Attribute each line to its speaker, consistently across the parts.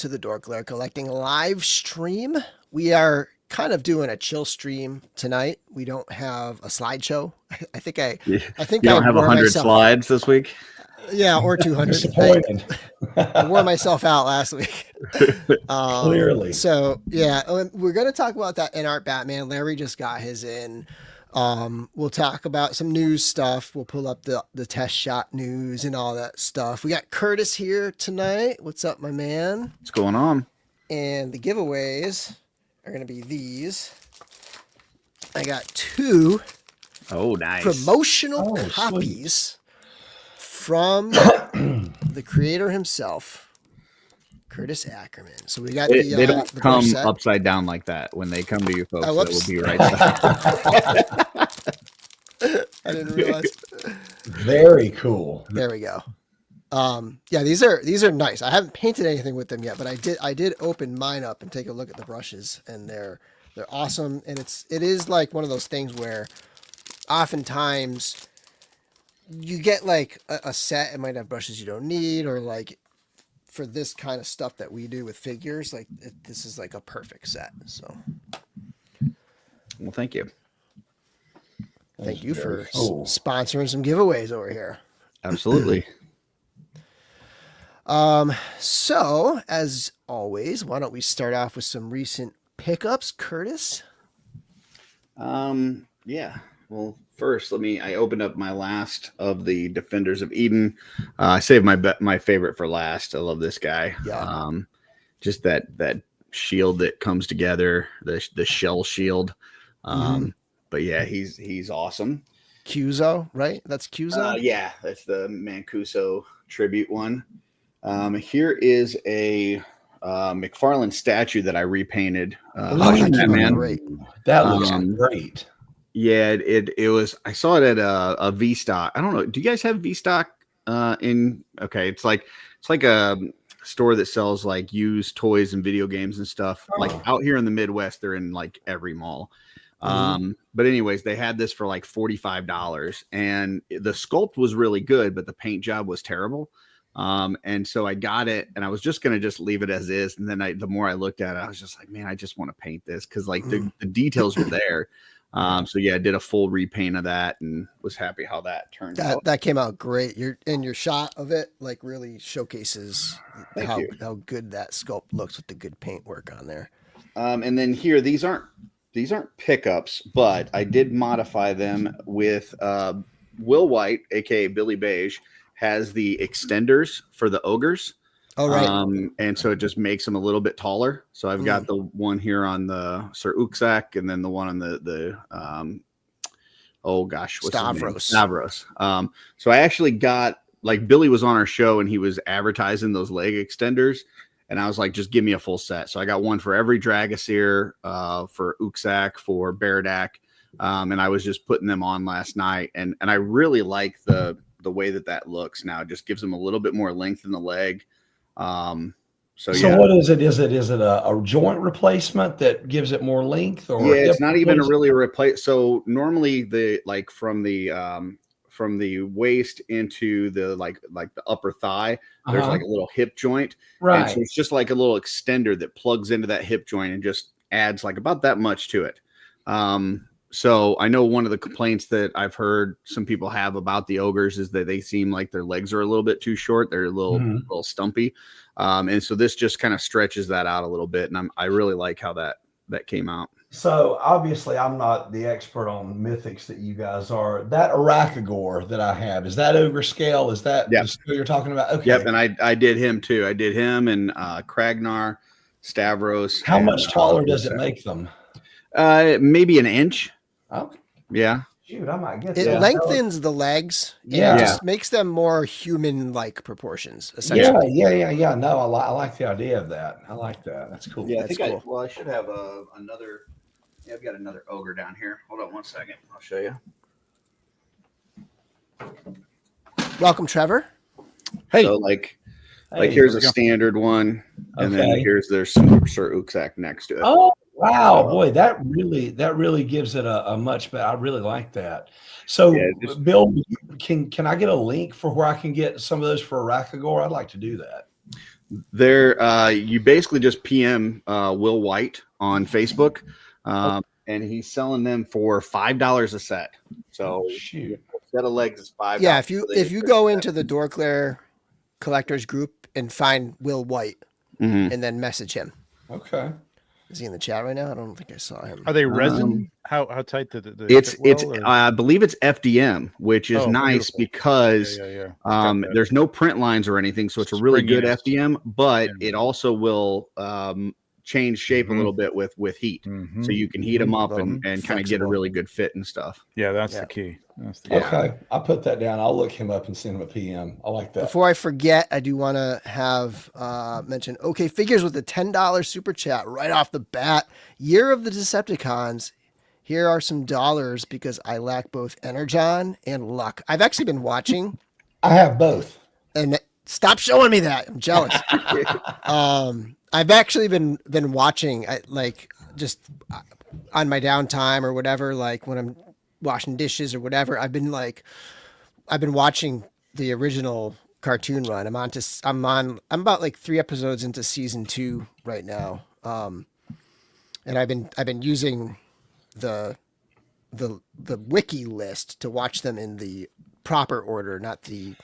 Speaker 1: to the DORKLAIR Collecting live stream. We are kind of doing a chill stream tonight. We don't have a slideshow. I think
Speaker 2: you don't have 100 slides this week.
Speaker 1: Yeah, or 200.
Speaker 3: Disappointed.
Speaker 1: I wore myself out last week.
Speaker 3: Clearly.
Speaker 1: So yeah, we're going to talk about that Inart Batman. Larry just got his in. We'll talk about some news stuff. We'll pull up the test shot news and all that stuff. We got Curtis here tonight. What's up, my man?
Speaker 2: What's going on?
Speaker 1: And the giveaways are going to be these. I got 2
Speaker 2: nice
Speaker 1: promotional copies from the creator himself, Curtis Ackerman. So we got
Speaker 2: they don't come upside down like that. When they come to you folks, it will be right side.
Speaker 1: I didn't realize.
Speaker 3: Very cool.
Speaker 1: There we go. Yeah, these are nice. I haven't painted anything with them yet, but I did open mine up and take a look at the brushes, and they're awesome. And it is like one of those things where oftentimes you get like a set, it might have brushes you don't need, or like for this kind of stuff that we do with figures, like this is like a perfect set. So,
Speaker 2: well, thank you.
Speaker 1: Thank you for sponsoring some giveaways over here.
Speaker 2: Absolutely.
Speaker 1: So as always, why don't we start off with some recent pickups, Curtis?
Speaker 2: Yeah. Well, first, I opened up my last of the Defenders of Eden. I saved my favorite for last. I love this guy.
Speaker 1: Yeah.
Speaker 2: Just that shield that comes together, the shell shield. But yeah, he's awesome.
Speaker 1: Cuso, right? That's Cuso?
Speaker 2: Yeah, that's the Mancuso tribute one. Here is a McFarlane statue that I repainted.
Speaker 1: Great.
Speaker 3: That looks great.
Speaker 2: Yeah, it was. I saw it at a V Stock. I don't know. Do you guys have V Stock? Okay, it's like a store that sells like used toys and video games and stuff. Like out here in the Midwest, they're in like every mall. But anyways, they had this for like $45, and the sculpt was really good, but the paint job was terrible. And so I got it, and I was just gonna leave it as is. And then the more I looked at it, I was just like, man, I just want to paint this because like the details were there. So yeah, I did a full repaint of that and was happy how that turned out.
Speaker 1: That came out great. Your shot of it like really showcases how good that sculpt looks with the good paint work on there.
Speaker 2: And then here, these aren't pickups, but I did modify them with Will White, aka Billy Beige, has the extenders for the ogres.
Speaker 1: Oh, right.
Speaker 2: And so it just makes them a little bit taller. So I've got the one here on the Sir Uksak, and then the one on the Stavros. So I actually got, like, Billy was on our show and he was advertising those leg extenders, and I was like, just give me a full set. So I got one for every Dragoseer, for Uksak, for Baradak, and I was just putting them on last night, and I really like the way that looks now. It just gives them a little bit more length in the leg. So
Speaker 3: what is it? Is it a joint replacement that gives it more length, or
Speaker 2: it's not even really a replace? So normally from the waist into the like the upper thigh, there's like a little hip joint,
Speaker 3: right?
Speaker 2: And so it's just like a little extender that plugs into that hip joint and just adds like about that much to it. So I know one of the complaints that I've heard some people have about the ogres is that they seem like their legs are a little bit too short. They're a little stumpy. And so this just kind of stretches that out a little bit. And I really like how that came out.
Speaker 3: So obviously I'm not the expert on mythics that you guys are. That Arachagor that I have, is that ogre scale? Is that the scale you're talking about? Okay.
Speaker 2: Yep. And I did him too. I did him and Kragnar, Stavros.
Speaker 3: How much taller does it make them?
Speaker 2: Maybe an inch.
Speaker 3: Okay.
Speaker 2: Yeah.
Speaker 3: Shoot, I might get
Speaker 1: it.
Speaker 3: That.
Speaker 1: Lengthens the legs.
Speaker 3: Yeah.
Speaker 1: It just makes them more human-like proportions, essentially.
Speaker 3: Yeah. No, I like the idea of that. I like that. That's cool.
Speaker 2: Yeah,
Speaker 3: That's
Speaker 2: cool. I should have another. Yeah, I've got another ogre down here. Hold on one second. I'll show you.
Speaker 1: Welcome, Trevor.
Speaker 2: Hey. So here's a standard one, and then there's some Sir Uksak next to it.
Speaker 3: Oh. Wow, boy, that really gives it a much better. I really like that. So, Bill, can I get a link for where I can get some of those for Arachagor? I'd like to do that.
Speaker 2: There, you basically just PM Will White on Facebook, and he's selling them for $5 a set. So
Speaker 3: shoot,
Speaker 2: a set of legs is $5.
Speaker 1: Yeah, if you go into the DORKLAIR collectors group and find Will White and then message him.
Speaker 3: okay.
Speaker 1: Is he in the chat right now? I don't think I saw him.
Speaker 4: Are they resin? How tight did it?
Speaker 2: It's I believe it's FDM, which is nice
Speaker 4: beautiful.
Speaker 2: because
Speaker 4: There's
Speaker 2: no print lines or anything, so it's a really good
Speaker 4: Springiness.
Speaker 2: FDM. But it also will change shape a little bit with heat, so you can heat them up and kind of get a really good fit and stuff.
Speaker 4: Yeah, that's the key.
Speaker 3: Okay, I'll put that down. I'll look him up and send him a PM. I like that.
Speaker 1: Before I forget, I do want to have mention OK Figures with a $10 super chat right off the bat. Year of the Decepticons. Here are some dollars because I lack both energon and luck. I've actually been watching.
Speaker 3: I have both.
Speaker 1: And stop showing me that. I'm jealous. I've actually been watching, just on my downtime or whatever, like when I'm washing dishes or whatever. I've been watching the original cartoon run. I'm about like 3 episodes into season 2 right now. And I've been using the wiki list to watch them in the proper order, not the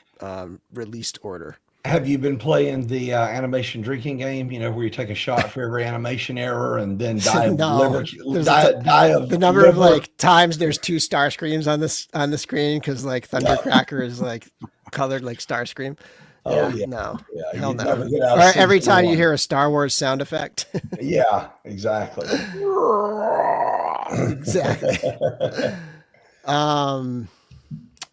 Speaker 1: released order.
Speaker 3: Have you been playing the animation drinking game? You know, where you take a shot for every animation error and then die of liver.
Speaker 1: The number of like times there's 2 star screams on the screen because like Thundercracker is like colored like Starscream. No, hell no. Or every time you hear a Star Wars sound effect.
Speaker 3: Yeah, exactly.
Speaker 1: Exactly.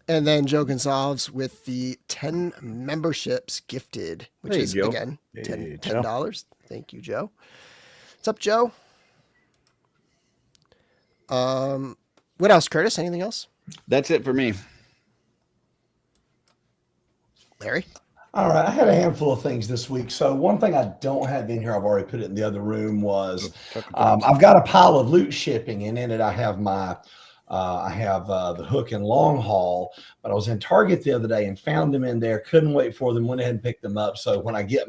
Speaker 1: And then Joe Gonzalez with the 10 memberships gifted, which is
Speaker 2: Joe.
Speaker 1: Again $10. Thank you, Joe. What's up, Joe? What else, Curtis? Anything else?
Speaker 2: That's it for me.
Speaker 1: Larry?
Speaker 3: All right, I had a handful of things this week. So one thing I don't have in here, I've already put it in the other room, was I've got a pile of loot shipping, and in it I have the hook and long haul. But I was in Target the other day and found them in there. Couldn't wait for them. Went ahead and picked them up. So when I get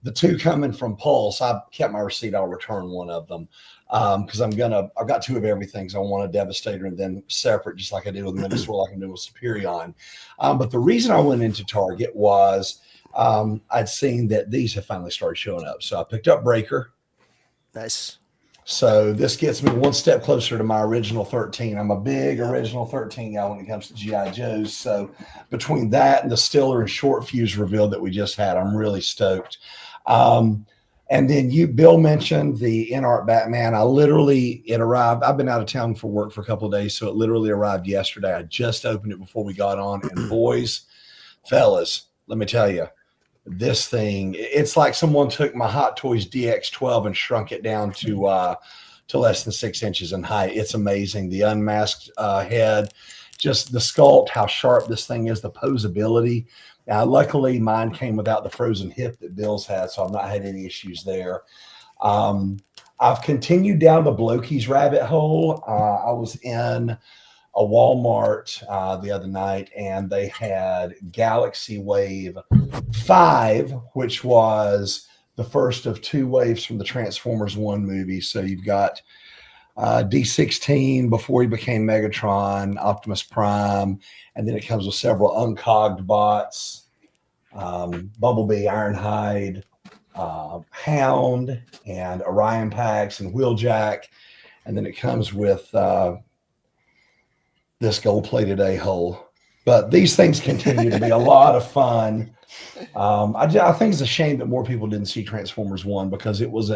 Speaker 3: the 2 coming from Pulse, I kept my receipt. I'll return one of them because I've got 2 of everything. So I want a Devastator and then separate, just like I did with Minneswirl, like I'm doing with Superion. But the reason I went into Target was I'd seen that these have finally started showing up. So I picked up Breaker.
Speaker 1: Nice.
Speaker 3: So this gets me one step closer to my original 13. I'm a big original 13 guy when it comes to G.I. Joes. So between that and the Stiller and Short Fuse reveal that we just had, I'm really stoked. And then Bill mentioned the Inart Batman. It arrived. I've been out of town for work for a couple of days, so it literally arrived yesterday. I just opened it before we got on. And boys, fellas, let me tell you, this thing, it's like someone took my Hot Toys DX12 and shrunk it down to less than 6 inches in height. It's amazing. The unmasked head, just the sculpt, how sharp this thing is, the posability. Now, luckily, mine came without the frozen hip that Bill's had, so I've not had any issues there. I've continued down the Blokey's rabbit hole. I was in a Walmart the other night, and they had Galaxy Wave 5, which was the first of 2 waves from the Transformers 1 movie. So you've got D16 before he became Megatron, Optimus Prime, and then it comes with several uncogged bots, Bumblebee, Ironhide, Hound, and Orion packs, and Wheeljack. And then it comes with this gold-plated a-hole. But these things continue to be a lot of fun. I think it's a shame that more people didn't see Transformers 1 because it was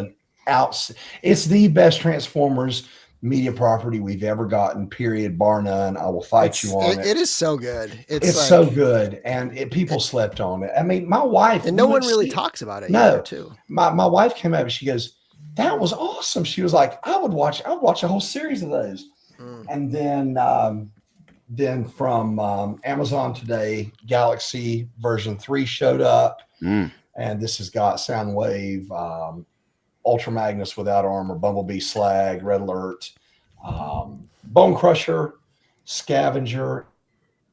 Speaker 3: it's the best Transformers media property we've ever gotten, period, bar none. I will fight you on it.
Speaker 1: It is so good. It's
Speaker 3: so good, and people slept on it. I mean, my wife,
Speaker 1: and no one really talks about it.
Speaker 3: No,
Speaker 1: either, too.
Speaker 3: My wife came up and she goes, "That was awesome." She was like, "I would watch a whole series of those." And then from Amazon today, Galaxy version 3 showed up, and this has got Soundwave, Ultra Magnus without armor, Bumblebee Slag, Red Alert, Bone Crusher, Scavenger,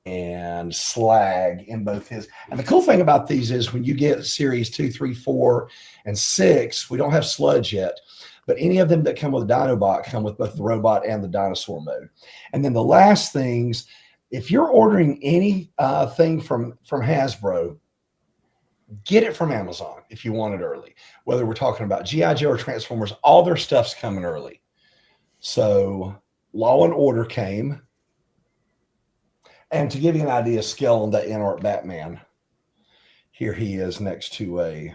Speaker 3: and slag in both his. And the cool thing about these is when you get series 2, 3, 4, and 6, we don't have sludge yet, but any of them that come with a Dinobot come with both the robot and the dinosaur mode. And then the last things, if you're ordering any thing from Hasbro, get it from Amazon if you want it early. Whether we're talking about G.I. Joe or Transformers, all their stuff's coming early. So Law and Order came. And to give you an idea of scale on that Inart Batman, here he is next to a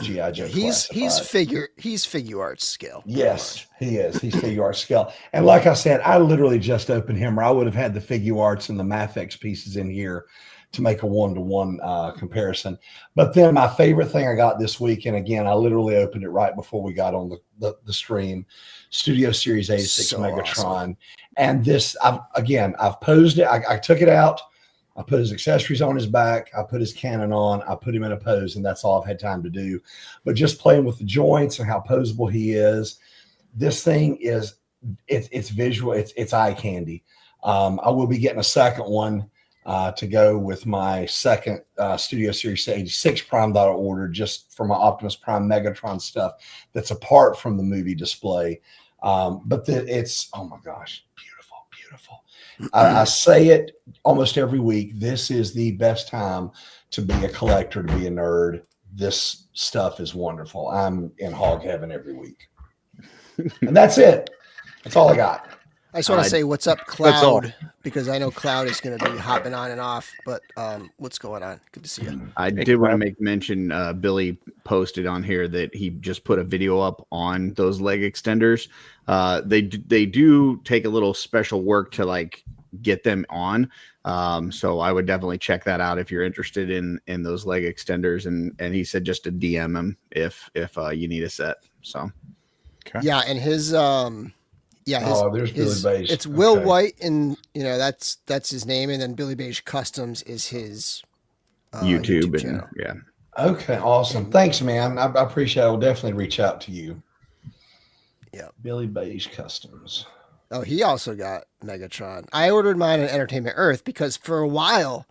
Speaker 3: G.I. Joe.
Speaker 1: He's figure art scale.
Speaker 3: Yes, he is. He's figure art scale. And like I said, I literally just opened him, or I would have had the figure arts and the Mafex pieces in here to make a one-to-one comparison. But then my favorite thing I got this week, and again, I literally opened it right before we got on the stream, Studio Series 86
Speaker 1: So
Speaker 3: Megatron.
Speaker 1: awesome.
Speaker 3: And this, I've posed it. I took it out. I put his accessories on his back. I put his cannon on. I put him in a pose, and that's all I've had time to do. But just playing with the joints and how posable he is, this thing is, it's visual. It's eye candy. I will be getting a second one to go with my second Studio Series 86 Prime that I ordered just for my Optimus Prime Megatron stuff that's apart from the movie display. But it's, oh my gosh, beautiful, beautiful. I say it almost every week. This is the best time to be a collector, to be a nerd. This stuff is wonderful. I'm in hog heaven every week. And that's it. That's all I got.
Speaker 1: I just want to say what's up, Cloud, because I know Cloud is going to be hopping on and off. But what's going on? Good to see you.
Speaker 2: I did want to make mention. Billy posted on here that he just put a video up on those leg extenders. They do take a little special work to like get them on. So I would definitely check that out if you're interested in those leg extenders. And he said just to DM him if you need a set. So
Speaker 1: yeah, and his
Speaker 3: there's Billy Beige.
Speaker 1: It's Will White, and that's his name, and then Billy Beige Customs is his YouTube channel.
Speaker 2: Yeah.
Speaker 3: Okay, awesome. Thanks, man. I appreciate it. I will definitely reach out to you.
Speaker 1: Yeah.
Speaker 3: Billy Beige Customs.
Speaker 1: Oh, he also got Megatron. I ordered mine at Entertainment Earth because for a while,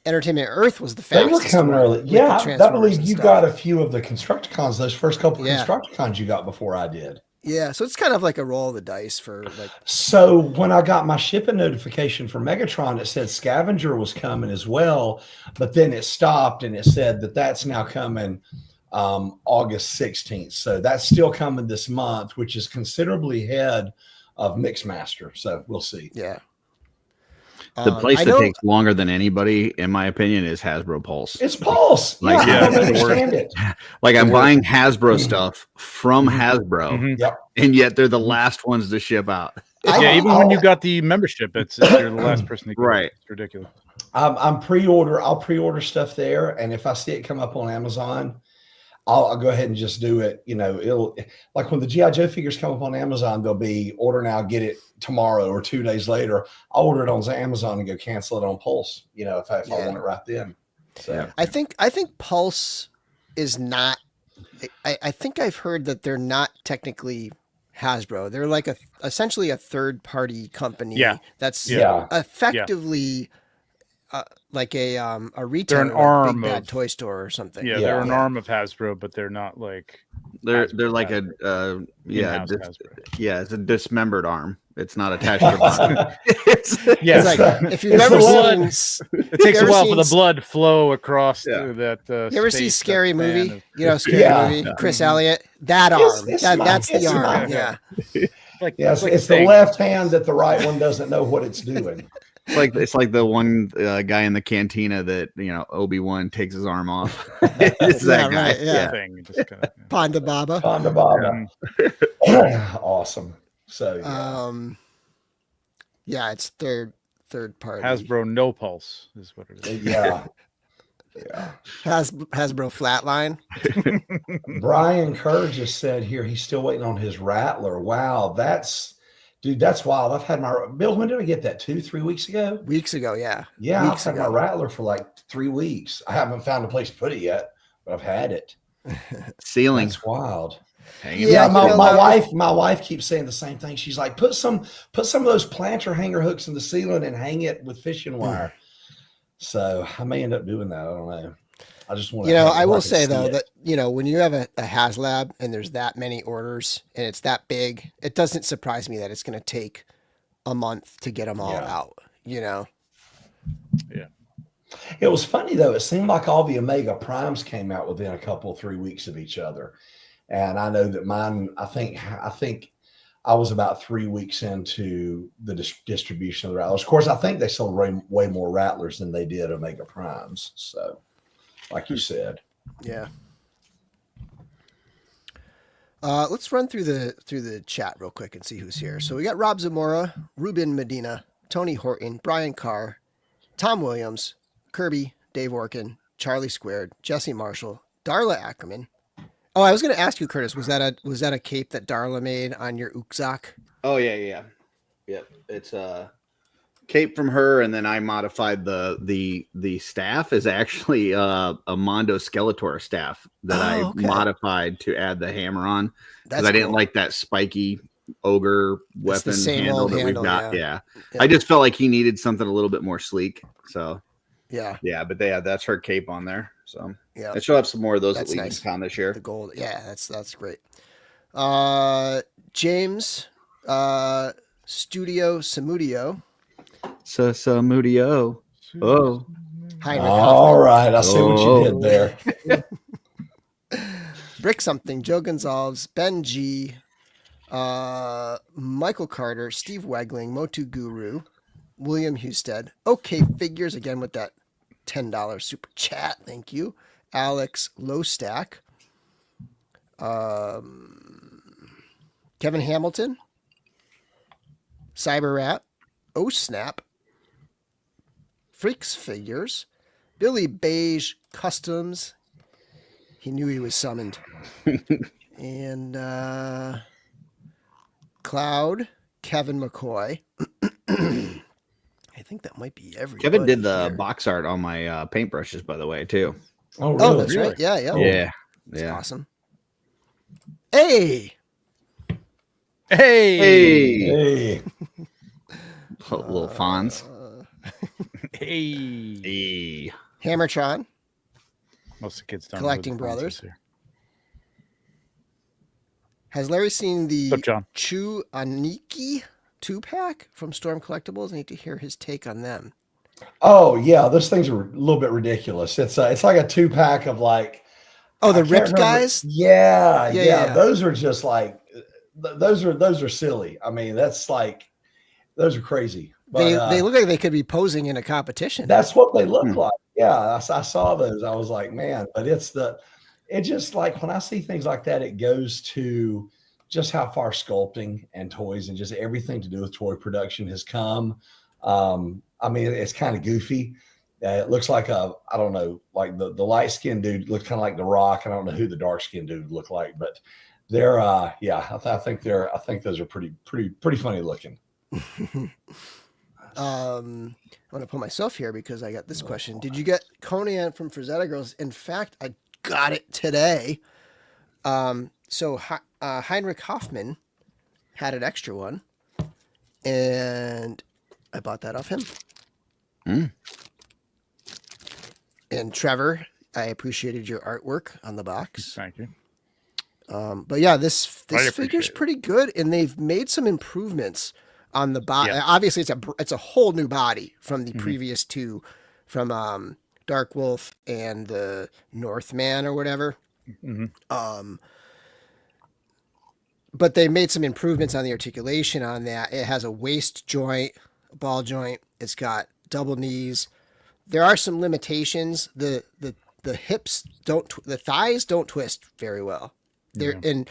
Speaker 1: Entertainment Earth was the fastest.
Speaker 3: They were coming early. Yeah, I believe you got a few of the Constructicons, those first couple of Constructicons you got before I did.
Speaker 1: Yeah, so it's kind of like a roll of the dice for like.
Speaker 3: So when I got my shipping notification for Megatron, it said Scavenger was coming as well, but then it stopped and it said that that's now coming August 16th. So that's still coming this month, which is considerably ahead of Mixmaster. So we'll see.
Speaker 1: Yeah.
Speaker 2: The place that takes longer than anybody, in my opinion, is Hasbro Pulse.
Speaker 3: It's Pulse.
Speaker 2: Like,
Speaker 3: I don't understand it.
Speaker 2: Like I'm buying Hasbro stuff from Hasbro, and yet they're the last ones to ship out.
Speaker 4: Yeah, even when you got the membership, it's you're the last person to get
Speaker 2: right.
Speaker 4: it. It's ridiculous.
Speaker 3: I'm pre-order. I'll pre-order stuff there, and if I see it come up on Amazon, I'll go ahead and just do it. It'll like when the G.I. Joe figures come up on Amazon, they'll be order now, get it tomorrow or 2 days later. I'll order it on Amazon and go cancel it on Pulse. If I want it right then. So
Speaker 1: I think Pulse is not. I think I've heard that they're not technically Hasbro. They're like essentially a third party company.
Speaker 4: Yeah.
Speaker 1: That's effectively. Like a retailer,
Speaker 4: they're an arm
Speaker 1: Big Bad
Speaker 4: of
Speaker 1: Toy Store or something.
Speaker 4: Yeah, they're an arm of Hasbro, but they're not like
Speaker 2: they're like
Speaker 4: Hasbro.
Speaker 2: It's a dismembered arm. It's not attached to the body.
Speaker 1: It's like if you've ever seen,
Speaker 4: it takes a while for the blood flow across through that.
Speaker 1: You ever see Scary Movie? Scary Movie. Chris Elliott. That arm. That's the arm. Yeah.
Speaker 3: It's the left hand that the right one doesn't know what it's doing.
Speaker 2: It's like the one guy in the cantina that Obi-Wan takes his arm off. It's that guy.
Speaker 1: Right, yeah. Ponda Baba.
Speaker 3: Awesome. So
Speaker 1: it's third party.
Speaker 4: Hasbro No Pulse is what it is.
Speaker 3: Yeah.
Speaker 1: Hasbro Flatline.
Speaker 3: Brian Kerr just said here he's still waiting on his Rattler. Wow, that's wild. I've had my Bill. When did I get that? 2-3 weeks ago?
Speaker 1: Weeks ago, yeah.
Speaker 3: Yeah, I've had my Rattler for like 3 weeks. I haven't found a place to put it yet, but I've had it.
Speaker 2: Ceiling.
Speaker 3: That's wild.
Speaker 1: Yeah,
Speaker 3: my wife keeps saying the same thing. She's like, put some of those planter hanger hooks in the ceiling and hang it with fishing wire. So I may end up doing that. I don't know. I just want
Speaker 1: You
Speaker 3: to
Speaker 1: know,
Speaker 3: have it
Speaker 1: I
Speaker 3: where
Speaker 1: will
Speaker 3: can
Speaker 1: say
Speaker 3: see
Speaker 1: though
Speaker 3: it.
Speaker 1: that, you know, when you have a HasLab and there's that many orders and it's that big, it doesn't surprise me that it's going to take a month to get them all
Speaker 3: Yeah.
Speaker 1: out, you know?
Speaker 3: It was funny though. It seemed like all the Omega Primes came out within a couple, 3 weeks of each other. And I know that mine, I think I was about 3 weeks into the distribution of the Rattlers. Of course, I think they sold way more Rattlers than they did Omega Primes. So, like you said,
Speaker 1: Yeah. Let's run through the chat real quick and see who's here. So we got Rob Zamora, Ruben Medina, Tony Horton, Brian Carr, Tom Williams, Kirby, Dave Orkin, Charlie Squared, Jesse Marshall, Darla Ackerman. Oh, I was going to ask you, Curtis, was that a cape that Darla made on your Ukzak?
Speaker 2: Oh yeah. Yep. It's a cape from her, and then I modified the staff is actually a Mondo Skeletor staff that I modified to add the hammer on, because I didn't like that spiky ogre weapon handle that we've got. Yeah. I just felt like he needed something a little bit more sleek. So yeah, but that's her cape on there. So
Speaker 1: yeah,
Speaker 2: I should have some more of those
Speaker 1: that's
Speaker 2: at Legion's
Speaker 1: nice.
Speaker 2: Con this year.
Speaker 1: The gold, yeah, that's great. James, Studio Samudio.
Speaker 2: Samudio. Oh.
Speaker 1: Heinrich
Speaker 3: all
Speaker 1: Hoffman.
Speaker 3: right. I see what you did there.
Speaker 1: Brick Something, Joe Gonzalez, Ben G, Michael Carter, Steve Wegling, Motu Guru, William Husted. Okay, Figures again with that $10 super chat. Thank you. Alex Lowstack. Kevin Hamilton. Cyber Rat. Oh Snap. Freaks Figures. Billy Beige Customs. He knew he was summoned. And Cloud, Kevin McCoy. I think that might be everybody.
Speaker 2: Kevin did the
Speaker 1: here.
Speaker 2: box art on my paintbrushes, by the way, too.
Speaker 3: Oh, really?
Speaker 1: Oh, that's right. Yeah.
Speaker 2: Yeah.
Speaker 1: That's awesome. Hey.
Speaker 3: Hey.
Speaker 2: Little Fonz.
Speaker 4: Hey.
Speaker 1: Hammertron.
Speaker 4: Most of the kids don't
Speaker 1: Collecting
Speaker 4: know who the
Speaker 1: Brothers.
Speaker 4: Fonz is here.
Speaker 1: Has Larry seen the
Speaker 4: What's up, John?
Speaker 1: Chu Aniki 2-pack from Storm Collectibles? I need to hear his take on them.
Speaker 3: Oh yeah, those things are a little bit ridiculous. It's like a 2-pack of like.
Speaker 1: Oh, the
Speaker 3: I can't
Speaker 1: ripped
Speaker 3: remember.
Speaker 1: guys?
Speaker 3: Yeah. Those are just like those are silly. I mean, that's like those are crazy. But,
Speaker 1: they look like they could be posing in a competition.
Speaker 3: That's what they look like. Yeah, I saw those. I was like, man, but it just like when I see things like that, it goes to just how far sculpting and toys and just everything to do with toy production has come. I mean, it's kind of goofy. It looks like I don't know, like the light skinned dude looks kind of like The Rock. I don't know who the dark skinned dude look like, but they're I think those are pretty funny looking.
Speaker 1: I'm going to put myself here because I got this question. Did you get Conan from Frazetta Girls? In fact, I got it today. So Heinrich Hoffman had an extra one, and I bought that off him. And Trevor, I appreciated your artwork on the box.
Speaker 4: Thank you.
Speaker 1: But yeah, this figure's pretty good, and they've made some improvements on the body.
Speaker 4: Yeah.
Speaker 1: Obviously, it's a whole new body from the previous two, from Dark Wolf and the Northman or whatever. But they made some improvements on the articulation on that. It has a waist joint, a ball joint. It's got double knees. There are some limitations. The hips the thighs don't twist very well. They're and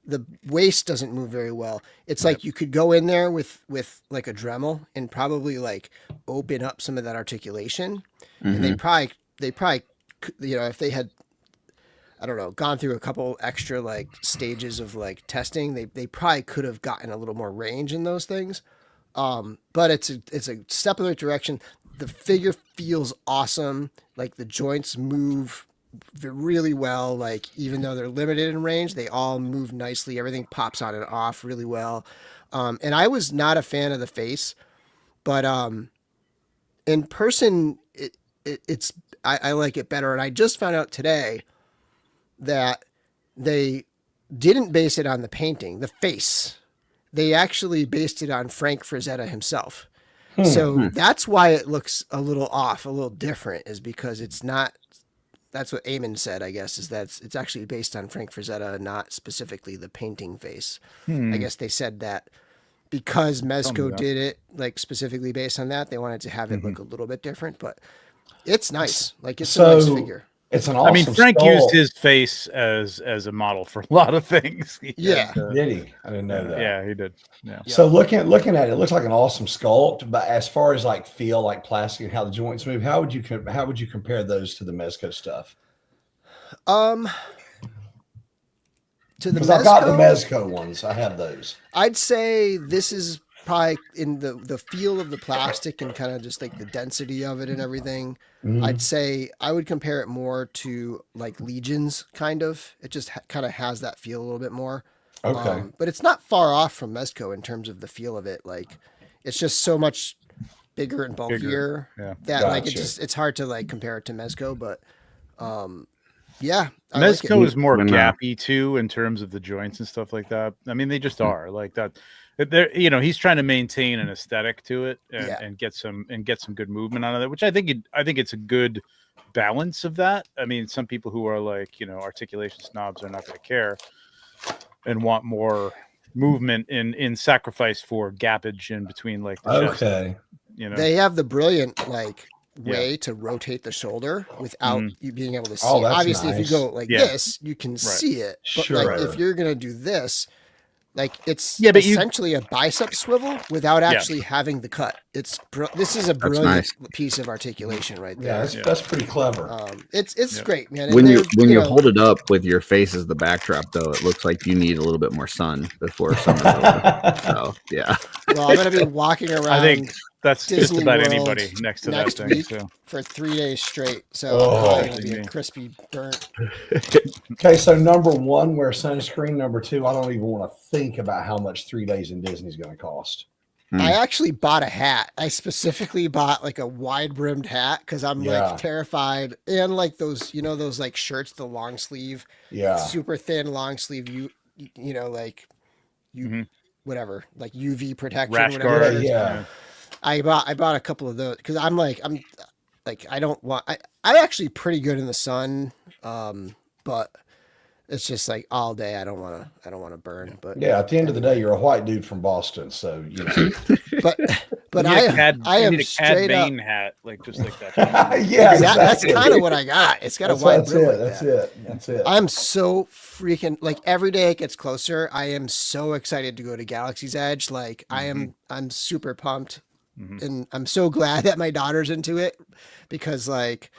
Speaker 1: the waist doesn't move very well. It's like you could go in there with like a Dremel and probably like open up some of that articulation. And they probably, you know, if they had, I don't know, gone through a couple extra like stages of like testing, they probably could have gotten a little more range in those things. But it's a step in the right direction. The figure feels awesome. Like the joints move really well. Like even though they're limited in range, they all move nicely. Everything pops on and off really well. And I was not a fan of the face, but and in person, it's I like it better. And I just found out today that they didn't base it on the painting, the face. They actually based it on Frank Frazetta himself. So that's why it looks a little off, a little different, is because it's not. That's what Eamon said, I guess, is that it's actually based on Frank Frazetta, not specifically the painting face. I guess they said that because Mezco did it like specifically based on that, they wanted to have it look a little bit different, but it's nice. Like it's a nice figure.
Speaker 3: It's an awesome
Speaker 4: I mean, Frank
Speaker 3: skull.
Speaker 4: used his face as a model for a lot of things.
Speaker 1: Yeah.
Speaker 3: Did he? I didn't know that.
Speaker 4: Yeah, he did. Yeah.
Speaker 3: So looking at it, it looks like an awesome sculpt. But as far as like feel, like plastic, and how the joints move, how would you compare those to the Mezco stuff?
Speaker 1: To the
Speaker 3: Because I've got the
Speaker 1: Mezco,
Speaker 3: Mezco ones. I have those.
Speaker 1: I'd say this is probably in the feel of the plastic and kind of just like the density of it and everything. I'd say I would compare it more to like Legions, kind of. It just kind of has that feel a little bit more.
Speaker 3: Okay.
Speaker 1: But it's not far off from Mezco in terms of the feel of it. Like it's just so much bigger and bulkier that like it's hard to like compare it to Mezco. But yeah, I like
Speaker 4: Mezco is more
Speaker 2: When,
Speaker 4: gappy too in terms of the joints and stuff like that. I mean, they just are like that. There, he's trying to maintain an aesthetic to it and get some good movement out of it, which I think it's a good balance of that. I mean, some people who are like articulation snobs are not going to care and want more movement in sacrifice for gappage in between like the chest,
Speaker 1: They have the brilliant like way to rotate the shoulder without you being able to see it. Obviously, if you go like this, you can see it. But like if you're gonna do this, like it's essentially a bicep swivel without actually having the cut. This is a brilliant piece of articulation right there.
Speaker 3: Yeah, that's pretty clever.
Speaker 1: It's great, man.
Speaker 2: When you hold it up with your face as the backdrop, though, it looks like you need a little bit more sun before summer's over. So yeah.
Speaker 1: Well, I'm gonna be walking around.
Speaker 4: I think that's
Speaker 1: Disney
Speaker 4: just about
Speaker 1: World
Speaker 4: anybody next to
Speaker 1: next
Speaker 4: that thing.
Speaker 1: week
Speaker 4: So.
Speaker 1: for 3 days straight. So I'm probably gonna be a crispy burnt.
Speaker 3: Okay, so number one, wear sunscreen. Number two, I don't even want to think about how much 3 days in Disney is going to cost.
Speaker 1: I actually bought a hat. I specifically bought like a wide brimmed hat because I'm like terrified. And like those, those like shirts, the long sleeve, super thin long sleeve, whatever, like UV protection,
Speaker 4: rash
Speaker 1: whatever.
Speaker 4: guard.
Speaker 3: Yeah.
Speaker 1: I bought a couple of those because I'm actually pretty good in the sun. But it's just like all day. I don't want to burn, but
Speaker 3: at the end of the day, you're a white dude from Boston. So,
Speaker 1: but I am straight up
Speaker 4: hat, like just like that.
Speaker 1: That's kind of what I got. It's got a white brim.
Speaker 3: That's it.
Speaker 1: I'm so freaking like every day it gets closer. I am so excited to go to Galaxy's Edge. Like I'm super pumped. And I'm so glad that my daughter's into it because like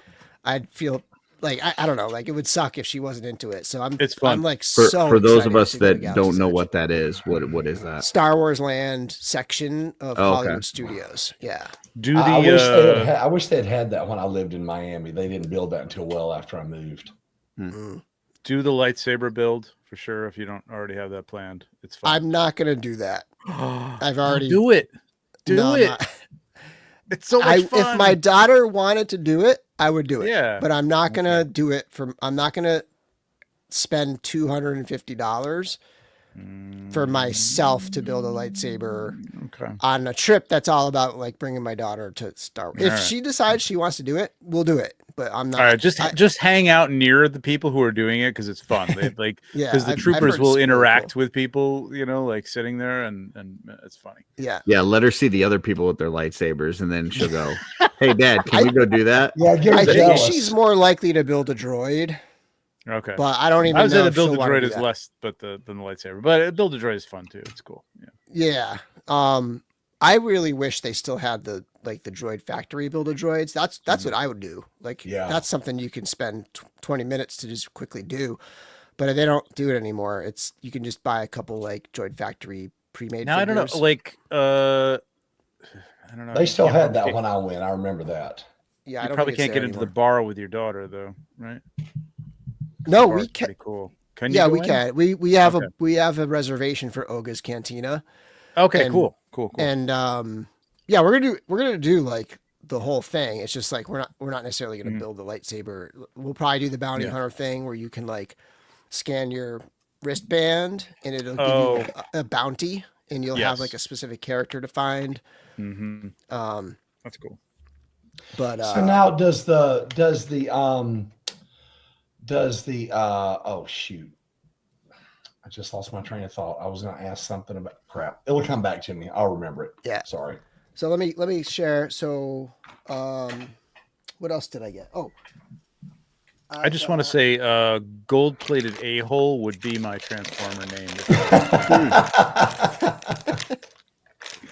Speaker 1: I'd feel like I don't know, like it would suck if she wasn't into it. So
Speaker 4: it's fun.
Speaker 1: I'm like
Speaker 2: for those of us that don't know what that is. What is that?
Speaker 1: Star Wars Land section of Hollywood Studios. Yeah.
Speaker 3: I wish they had that when I lived in Miami. They didn't build that until well after I moved.
Speaker 4: Do the lightsaber build for sure if you don't already have that planned. It's fun.
Speaker 1: I'm not gonna do that. I've already
Speaker 4: do it. Do it. It's so much fun.
Speaker 1: If my daughter wanted to do it, I would do it.
Speaker 4: Yeah.
Speaker 1: But I'm not gonna do it I'm not gonna spend $250 for myself to build a lightsaber on a trip that's all about like bringing my daughter to Star Wars. If she decides she wants to do it, we'll do it. But I'm not.
Speaker 4: All right, just hang out near the people who are doing it because it's fun. They like because the troopers will interact with people, like sitting there and it's funny.
Speaker 1: Yeah.
Speaker 2: Yeah. Let her see the other people with their lightsabers, and then she'll go, "Hey, Dad, can we go do that?"
Speaker 3: Yeah,
Speaker 1: I think she's more likely to build a droid.
Speaker 4: Okay,
Speaker 1: but I don't even.
Speaker 4: I would
Speaker 1: know
Speaker 4: say the
Speaker 1: if
Speaker 4: build a
Speaker 1: she'll
Speaker 4: droid
Speaker 1: wanna
Speaker 4: is less, than the lightsaber. But build a droid is fun too. It's cool.
Speaker 1: Yeah. I really wish they still had the droid factory builder droids. That's what I would do. That's something you can spend 20 minutes to just quickly do. But if they don't do it anymore, you can just buy a couple like droid factory pre-made.
Speaker 4: Now
Speaker 1: figures.
Speaker 4: I don't know. I don't know.
Speaker 3: They still had that when I went. I remember that.
Speaker 1: Yeah,
Speaker 4: you probably can't get into the bar with your daughter though, right?
Speaker 1: No, we can.
Speaker 4: Pretty cool. Can you?
Speaker 1: Yeah, we can. We have a reservation for Oga's Cantina.
Speaker 4: Okay, cool.
Speaker 1: And we're gonna do like the whole thing. It's just like we're not necessarily going to build the lightsaber. We'll probably do the bounty hunter thing where you can like scan your wristband and it'll give you a bounty, and you'll have like a specific character to find.
Speaker 4: That's cool.
Speaker 3: But so now does the oh shoot, I just lost my train of thought. I was going to ask something about crap. It'll come back to me. I'll remember it.
Speaker 1: Yeah.
Speaker 3: Sorry.
Speaker 1: So let me share. So what else did I get? Oh,
Speaker 4: I just want to say gold-plated a-hole would be my Transformer name.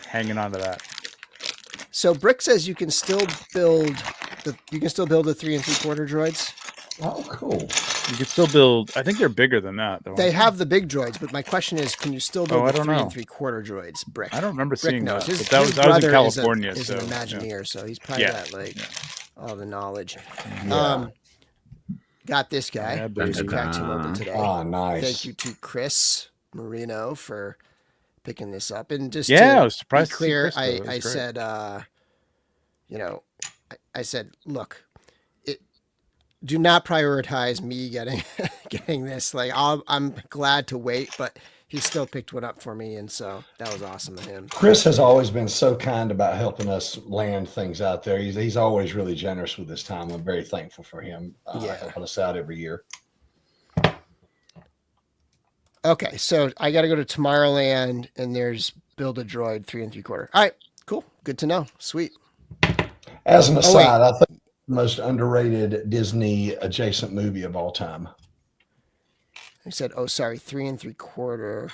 Speaker 4: Hanging on to that.
Speaker 1: So Brick says you can still build the 3 3/4 droids.
Speaker 3: Oh, cool.
Speaker 4: You can still build. I think they're bigger than that, though.
Speaker 1: They have the big droids, but my question is, can you still build the 3 3/4 droids? Brick.
Speaker 4: I don't remember seeing
Speaker 1: knows.
Speaker 4: that.
Speaker 1: His,
Speaker 4: but
Speaker 1: his
Speaker 4: I was in
Speaker 1: brother
Speaker 4: California.
Speaker 1: Is an Imagineer, so he's probably got all the knowledge. Got this guy.
Speaker 4: Yeah,
Speaker 1: Just cracked him open today.
Speaker 3: Oh, nice.
Speaker 1: Thank you to Chris Marino for picking this up. And just
Speaker 4: I was surprised.
Speaker 1: To be clear,
Speaker 4: Chris,
Speaker 1: I said, I said, look, do not prioritize me getting this. Like, I'm glad to wait, but he still picked one up for me, and so that was awesome of him.
Speaker 3: Chris has always been so kind about helping us land things out there. He's always really generous with his time. I'm very thankful for him helping us out every year.
Speaker 1: Okay, so I got to go to Tomorrowland, and there's Build a Droid 3 3/4. All right, cool, good to know. Sweet.
Speaker 3: As an aside, I think the most underrated Disney adjacent movie of all time.
Speaker 1: I said, oh, sorry, 3 3/4.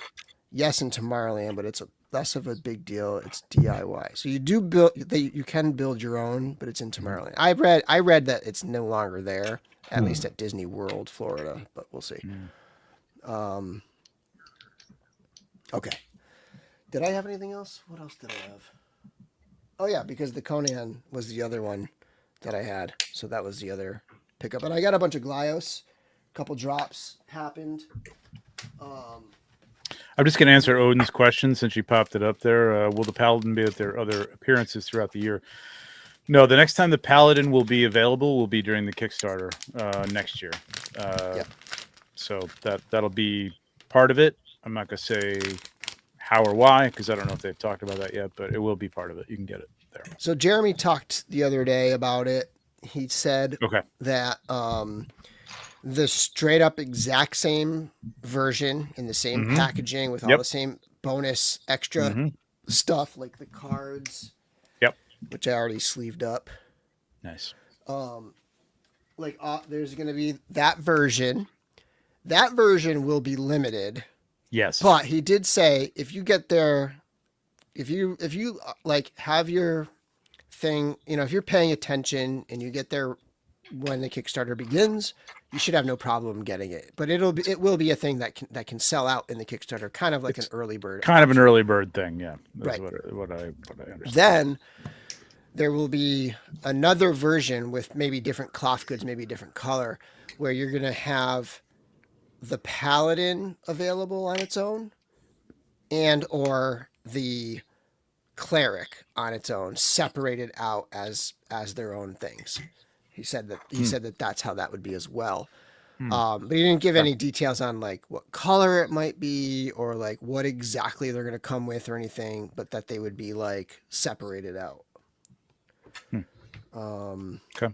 Speaker 1: Yes, in Tomorrowland, but it's less of a big deal. It's DIY. So you do build. You can build your own, but it's in Tomorrowland. I read that it's no longer there, at least at Disney World, Florida. But we'll see. Okay. Did I have anything else? What else did I have? Oh yeah, because the Conan was the other one that I had. So that was the other pickup, and I got a bunch of Glyos. Couple drops happened.
Speaker 4: I'm just going to answer Odin's question since she popped it up there. Will the Paladin be at their other appearances throughout the year? No, the next time the Paladin will be available will be during the Kickstarter next year. So that'll be part of it. I'm not going to say how or why because I don't know if they've talked about that yet, but it will be part of it. You can get it there.
Speaker 1: So Jeremy talked the other day about it. He said that the straight up exact same version in the same packaging with all the same bonus extra stuff like the cards, which I already sleeved up.
Speaker 4: Nice.
Speaker 1: There's going to be that version. That version will be limited.
Speaker 4: Yes.
Speaker 1: But he did say if you get there, if you like have your thing, if you're paying attention and you get there when the Kickstarter begins, you should have no problem getting it. But it will be a thing that can sell out in the Kickstarter, kind of like an early bird.
Speaker 4: Kind of an early bird thing, yeah. That's
Speaker 1: right.
Speaker 4: What I understand.
Speaker 1: Then there will be another version with maybe different cloth goods, maybe a different color, where you're going to have the Paladin available on its own and or the Cleric on its own, separated out as their own things. He said that that's how that would be as well. But he didn't give any details on like what color it might be or like what exactly they're going to come with or anything, but that they would be like separated out.
Speaker 4: Okay.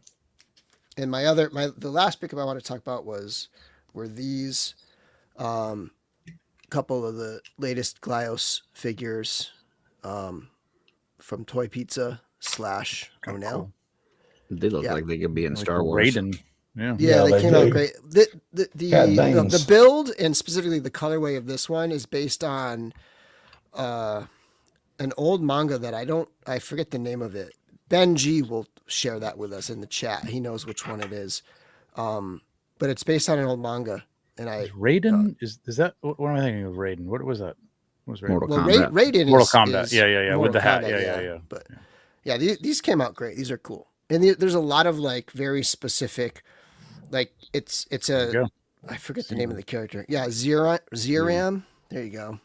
Speaker 1: And the last pickup I want to talk about were these couple of the latest Glyos figures from Toy Pizza / O'Neill.
Speaker 2: Cool. They look like they could be in Star Wars.
Speaker 4: Raiden.
Speaker 1: Yeah, they came out great. The build and specifically the colorway of this one is based on an old manga that I forget the name of it. Ben G will share that with us in the chat. He knows which one it is. But it's based on an old manga. And
Speaker 4: Raiden is that what am I thinking of? Raiden? What was that? What was Raiden?
Speaker 2: Mortal Kombat.
Speaker 1: Raiden
Speaker 4: Mortal Kombat. Yeah. With the hat.
Speaker 1: Kombat,
Speaker 4: Yeah.
Speaker 1: But these came out great. These are cool. And there's a lot of like very specific, like it's I forget the name of the character. Yeah, Zeram. There you go.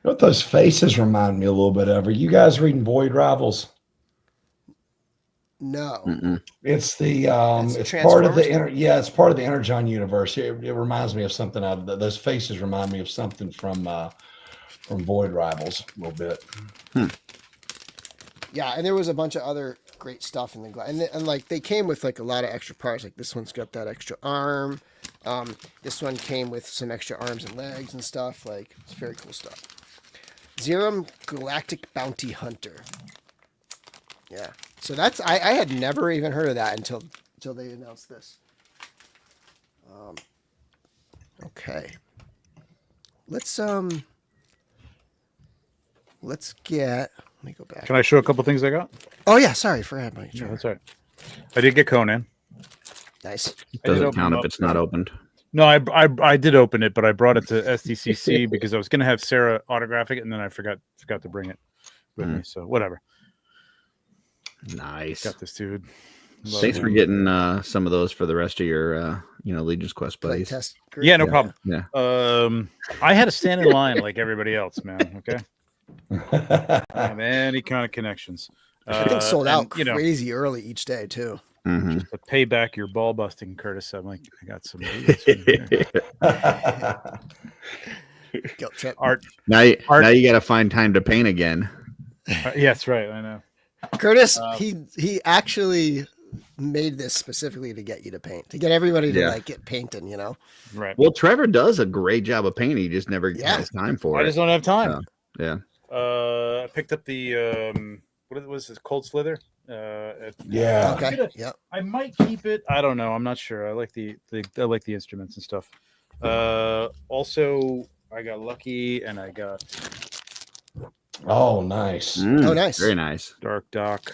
Speaker 3: what those faces remind me a little bit of? Are you guys reading Void Rivals?
Speaker 1: No.
Speaker 3: It's the
Speaker 1: It's
Speaker 3: part of the
Speaker 1: Transformers?
Speaker 3: it's part of the Energon universe. It reminds me of something out of those faces remind me of something from Void Rivals a little bit.
Speaker 1: Yeah, and there was a bunch of other great stuff in the glass, and like they came with like a lot of extra parts. Like this one's got that extra arm. This one came with some extra arms and legs and stuff. Like it's very cool stuff. Zerum Galactic Bounty Hunter. Yeah, so that's I had never even heard of that until they announced this. Okay, let's get. Let me go back.
Speaker 4: Can I show a couple things I got?
Speaker 1: Oh yeah, sorry, forgot about you.
Speaker 4: Yeah, that's all right. I did get Conan.
Speaker 1: Nice.
Speaker 2: Doesn't count if it's not opened.
Speaker 4: No, I did open it, but I brought it to SDCC because I was going to have Sarah autograph it, and then I forgot to bring it with me. So whatever.
Speaker 2: Nice.
Speaker 4: Got this, dude. Love
Speaker 2: Thanks
Speaker 4: it.
Speaker 2: for getting some of those for the rest of your Legion's Quest buddies.
Speaker 1: Test group.
Speaker 4: Yeah, no problem.
Speaker 2: Yeah.
Speaker 4: I had to stand in line like everybody else, man. Okay. I don't have any kind of connections.
Speaker 1: Everything's sold out
Speaker 4: and,
Speaker 1: crazy early each day too.
Speaker 2: Mhm.
Speaker 4: To pay back your ball busting, Curtis. I'm like, I got some.
Speaker 1: Guilt trip.
Speaker 4: Art.
Speaker 2: Now you got to find time to paint again.
Speaker 4: Yes, right. I know.
Speaker 1: Curtis, he actually made this specifically to get you to paint, to get everybody to like get painting, you know?
Speaker 4: Right.
Speaker 2: Well, Trevor does a great job of painting. He just never has time for
Speaker 4: I
Speaker 2: it.
Speaker 4: just don't have time.
Speaker 2: Yeah.
Speaker 4: I picked up the what was this? Cold Slither.
Speaker 3: Yeah.
Speaker 1: Okay. Yep.
Speaker 4: I might keep it. I don't know. I'm not sure. I like the instruments and stuff. Also, I got lucky and I got
Speaker 3: Oh, nice.
Speaker 1: Oh, nice.
Speaker 2: Very nice.
Speaker 4: Dark Doc.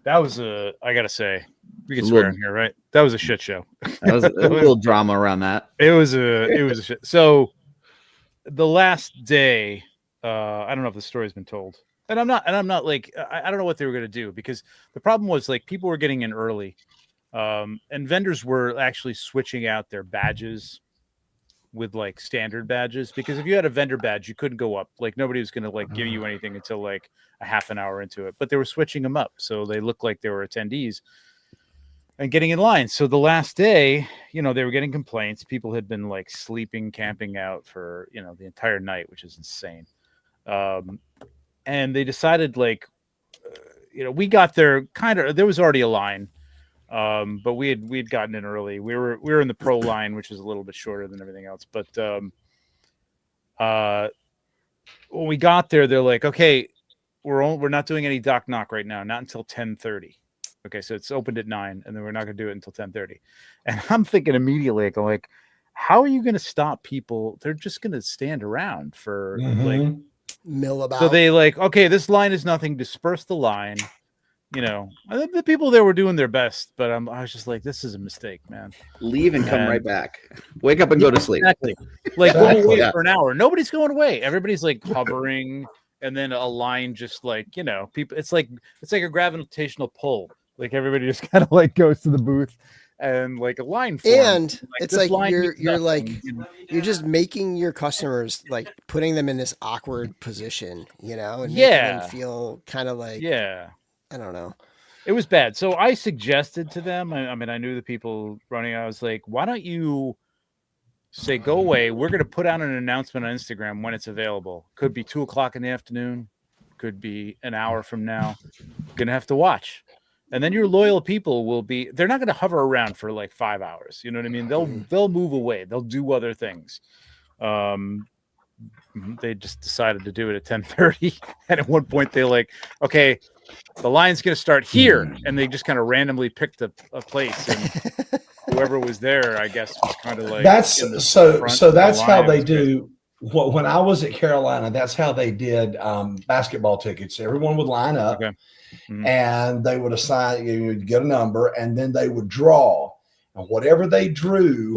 Speaker 4: That was I gotta say, we can
Speaker 2: A
Speaker 4: swear
Speaker 2: little-
Speaker 4: in here, right? That was a shit show.
Speaker 2: That was a little drama around that.
Speaker 4: It was a shit. So the last day, I don't know if the story's been told. And I'm not like, I don't know what they were going to do, because the problem was like people were getting in early, and vendors were actually switching out their badges with like standard badges, because if you had a vendor badge, you couldn't go up. Like nobody was going to like give you anything until like a half an hour into it, but they were switching them up. So they looked like they were attendees and getting in line. So the last day, they were getting complaints. People had been like sleeping, camping out for, the entire night, which is insane. And they decided like, we got there there was already a line. But we'd gotten in early. We were in the pro line, which is a little bit shorter than everything else. But when we got there, they're like, okay, we're not doing any dock knock right now, not until 10:30. Okay, so it's opened at 9, and then we're not going to do it until 10:30. And I'm thinking immediately, like, how are you going to stop people? They're just going to stand around for like
Speaker 1: mill about.
Speaker 4: So they like, okay, this line is nothing. Disperse the line. I think the people there were doing their best, but I was just like, this is a mistake, man.
Speaker 2: Leave and come right back. Wake up and go to sleep.
Speaker 4: Exactly. Like go away for an hour. Nobody's going away. Everybody's like hovering, and then a line just like, people. It's like a gravitational pull. Like everybody just kind of like goes to the booth, and like a line forms.
Speaker 1: And
Speaker 4: like,
Speaker 1: it's like you're like you're just making your customers like putting them in this awkward position, and making them feel kind of like I don't know.
Speaker 4: It was bad. So I suggested to them, I mean, I knew the people running. I was like, why don't you say, go away. We're going to put out an announcement on Instagram when it's available. Could be 2:00 in the afternoon. Could be an hour from now. Going to have to watch. And then your loyal people will be, they're not going to hover around for like 5 hours. You know what I mean? They'll move away. They'll do other things. They just decided to do it at 10:30. And at one point they're like, okay, the line's going to start here. And they just kind of randomly picked a place. And whoever was there, I guess, was kind of like,
Speaker 3: that's how they do. When I was at Carolina, that's how they did basketball tickets. Everyone would line up and they would assign, you would get a number, and then they would draw. And whatever they drew,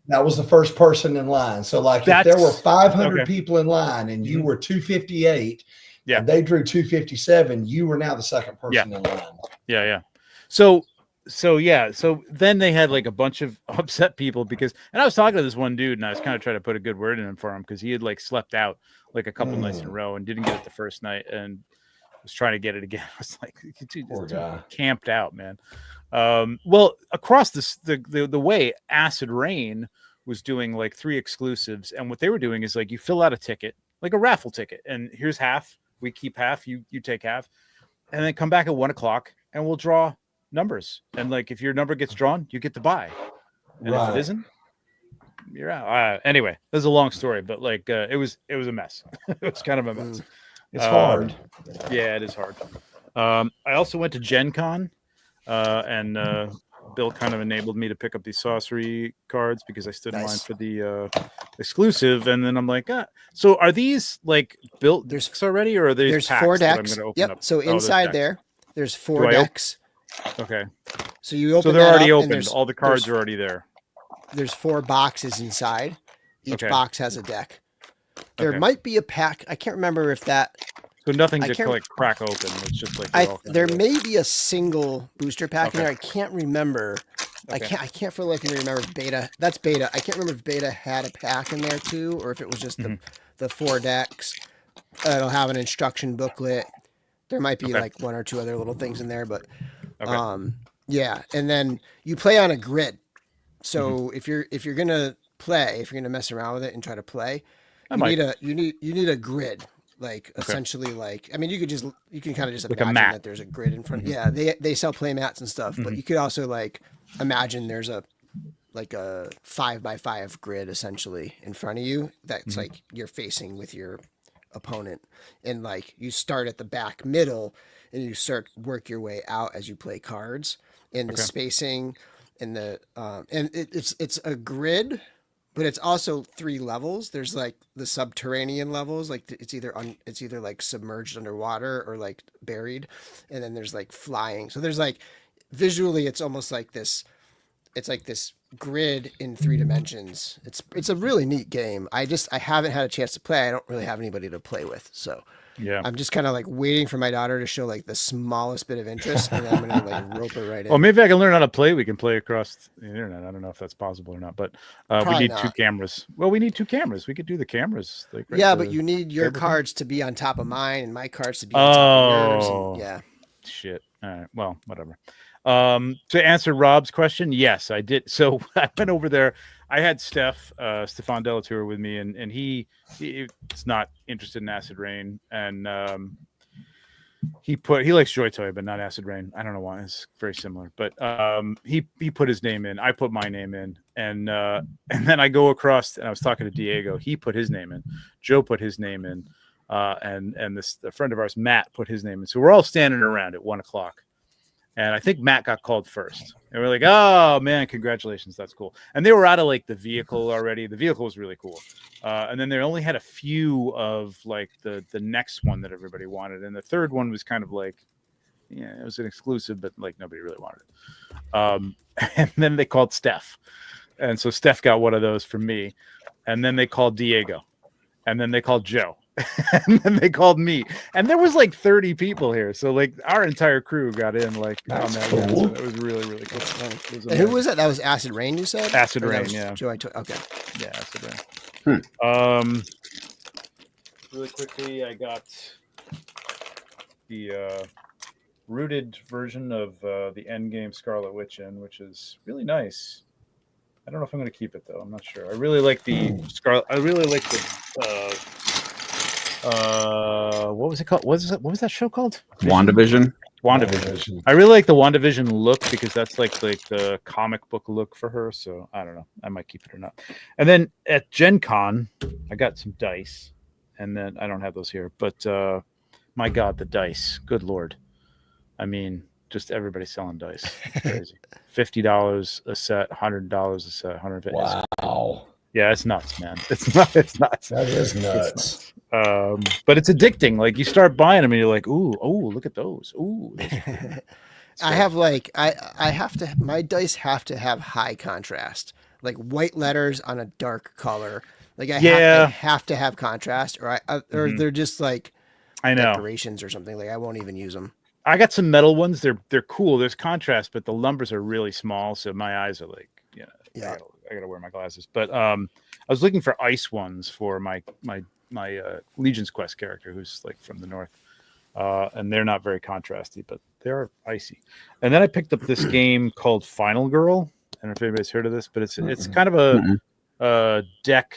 Speaker 3: that was the first person in line. So like if there were 500 people in line and you were 258, and they drew 257, you were now the second person in line.
Speaker 4: Yeah. So so yeah, so then they had like a bunch of upset people because, and I was talking to this one dude, and I was kind of trying to put a good word in for him because he had like slept out like a couple nights in a row and didn't get it the first night and was trying to get it again. I was like, dude,
Speaker 3: Poor guy.
Speaker 4: camped out, man. Well, across the way, Acid Rain was doing like 3 exclusives, and what they were doing is like you fill out a ticket, like a raffle ticket, and here's half. We keep half, you take half, and then come back at 1 o'clock, and we'll draw numbers. And like if your number gets drawn, you get to buy, and if it isn't, you're out. Anyway, this is a long story, but like it was a mess. It was kind of a mess.
Speaker 3: It's hard.
Speaker 4: Yeah, it is hard. I also went to Gen Con, and Bill kind of enabled me to pick up these sorcery cards because I stood in line for the exclusive, and then I'm like, so are these like built decks already, or are these
Speaker 1: there's
Speaker 4: packs
Speaker 1: 4
Speaker 4: that I'm
Speaker 1: decks.
Speaker 4: gonna open
Speaker 1: Yep.
Speaker 4: up?
Speaker 1: So inside there's 4 decks.
Speaker 4: Okay.
Speaker 1: So you open.
Speaker 4: So they're already
Speaker 1: up, and
Speaker 4: opened. All the cards are already there.
Speaker 1: There's 4 boxes inside. Each box has a deck. There
Speaker 4: Okay.
Speaker 1: might be a pack. I can't remember if that.
Speaker 4: So nothing to like crack open. It's just like
Speaker 1: there may be a single booster pack in there. I can't remember.
Speaker 4: Okay.
Speaker 1: I can't for the life of me remember if beta. That's beta. I can't remember if beta had a pack in there too, or if it was just the 4 decks. It'll have an instruction booklet. There might be like 1 or 2 other little things in there, but yeah. And then you play on a grid. So if you're gonna play, if you're gonna mess around with it and try to play, you need a grid. Like essentially, like I mean, you can kind of just
Speaker 4: like
Speaker 1: imagine that there's a grid in front. Yeah, they sell play mats and stuff, but you could also like imagine there's a 5x5 grid essentially in front of you that's like you're facing with your opponent, and like you start at the back middle and you work your way out as you play cards, and the spacing and the and it's a grid. But it's also 3 levels. There's like the subterranean levels, like it's either like submerged underwater or like buried, and then there's like flying. So there's like visually, it's almost like this. It's like this grid in 3 dimensions. It's a really neat game. I haven't had a chance to play. I don't really have anybody to play with, so
Speaker 4: yeah.
Speaker 1: I'm just kind of like waiting for my daughter to show like the smallest bit of interest, and then I'm gonna like rope her right in.
Speaker 4: Well, maybe I can learn how to play. We can play across the internet. I don't know if that's possible or not, but we need 2 cameras. Well, we need 2 cameras. We could do the cameras. Like
Speaker 1: but you need your cards to be on top of mine and my cards to be on top of yours. And, yeah.
Speaker 4: Shit. All right. Well, whatever. To answer Rob's question, yes, I did. So I went over there. I had Stefan Delatour with me, and he's not interested in Acid Rain, and he likes Joy Toy, but not Acid Rain. I don't know why. It's very similar, but he put his name in. I put my name in, and then I go across, and I was talking to Diego. He put his name in. Joe put his name in, and a friend of ours, Matt, put his name in. So we're all standing around at 1 o'clock. And I think Matt got called first. And we're like, oh, man, congratulations. That's cool. And they were out of like the vehicle already. The vehicle was really cool. And then they only had a few of like the next one that everybody wanted. And the third one was kind of like, yeah, it was an exclusive, but like nobody really wanted it. And then they called Steph. And so Steph got one of those from me. And then they called Diego. And then they called Joe. And then they called me, and there was like 30 people here, so like our entire crew got in. Like,
Speaker 3: that's
Speaker 4: cool. So it was really, really cool.
Speaker 1: And who was that? That was Acid Rain, you said?
Speaker 4: Acid Rain, yeah.
Speaker 1: Joe, okay.
Speaker 4: Yeah, Acid Rain. Really quickly, I got the rooted version of the Endgame Scarlet Witch in, which is really nice. I don't know if I'm going to keep it though. I'm not sure. I really like the Scarlet. I really like the. What was it called? What was that show called?
Speaker 2: WandaVision.
Speaker 4: I really like the WandaVision look because that's like the comic book look for her. So I don't know. I might keep it or not. And then at Gen Con, I got some dice, and then I don't have those here, but my God, the dice! Good Lord! I mean, just everybody selling dice. It's crazy. $50 a set, $100 a set, $150.
Speaker 3: Wow.
Speaker 4: Yeah, it's nuts, man. It's nuts.
Speaker 3: That is nuts.
Speaker 4: But it's addicting. Like you start buying them and you're like, ooh, look at those. Ooh.
Speaker 1: I have like, I have to, my dice have to have high contrast, like white letters on a dark color. Like I have to have contrast, or they're just like
Speaker 4: I know
Speaker 1: decorations or something. Like I won't even use them.
Speaker 4: I got some metal ones. They're cool. There's contrast, but the numbers are really small, so my eyes are like,
Speaker 1: Yeah.
Speaker 4: I gotta wear my glasses. But I was looking for ice ones for my Legion's Quest character, who's like from the north, and they're not very contrasty, but they're icy. And then I picked up this game called Final Girl. I don't know if anybody's heard of this, but it's kind of a deck.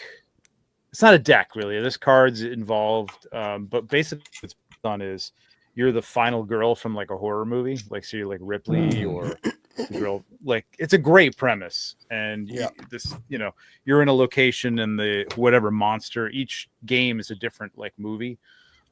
Speaker 4: It's not a deck really. There's cards involved, but basically what's on is you're the final girl from like a horror movie, like so you're like Ripley or the girl. Like it's a great premise, and you're in a location and the whatever monster. Each game is a different like movie.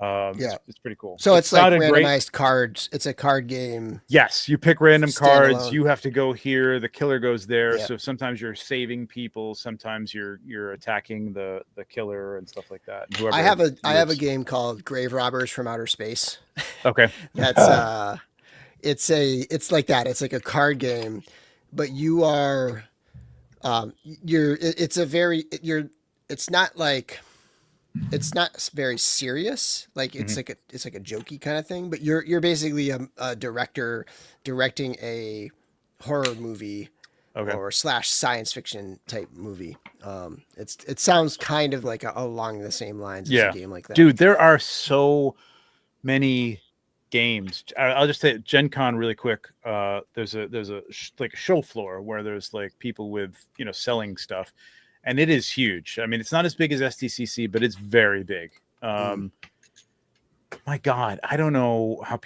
Speaker 4: It's pretty cool.
Speaker 1: So it's like randomized
Speaker 4: great
Speaker 1: cards. It's a card game.
Speaker 4: Yes, you pick random cards.
Speaker 1: Standalone.
Speaker 4: You have to go here. The killer goes there.
Speaker 1: Yeah.
Speaker 4: So sometimes you're saving people. Sometimes you're attacking the killer and stuff like that.
Speaker 1: I have a game called Grave Robbers from Outer Space.
Speaker 4: Okay.
Speaker 1: That's it's like that. It's like a card game, but you are it's not very serious. Like it's like a jokey kind of thing, but you're basically a director directing a horror movie or / science fiction type movie. It sounds kind of like along the same lines as a game like that.
Speaker 4: Dude, there are so many games. I'll just say Gen Con really quick. There's a show floor where there's like people with selling stuff. And it is huge. I mean, it's not as big as SDCC, but it's very big. My God, I don't know how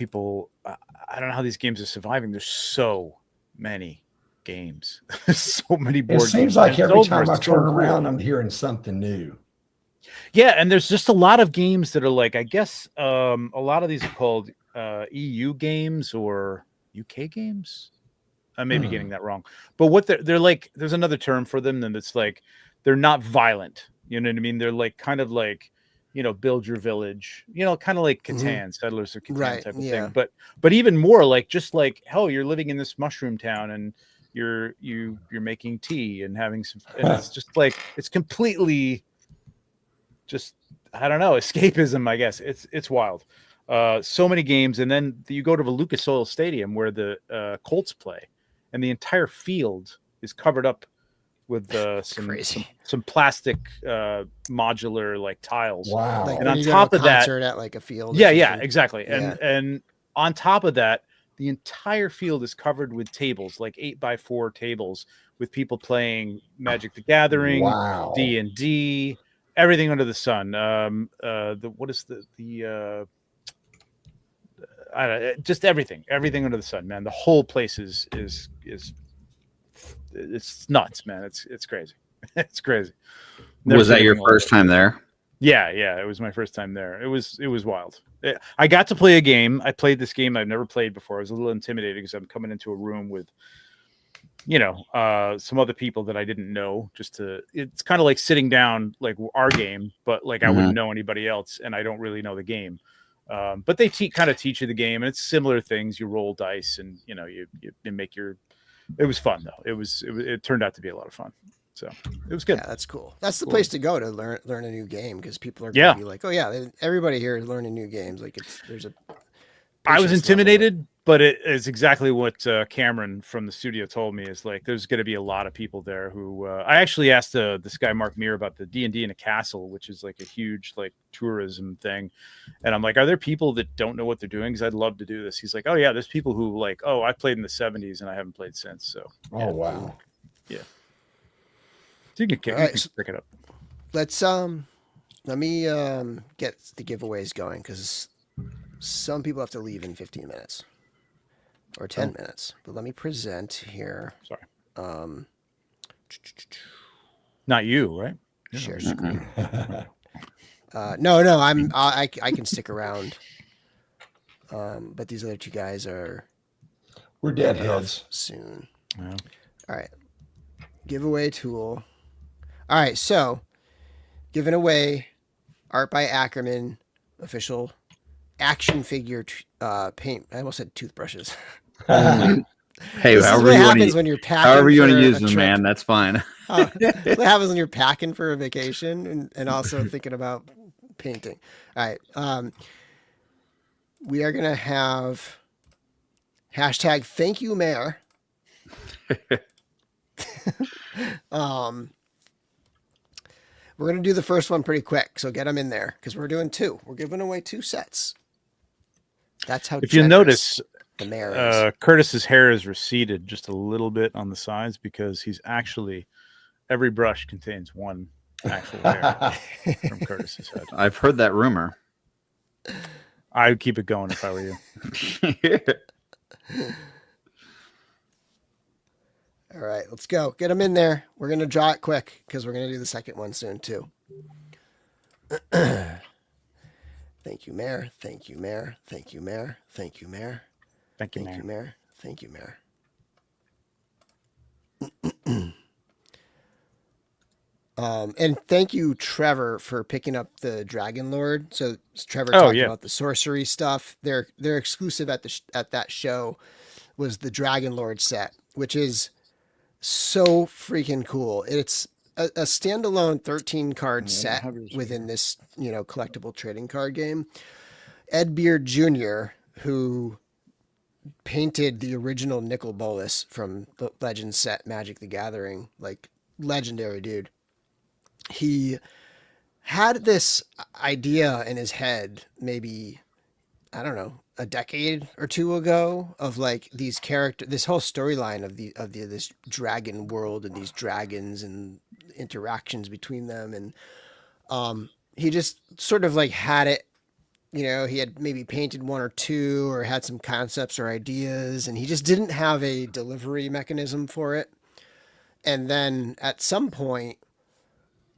Speaker 4: these games are surviving. There's so many games. So many board games.
Speaker 3: It seems like every time I turn around, I'm hearing something new.
Speaker 4: Yeah, and there's just a lot of games that are like, I guess a lot of these are called EU games or UK games. I may be getting that wrong. But what they're like, there's another term for them, and it's like they're not violent. You know what I mean? They're like kind of like, build your village, kind of like Catan, Settlers of Catan type of thing. But even more like just like, hell, you're living in this mushroom town and you're making tea and having some, and it's just like, it's completely just, I don't know, escapism, I guess. It's wild. So many games. And then you go to the Lucas Oil Stadium where the Colts play, and the entire field is covered up with some plastic modular like tiles.
Speaker 3: Wow.
Speaker 1: Like
Speaker 4: and on top of that,
Speaker 1: at like a field.
Speaker 4: Yeah, exactly.
Speaker 1: Yeah.
Speaker 4: And on top of that, the entire field is covered with tables, like 8x4 tables with people playing Magic the Gathering, D&D, everything under the sun. Just everything under the sun, man. The whole place is it's nuts, man. It's crazy. It's crazy.
Speaker 2: Was that your first time there?
Speaker 4: Yeah, it was my first time there. It was wild. I got to play a game. I played this game I've never played before. I was a little intimidated because I'm coming into a room with some other people that I didn't know. It's kind of like sitting down like our game, but like I wouldn't know anybody else, and I don't really know the game. But they kind of teach you the game, and it's similar things. You roll dice, and you make your. It was fun though. It turned out to be a lot of fun. So it was good.
Speaker 1: Yeah, that's cool. That's the place to go to learn a new game, because people are going to be like, oh yeah, everybody here is learning new games. Like there's a.
Speaker 4: I was intimidated, but it is exactly what Cameron from the studio told me. Is like there's going to be a lot of people there who. I actually asked this guy Mark Meir about the D&D in a castle, which is like a huge like tourism thing, and I'm like, are there people that don't know what they're doing? Because I'd love to do this. He's like, oh yeah, there's people who like, oh, I played in the '70s and I haven't played since. So.
Speaker 3: Oh wow.
Speaker 4: Yeah. So you can pick it up.
Speaker 1: Let's let me get the giveaways going, because some people have to leave in 15 minutes or 10 minutes. But let me present here.
Speaker 4: Sorry. Not you, right?
Speaker 1: Share screen. No, I can stick around. But these other two guys
Speaker 3: we're deadheads
Speaker 1: soon.
Speaker 4: Yeah.
Speaker 1: All right. Giveaway tool. All right, so giving away Art by Ackerman official action figure paint. I almost said toothbrushes.
Speaker 2: Hey,
Speaker 1: this is what happens when you're packing.
Speaker 2: However you want to use them,
Speaker 1: trip.
Speaker 2: man, that's fine.
Speaker 1: What happens when you're packing for a vacation and also thinking about painting? All right, we are gonna have Hashtag thank you, Mayor. We're going to do the first one pretty quick, so get them in there because we're doing 2. We're giving away 2 sets. That's how
Speaker 4: If you notice,
Speaker 1: the mayor is.
Speaker 4: Curtis's hair is receded just a little bit on the sides because he's actually, every brush contains one actual hair from Curtis's head.
Speaker 2: I've heard that rumor.
Speaker 4: I would keep it going if I were you.
Speaker 1: All right, let's go. Get them in there. We're going to draw it quick because we're going to do the second one soon, too. Thank you, Mayor. Thank you, Mayor. Thank you, Mayor. Thank you, Mayor.
Speaker 4: Thank you,
Speaker 1: Thank you,
Speaker 4: Mayor.
Speaker 1: Mayor. Thank you, Mayor. And thank you, Trevor, for picking up the Dragon Lord. So Trevor talked about the sorcery stuff. Their exclusive at that show was the Dragon Lord set, which is so freaking cool. It's a standalone 13 card set within this, collectible trading card game. Ed Beard Jr., who painted the original Nicol Bolas from the Legends set Magic the Gathering, like legendary dude. He had this idea in his head, maybe, I don't know, a decade or 2 ago, of like these this whole storyline of this dragon world and these dragons and interactions between them. And he just sort of like had it, he had maybe painted 1 or 2 or had some concepts or ideas, and he just didn't have a delivery mechanism for it. And then at some point,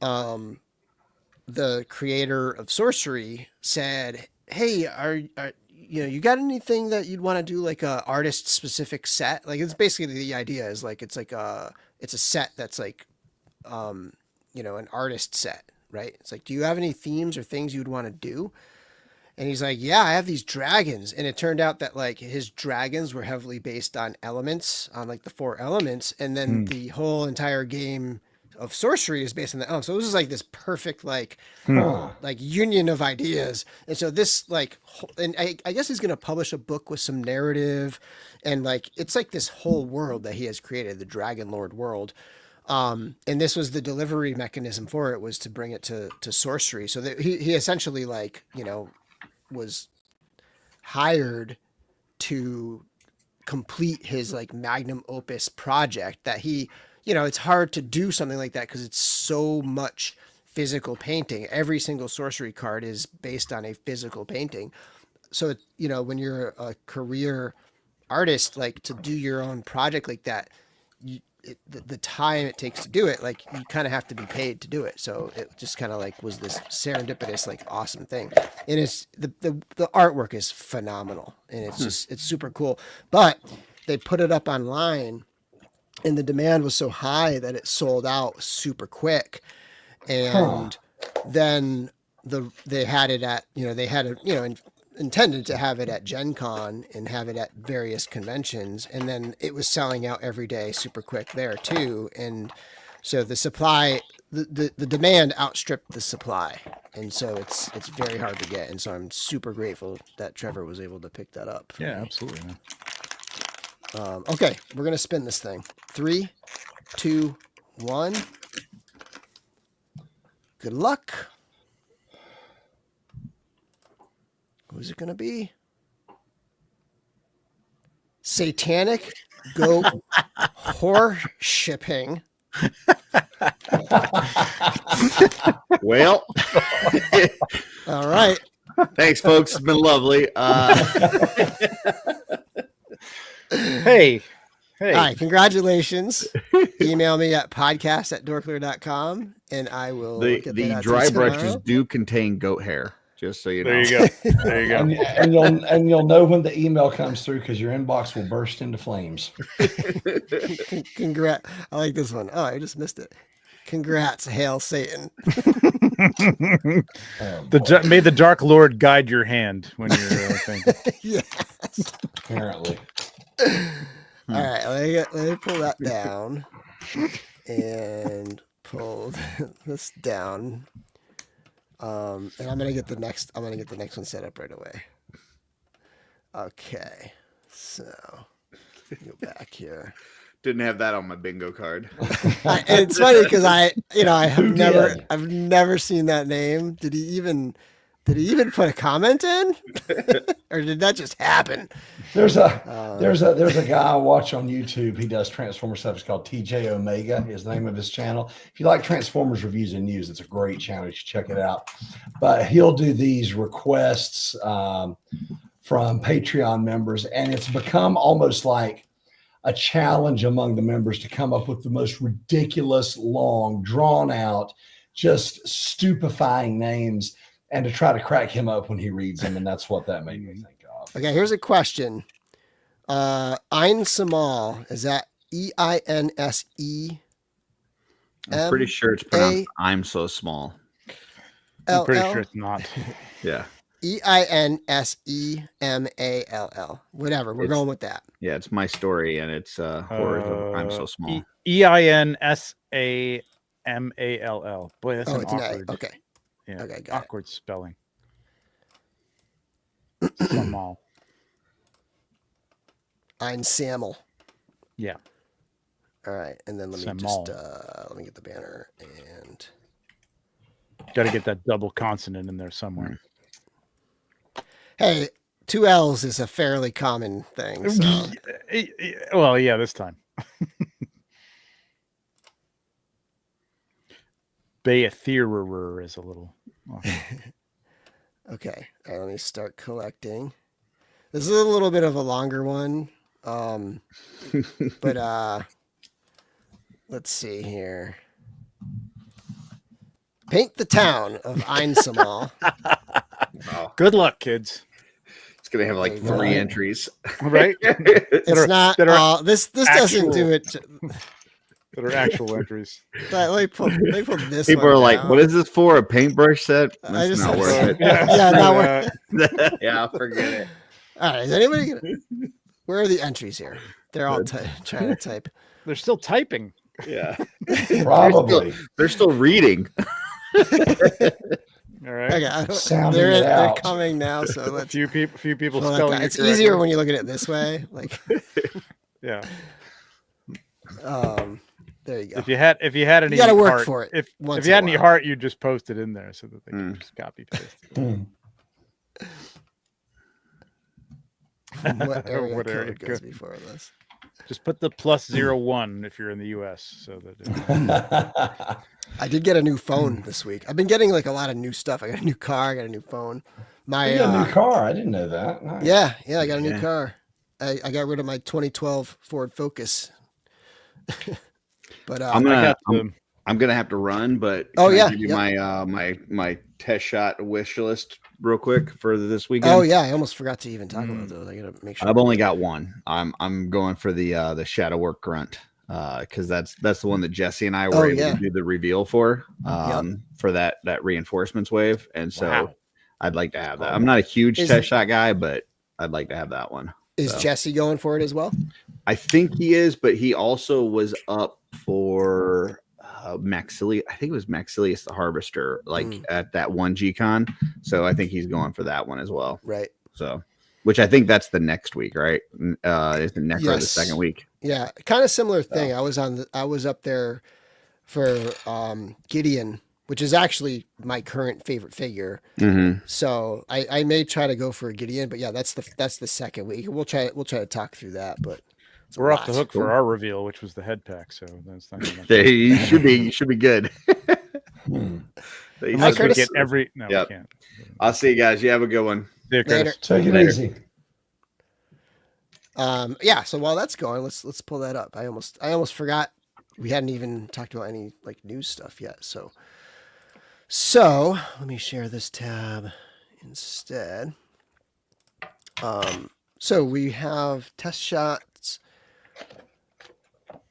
Speaker 1: the creator of sorcery said, "Hey, are you got anything that you'd want to do like a artist specific set?" Like, it's basically the idea is like it's a set that's like an artist set, right? It's like, do you have any themes or things you'd want to do? And he's like, yeah, I have these dragons. And it turned out that like his dragons were heavily based on elements, on like the 4 elements, and then the whole entire game of sorcery is based on the elements. So it was just like this perfect like union of ideas. And so this and I guess he's going to publish a book with some narrative, and like it's like this whole world that he has created, the Dragon Lord world. And this was the delivery mechanism for it, was to bring it to sorcery. So that he essentially was hired to complete his like magnum opus project that he, it's hard to do something like that because it's so much physical painting. Every single sorcery card is based on a physical painting. So, when you're a career artist, like to do your own project like that, the time it takes to do it, like you kind of have to be paid to do it. So it just kind of like was this serendipitous, like awesome thing. And it's the artwork is phenomenal, and it's super cool. But they put it up online, and the demand was so high that it sold out super quick. And then they had it at, intended to have it at Gen Con and have it at various conventions, and then it was selling out every day super quick there too. And so the supply, the demand outstripped the supply, and so it's very hard to get. And so I'm super grateful that Trevor was able to pick that up.
Speaker 4: Yeah, absolutely, man.
Speaker 1: Okay, we're gonna spin this thing. 3, 2, 1. Good luck. Who's it going to be? Satanic Goat Horse Shipping.
Speaker 2: Well,
Speaker 1: all right.
Speaker 2: Thanks, folks. It's been lovely.
Speaker 4: Hey.
Speaker 1: All right, congratulations. Email me at podcast@dorklair.com, and I will get that
Speaker 2: the
Speaker 1: out
Speaker 2: dry
Speaker 1: to you
Speaker 2: brushes
Speaker 1: tomorrow.
Speaker 2: do contain goat hair. Just so you know.
Speaker 4: There you go. There you go.
Speaker 3: and you'll know when the email comes through because your inbox will burst into flames.
Speaker 1: Congrats. I like this one. Oh, I just missed it. Congrats, Hail Satan.
Speaker 4: May the Dark Lord guide your hand when you're thinking.
Speaker 1: Yes.
Speaker 3: Apparently.
Speaker 1: All right, let me pull that down and pull this down. And I'm gonna get the next one set up right away. Okay, So go back here.
Speaker 2: Didn't have that on my bingo card.
Speaker 1: It's funny because I have
Speaker 3: Who
Speaker 1: never,
Speaker 3: did?
Speaker 1: I've never seen that name. Did he even put a comment in, or did that just happen?
Speaker 3: There's a guy I watch on YouTube. He does Transformer stuff. It's called TJ Omega is the name of his channel. If you like Transformers reviews and news, it's a great channel. You should check it out. But he'll do these requests from Patreon members, and it's become almost like a challenge among the members to come up with the most ridiculous, long, drawn out, just stupefying names, and to try to crack him up when he reads them. And that's what that made me think of.
Speaker 1: Okay, here's a question. Ein Samal, is that EINSE?
Speaker 2: I'm pretty sure it's pronounced I'm so small.
Speaker 4: I'm pretty sure it's not.
Speaker 2: Yeah.
Speaker 1: EINSEMALL. Whatever. We're going with that.
Speaker 2: Yeah, it's my story, and it's horrors of I'm so small.
Speaker 4: EINSAMALL. Boy, that's an
Speaker 1: it's
Speaker 4: awkward.
Speaker 1: an A. Okay.
Speaker 4: Yeah,
Speaker 1: Okay, got
Speaker 4: awkward spelling. Samal.
Speaker 1: Ein Samal.
Speaker 4: Yeah.
Speaker 1: All right, and then let me
Speaker 4: Samal.
Speaker 1: let me get the banner and
Speaker 4: Got to get that double consonant in there somewhere.
Speaker 1: hey, 2 L's is a fairly common thing. So.
Speaker 4: Well, yeah, this time. Beatherer is a little.
Speaker 1: Okay, all right, let me start collecting. This is a little bit of a longer one, but let's see here. Paint the town of Ein Samal.
Speaker 2: Wow.
Speaker 4: Good luck, kids.
Speaker 2: It's gonna have like 3 entries,
Speaker 4: Right?
Speaker 1: It's not. This doesn't do it.
Speaker 4: That are actual entries.
Speaker 1: Let me pull this.
Speaker 2: People
Speaker 1: one
Speaker 2: are like,
Speaker 1: down.
Speaker 2: "What is this for? A paintbrush set?"
Speaker 1: I
Speaker 2: That's
Speaker 1: just
Speaker 2: not
Speaker 1: have
Speaker 2: worth
Speaker 1: to-
Speaker 2: it.
Speaker 1: Yeah, not worth
Speaker 2: Yeah, forget it.
Speaker 1: All right, is anybody gonna? Where are the entries here? They're all trying to type.
Speaker 4: They're still typing.
Speaker 2: Yeah,
Speaker 3: Probably.
Speaker 2: they're still reading.
Speaker 4: All right.
Speaker 1: Okay,
Speaker 3: Sounding
Speaker 1: they're
Speaker 3: it out.
Speaker 1: coming now. So
Speaker 4: A
Speaker 1: let's.
Speaker 4: few people
Speaker 1: Well,
Speaker 4: spelling
Speaker 1: it's
Speaker 4: it
Speaker 1: easier
Speaker 4: correctly.
Speaker 1: when you look at it this way. Like,
Speaker 4: Yeah.
Speaker 1: there you go.
Speaker 4: If you had any,
Speaker 1: gotta work
Speaker 4: heart,
Speaker 1: for it
Speaker 4: If
Speaker 1: once
Speaker 4: you
Speaker 1: in
Speaker 4: had
Speaker 1: a
Speaker 4: any
Speaker 1: while.
Speaker 4: heart, you'd just post it in there so that they can just copy paste it.
Speaker 1: What area
Speaker 4: What
Speaker 1: code
Speaker 4: area
Speaker 1: goes
Speaker 4: code?
Speaker 1: before this?
Speaker 4: Just put the +01 if you're in the U.S. so that.
Speaker 1: I did get a new phone this week. I've been getting like a lot of new stuff. I got a new car. I got a new phone.
Speaker 3: You got a new car. I didn't know that. Nice.
Speaker 1: Yeah, I got a new car. I got rid of my 2012 Ford Focus. But
Speaker 2: I'm gonna have to run, but
Speaker 1: Oh,
Speaker 2: can I
Speaker 1: yeah,
Speaker 2: give you
Speaker 1: yep.
Speaker 2: my test shot wish list real quick for this weekend.
Speaker 1: Oh yeah, I almost forgot to even talk about those. I gotta make sure.
Speaker 2: I've only got one. I'm going for the Shadow Work Grunt because that's the one that Jesse and I were able to do the reveal for that reinforcements wave, and so I'd like to have that. I'm not a huge test shot guy, but I'd like to have that one.
Speaker 1: Is Jesse going for it as well?
Speaker 2: I think he is, but he also was up for Maxilius. I think it was Maxilius the Harvester, at that one G-Con. So I think he's going for that one as well.
Speaker 1: Right.
Speaker 2: So, which I think that's the next week, right? Is the Necro the second week?
Speaker 1: Yeah, kind of similar thing. I was up there for Gideon, which is actually my current favorite figure.
Speaker 2: Mm-hmm.
Speaker 1: So I may try to go for a Gideon, but yeah, that's the second week. We'll try to talk through that, but
Speaker 4: We're off the hook for our reveal, which was the head pack. So that's not gonna
Speaker 2: you should be good.
Speaker 1: Hi, Curtis.
Speaker 4: Get every we can't.
Speaker 2: I'll see you guys. You have a good one.
Speaker 4: See you, Curtis.
Speaker 3: Take it easy.
Speaker 1: Yeah. So while that's going, let's pull that up. I almost forgot we hadn't even talked about any like news stuff yet. So let me share this tab instead. So we have test shots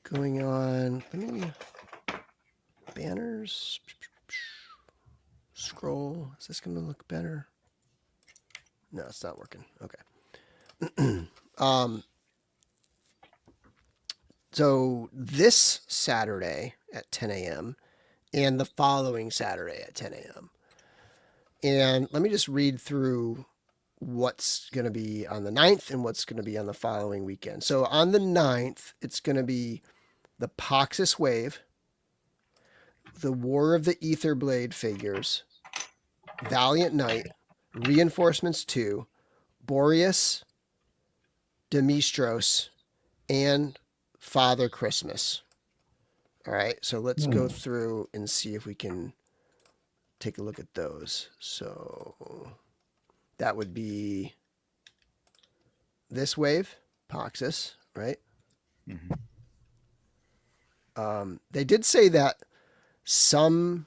Speaker 1: going on. Let me banners. Scroll. Is this going to look better? No, it's not working. Okay. So this Saturday at 10 a.m. and the following Saturday at 10 a.m. And let me just read through what's going to be on the 9th and what's going to be on the following weekend. So on the 9th, it's going to be the Poxus Wave, the War of the Etherblade figures, Valiant Knight, Reinforcements 2, Boreas, Demistros, and Father Christmas. All right, so let's go through and see if we can take a look at those. So that would be this wave, Poxus, right? They did say that some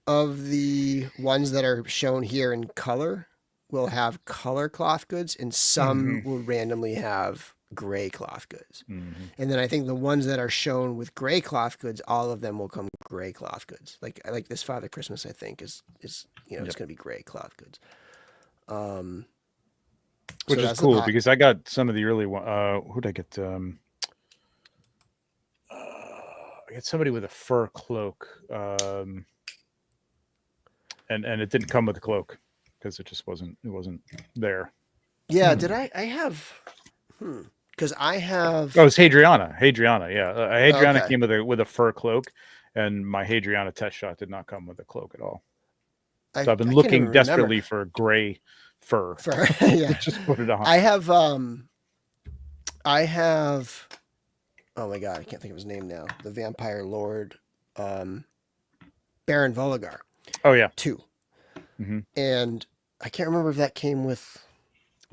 Speaker 1: of the ones that are shown here in color will have color cloth goods, and some will randomly have gray cloth goods. And then I think the ones that are shown with gray cloth goods, all of them will come gray cloth goods. Like this Father Christmas, I think is it's going to be gray cloth goods.
Speaker 4: Which is cool because I got some of the early one. Who did I get? I got somebody with a fur cloak, and it didn't come with a cloak because it wasn't there.
Speaker 1: Yeah, did I have? Because I have.
Speaker 4: Oh, it's Hadriana. Yeah, Hadriana came with a fur cloak, and my Hadriana test shot did not come with a cloak at all. So I've been looking desperately for gray fur.
Speaker 1: Yeah,
Speaker 4: just put it on.
Speaker 1: I have. Oh my god, I can't think of his name now. The Vampire Lord, Baron Voligar.
Speaker 4: Oh yeah,
Speaker 1: 2. And I can't remember if that came with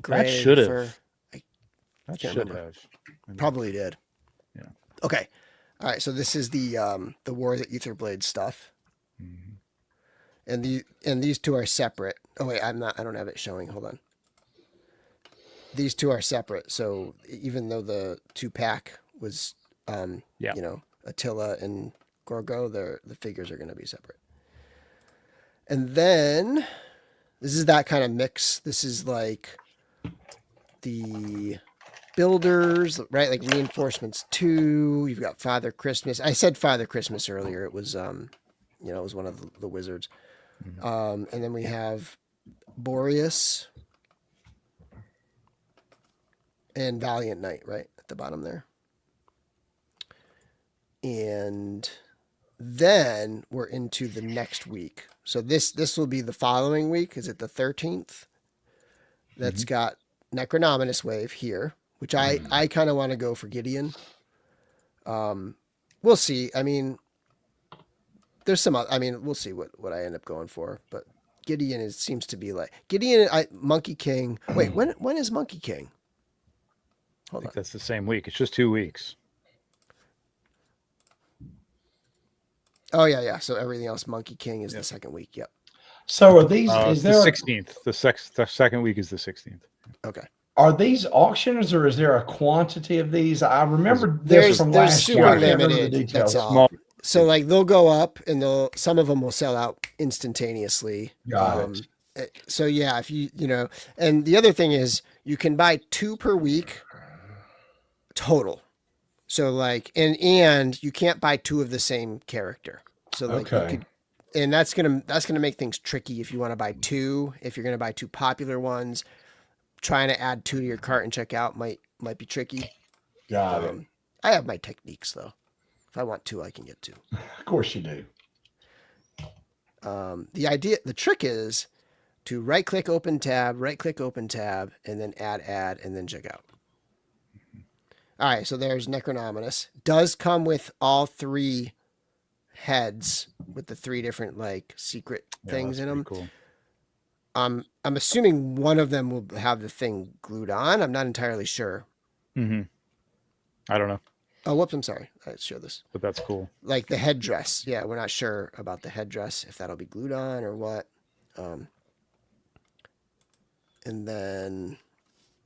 Speaker 1: gray.
Speaker 4: That should have.
Speaker 1: That should have. Probably did.
Speaker 4: Yeah.
Speaker 1: Okay. All right. So this is the War of the Etherblade stuff. And these two are separate. Oh wait, I don't have it showing. Hold on. These two are separate. So even though the 2-pack was Attila and Gorgo, the figures are going to be separate. And then this is that kind of mix. This is like the builders, right? Like Reinforcements 2. You've got Father Christmas. I said Father Christmas earlier. It was it was one of the wizards. And then we have Boreas and Valiant Knight, right at the bottom there. And then we're into the next week. So this will be the following week. Is it the 13th? That's got Necronominus Wave here, which I kind of want to go for Gideon. We'll see. I mean, there's some. I mean, we'll see what I end up going for. But Gideon seems to be like Gideon. Monkey King. Wait, when is Monkey King?
Speaker 4: I think that's the same week. It's just 2 weeks.
Speaker 1: Oh yeah. So everything else, Monkey King is the second week. Yep.
Speaker 3: So are these? Is there
Speaker 4: the 16th? The second week is the 16th.
Speaker 1: Okay.
Speaker 3: Are these auctions or is there a quantity of these? I remember this from last year.
Speaker 1: Super limited. That's all.
Speaker 4: Small.
Speaker 1: So like they'll go up and some of them will sell out instantaneously.
Speaker 3: Got it.
Speaker 1: So yeah, if you and the other thing is you can buy 2 per week total. So like and you can't buy 2 of the same character. So like you could, and that's gonna make things tricky if you want to buy 2. If you're gonna buy 2 popular ones, trying to add 2 to your cart and check out might be tricky.
Speaker 3: Got it.
Speaker 1: I have my techniques though. If I want 2, I can get 2.
Speaker 3: Of course you do.
Speaker 1: The trick is to right click open tab, and then add, and then check out. All right, so there's Necronominus. Does come with all 3 heads with the 3 different like secret things in them.
Speaker 4: Cool.
Speaker 1: I'm assuming one of them will have the thing glued on. I'm not entirely sure.
Speaker 4: I don't know.
Speaker 1: Oh, whoops! I'm sorry. I show this.
Speaker 4: But that's cool.
Speaker 1: Like the headdress. Yeah, we're not sure about the headdress if that'll be glued on or what. And then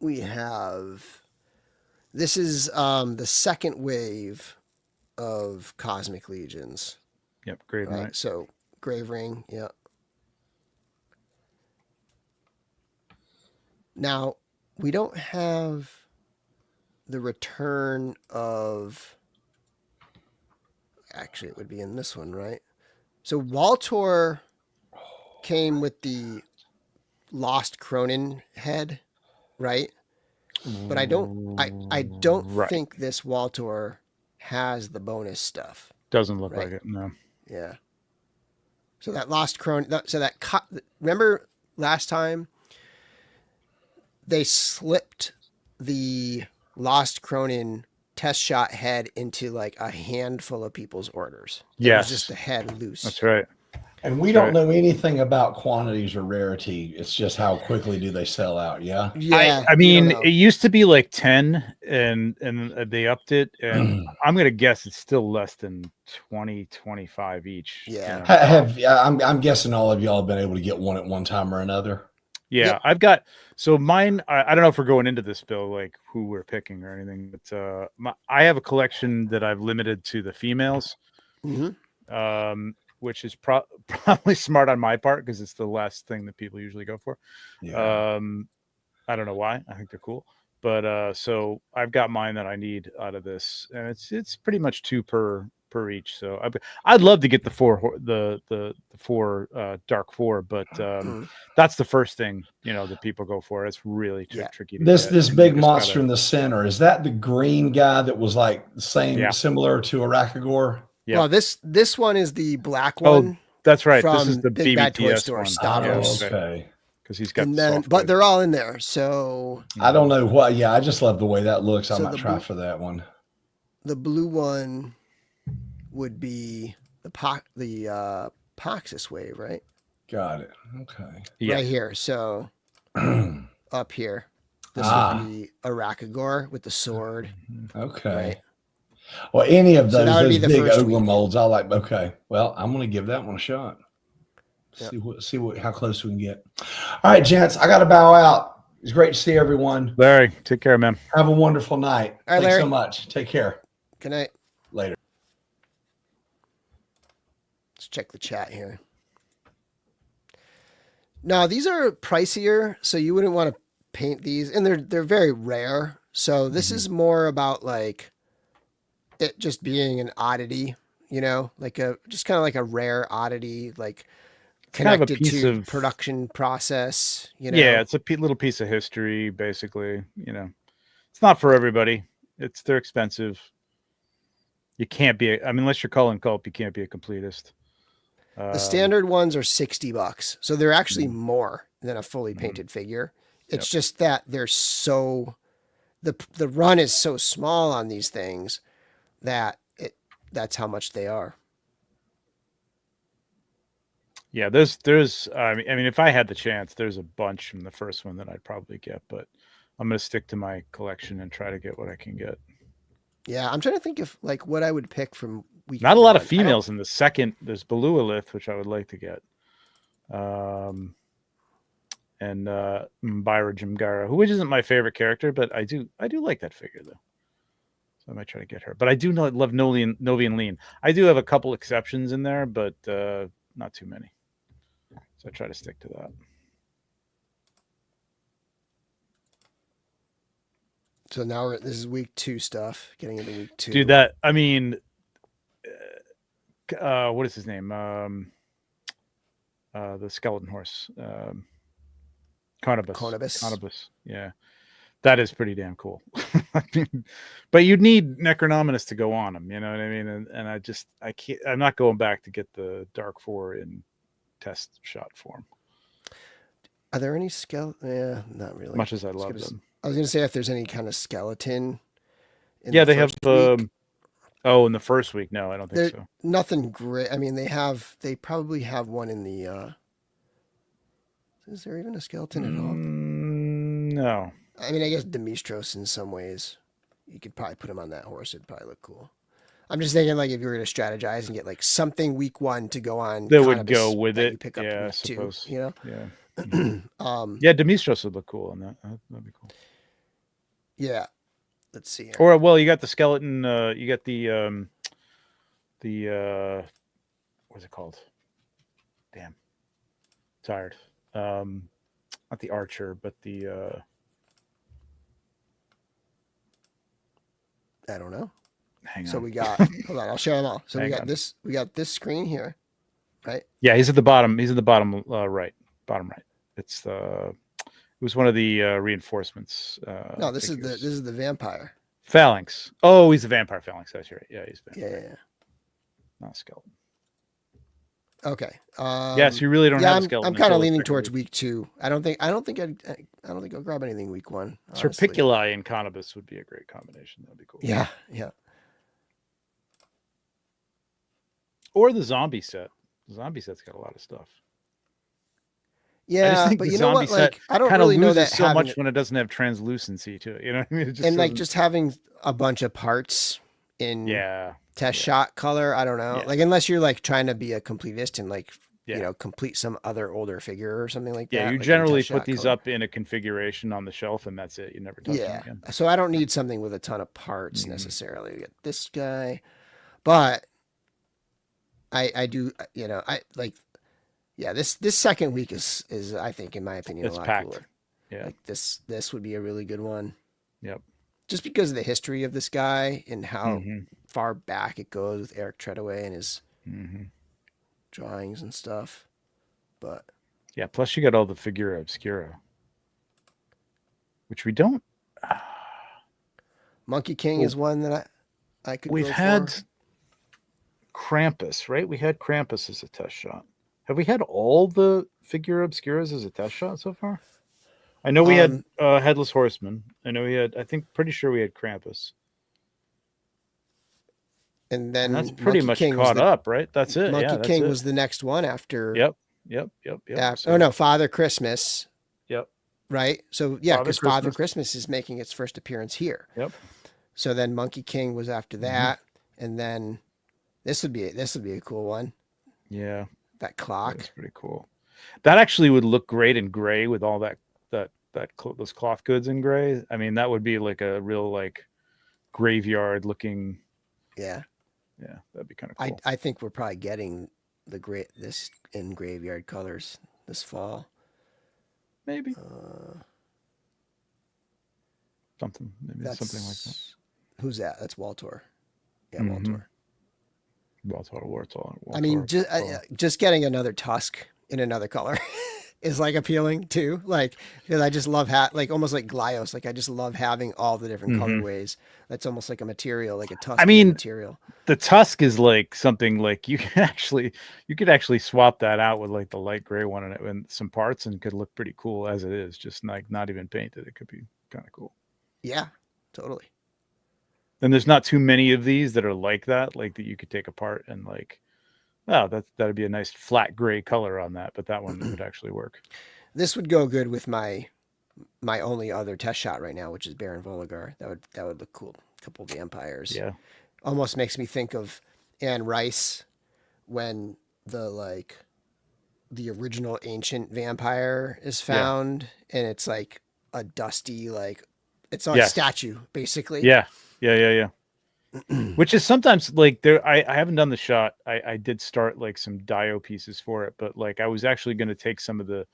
Speaker 1: we have. This is the second wave of Cosmic Legions.
Speaker 4: Yep, Grave
Speaker 1: right?
Speaker 4: Knight.
Speaker 1: So Grave Ring, yeah. Now, we don't have the return of... Actually, it would be in this one, right? So Waltor came with the Lost Cronin head, right? But I don't
Speaker 4: Right.
Speaker 1: think this wall tour has the bonus stuff.
Speaker 4: Doesn't look
Speaker 1: Right.
Speaker 4: like it. No.
Speaker 1: Yeah. So that Lost Cronin, remember last time they slipped the Lost Cronin test shot head into like a handful of people's orders. It was just the head loose.
Speaker 4: That's right.
Speaker 3: And we don't know anything about quantities or rarity. It's just how quickly do they sell out. Yeah.
Speaker 1: Yeah.
Speaker 4: I mean, it used to be like 10 and they upped it. And I'm going to guess it's still less than 20, 25 each.
Speaker 1: Yeah.
Speaker 3: You know? I'm guessing all of y'all have been able to get one at one time or another.
Speaker 4: Yeah.
Speaker 1: Yep.
Speaker 4: I've got, so mine, I don't know if we're going into this, Bill, like who we're picking or anything, but I have a collection that I've limited to the females.
Speaker 1: Mm-hmm.
Speaker 4: Which is probably smart on my part because it's the last thing that people usually go for.
Speaker 3: Yeah.
Speaker 4: I don't know why. I think they're cool, but so I've got mine that I need out of this, and it's pretty much 2 per each. So I'd love to get the 4 dark 4, but that's the first thing that people go for. It's really tricky. To
Speaker 3: this big monster in the center, is that the green guy that was like similar to Arakagor?
Speaker 4: Yeah.
Speaker 1: Well, this one is the black one.
Speaker 4: Oh, that's right.
Speaker 1: From
Speaker 4: This is the
Speaker 1: Big Bad Toy
Speaker 4: BBTS
Speaker 1: Store,
Speaker 4: one.
Speaker 1: Stavros.
Speaker 3: Okay.
Speaker 4: Because he's got
Speaker 1: but they're all in there. So
Speaker 3: I don't know what. Yeah, I just love the way that looks.
Speaker 1: So
Speaker 3: I might try for that one.
Speaker 1: The blue one would be the Poxus wave, right?
Speaker 3: Got it. Okay.
Speaker 4: Yeah.
Speaker 1: Right here. So up here, this would be Arakagor with the sword.
Speaker 3: Okay.
Speaker 1: Right?
Speaker 3: Well, any of
Speaker 1: So
Speaker 3: those
Speaker 1: the
Speaker 3: big
Speaker 1: first
Speaker 3: ogre
Speaker 1: week.
Speaker 3: molds, I like. Okay. Well, I'm going to give that one a shot.
Speaker 1: Yep.
Speaker 3: See how close we can get. All right, gents, I got to bow out. It's great to see everyone.
Speaker 4: Larry, take care, man.
Speaker 3: Have a wonderful night.
Speaker 1: All right,
Speaker 3: Thanks
Speaker 1: Larry.
Speaker 3: so much. Take care.
Speaker 1: Good night.
Speaker 3: Later.
Speaker 1: Let's check the chat here. Now, these are pricier, so you wouldn't want to paint these, and they're very rare. So this is more about like it just being an oddity, like just kind of like a rare oddity, like connected to production process.
Speaker 4: Yeah, it's a little piece of history, basically. It's not for everybody. They're expensive. You can't be. Unless you're calling Culp, you can't be a completist.
Speaker 1: The standard ones are $60, so they're actually more than a fully painted figure. It's just that they're so the run is so small on these things that that's how much they are.
Speaker 4: Yeah, there's if I had the chance, there's a bunch from the first one that I'd probably get, but I'm gonna stick to my collection and try to get what I can get.
Speaker 1: Yeah, I'm trying to think of like what I would pick from week.
Speaker 4: Not a lot of females in the second. There's Belualith, which I would like to get. And Myra Jimgara, which isn't my favorite character, but I do like that figure though. So I might try to get her. But I do love Novian Lean. I do have a couple exceptions in there, but not too many. So I try to stick to that.
Speaker 1: So now this is week 2 stuff. Getting into week 2.
Speaker 4: Dude, what is his name? The skeleton horse. Conibus. Yeah. That is pretty damn cool. But you'd need Necronominus to go on him, you know what I mean? And I can't, I'm not going back to get the Dark 4 in test shot form.
Speaker 1: Are there any Yeah, not really.
Speaker 4: Much as I love them.
Speaker 1: I was going to say if there's any kind of skeleton.
Speaker 4: Yeah, they have. In the first week, no, I don't think so.
Speaker 1: Nothing great. I mean, they probably have one in the. Is there even a skeleton at all?
Speaker 4: No.
Speaker 1: I mean, I guess Demistros in some ways. You could probably put him on that horse. It'd probably look cool. I'm just thinking like if you were going to strategize and get like something week 1 to go on.
Speaker 4: That would go with it.
Speaker 1: Pick up
Speaker 4: I
Speaker 1: week
Speaker 4: suppose.
Speaker 1: 2, Yeah.
Speaker 4: Yeah, Demistros would look cool on that. That'd be cool.
Speaker 1: Yeah. Let's see here.
Speaker 4: Or well, you got the skeleton. You got the what's it called? Damn, tired. Not the archer, but the.
Speaker 1: I don't know.
Speaker 4: Hang on.
Speaker 1: So we got. Hold on, I'll show them all. So we got this. We got this screen here, right?
Speaker 4: Yeah, he's at the bottom. He's at the bottom right. Bottom right. It's it was one of the reinforcements.
Speaker 1: No, this
Speaker 4: figures.
Speaker 1: is the vampire.
Speaker 4: Phalanx. Oh, he's the vampire Phalanx. That's right. Yeah, he's vampire.
Speaker 1: Yeah.
Speaker 4: Not skeleton.
Speaker 1: Okay.
Speaker 4: Yes, you really don't have a skeleton.
Speaker 1: I'm kind of
Speaker 4: until the
Speaker 1: leaning
Speaker 4: second
Speaker 1: towards
Speaker 4: week.
Speaker 1: week 2. I don't think I'll grab anything week 1. honestly.
Speaker 4: Serpiculi and Conibus would be a great combination. That'd be cool.
Speaker 1: Yeah.
Speaker 4: Or the zombie set. The zombie set's got a lot of stuff.
Speaker 1: Yeah,
Speaker 4: think
Speaker 1: but
Speaker 4: the
Speaker 1: you know what?
Speaker 4: zombie set
Speaker 1: Like, I don't
Speaker 4: Kind of
Speaker 1: really know
Speaker 4: loses
Speaker 1: that
Speaker 4: so
Speaker 1: having
Speaker 4: much when it doesn't have translucency to it. You know what I mean? It just
Speaker 1: and like
Speaker 4: doesn't-
Speaker 1: just having a bunch of parts in
Speaker 4: yeah.
Speaker 1: test shot color. I don't know.
Speaker 4: Yeah.
Speaker 1: Like unless you're like trying to be a completist and like
Speaker 4: Yeah.
Speaker 1: complete some other older figure or something like that.
Speaker 4: Yeah, you
Speaker 1: like in
Speaker 4: generally
Speaker 1: test
Speaker 4: put
Speaker 1: shot
Speaker 4: these
Speaker 1: color.
Speaker 4: up in a configuration on the shelf, and that's it. You never touch them
Speaker 1: Yeah.
Speaker 4: again.
Speaker 1: So I don't need something with a ton of parts
Speaker 4: Mhm.
Speaker 1: necessarily. We got this guy, but I do. I like. Yeah, this second week is I think in my opinion
Speaker 4: It's
Speaker 1: a lot
Speaker 4: packed.
Speaker 1: cooler.
Speaker 4: Yeah.
Speaker 1: Like this would be a really good one.
Speaker 4: Yep.
Speaker 1: Just because of the history of this guy and how
Speaker 4: Mhm.
Speaker 1: far back it goes with Eric Treadaway and his
Speaker 4: Mhm.
Speaker 1: drawings and stuff. But
Speaker 4: Yeah. Plus, you got all the figura obscura, which we don't.
Speaker 1: Monkey King is one that I could.
Speaker 4: We've
Speaker 1: go
Speaker 4: had
Speaker 1: for.
Speaker 4: Krampus, right? We had Krampus as a test shot. Have we had all the figura obscuras as a test shot so far? I know we had Headless Horseman. I know we had. Pretty sure we had Krampus.
Speaker 1: And then
Speaker 4: And that's pretty
Speaker 1: Monkey
Speaker 4: much
Speaker 1: King was
Speaker 4: caught
Speaker 1: the-
Speaker 4: up, right? That's it.
Speaker 1: Monkey
Speaker 4: Yeah, that's
Speaker 1: King
Speaker 4: it.
Speaker 1: was the next one after.
Speaker 4: Yep.
Speaker 1: Oh no, Father Christmas.
Speaker 4: Yep.
Speaker 1: Right. So yeah,
Speaker 4: Father
Speaker 1: because Father
Speaker 4: Christmas.
Speaker 1: Christmas is making its first appearance here.
Speaker 4: Yep.
Speaker 1: So then Monkey King was after that, and then this would be a cool one.
Speaker 4: Yeah.
Speaker 1: That clock.
Speaker 4: That's pretty cool. That actually would look great in gray with all those cloth goods in gray. I mean, that would be like a real like graveyard looking.
Speaker 1: Yeah.
Speaker 4: Yeah, that'd be kind of cool.
Speaker 1: I think we're probably getting this in graveyard colors this fall.
Speaker 4: Maybe something like that.
Speaker 1: Who's that? That's Waltor. Yeah,
Speaker 4: Mhm.
Speaker 1: Waltor. I mean, just getting another Tusk in another color is like appealing too. Like, because I just love like almost like Glyos. Like I just love having all the different colorways. That's almost like a material, like a Tusk.
Speaker 4: I mean,
Speaker 1: material.
Speaker 4: The Tusk is like something like you could actually swap that out with like the light gray one and some parts and could look pretty cool as it is, just like not even painted. It could be kind of cool.
Speaker 1: Yeah, totally.
Speaker 4: And there's not too many of these that are like that you could take apart and like, oh, that'd be a nice flat gray color on that, but that one would actually work.
Speaker 1: This would go good with my only other test shot right now, which is Baron Voligar. That would look cool. A couple of vampires.
Speaker 4: Yeah.
Speaker 1: Almost makes me think of Anne Rice when the original ancient vampire is found, and it's like a dusty, like it's a statue basically.
Speaker 4: Yeah. Which is sometimes like there. I haven't done the shot. I did start like some dio pieces for it, but like I was actually going to take some of the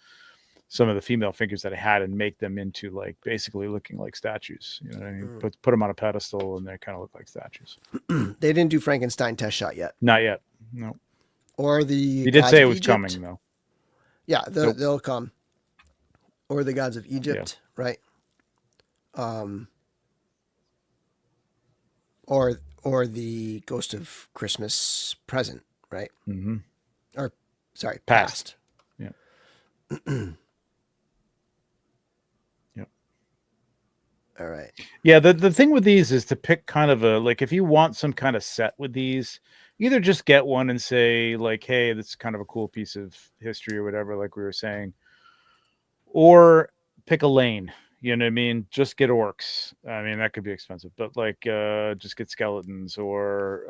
Speaker 4: female figures that I had and make them into like basically looking like statues. You know what I mean? Put them on a pedestal and they kind of look like statues.
Speaker 1: They didn't do Frankenstein test shot yet.
Speaker 4: Not yet. No.
Speaker 1: Or the.
Speaker 4: He did
Speaker 1: Gods
Speaker 4: say it
Speaker 1: of
Speaker 4: was
Speaker 1: Egypt.
Speaker 4: coming though.
Speaker 1: Yeah, they'll come. Or the Gods of Egypt, right? Or the Ghost of Christmas Present, right?
Speaker 4: Mm-hmm.
Speaker 1: Or sorry,
Speaker 4: Past.
Speaker 1: Yeah.
Speaker 4: Yep.
Speaker 1: All right.
Speaker 4: Yeah, the thing with these is to pick kind of a like if you want some kind of set with these, either just get one and say like, hey, that's kind of a cool piece of history or whatever, like we were saying, or pick a lane. You know what I mean? Just get orcs. I mean, that could be expensive, but like just get skeletons or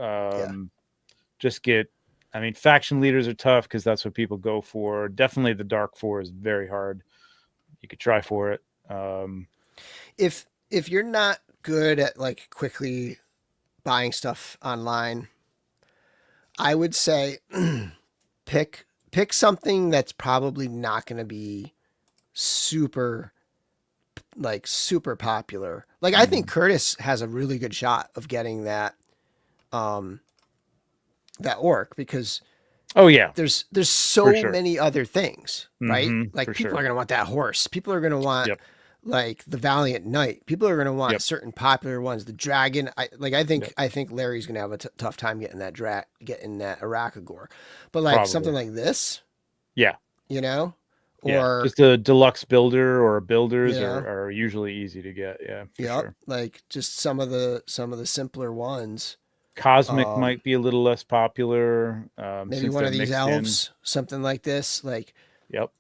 Speaker 4: just get. I mean, faction leaders are tough because that's what people go for. Definitely, the Dark 4 is very hard. You could try for it.
Speaker 1: If you're not good at like quickly buying stuff online, I would say pick something that's probably not going to be super popular. Like I think Curtis has a really good shot of getting that that orc because
Speaker 4: Oh yeah,
Speaker 1: there's
Speaker 4: for
Speaker 1: so
Speaker 4: sure.
Speaker 1: many other things, right? Like
Speaker 4: For
Speaker 1: people
Speaker 4: sure.
Speaker 1: are going to want that horse. People are going to want
Speaker 4: Yep.
Speaker 1: like the Valiant Knight. People are going to want
Speaker 4: Yep.
Speaker 1: certain popular ones. The dragon. I
Speaker 4: Yep.
Speaker 1: think Larry's going to have a tough time getting that Arachagore. But like something
Speaker 4: Probably.
Speaker 1: like this,
Speaker 4: Yeah.
Speaker 1: you know,
Speaker 4: Yeah.
Speaker 1: or
Speaker 4: Just a deluxe builder or builders
Speaker 1: you know,
Speaker 4: are usually easy to get. Yeah, for
Speaker 1: yep,
Speaker 4: sure.
Speaker 1: like just some of the simpler ones.
Speaker 4: Cosmic
Speaker 1: Um,
Speaker 4: might be a little less popular
Speaker 1: maybe
Speaker 4: since
Speaker 1: one
Speaker 4: they're
Speaker 1: of these
Speaker 4: mixed in.
Speaker 1: elves, something like this. Like
Speaker 4: Yep.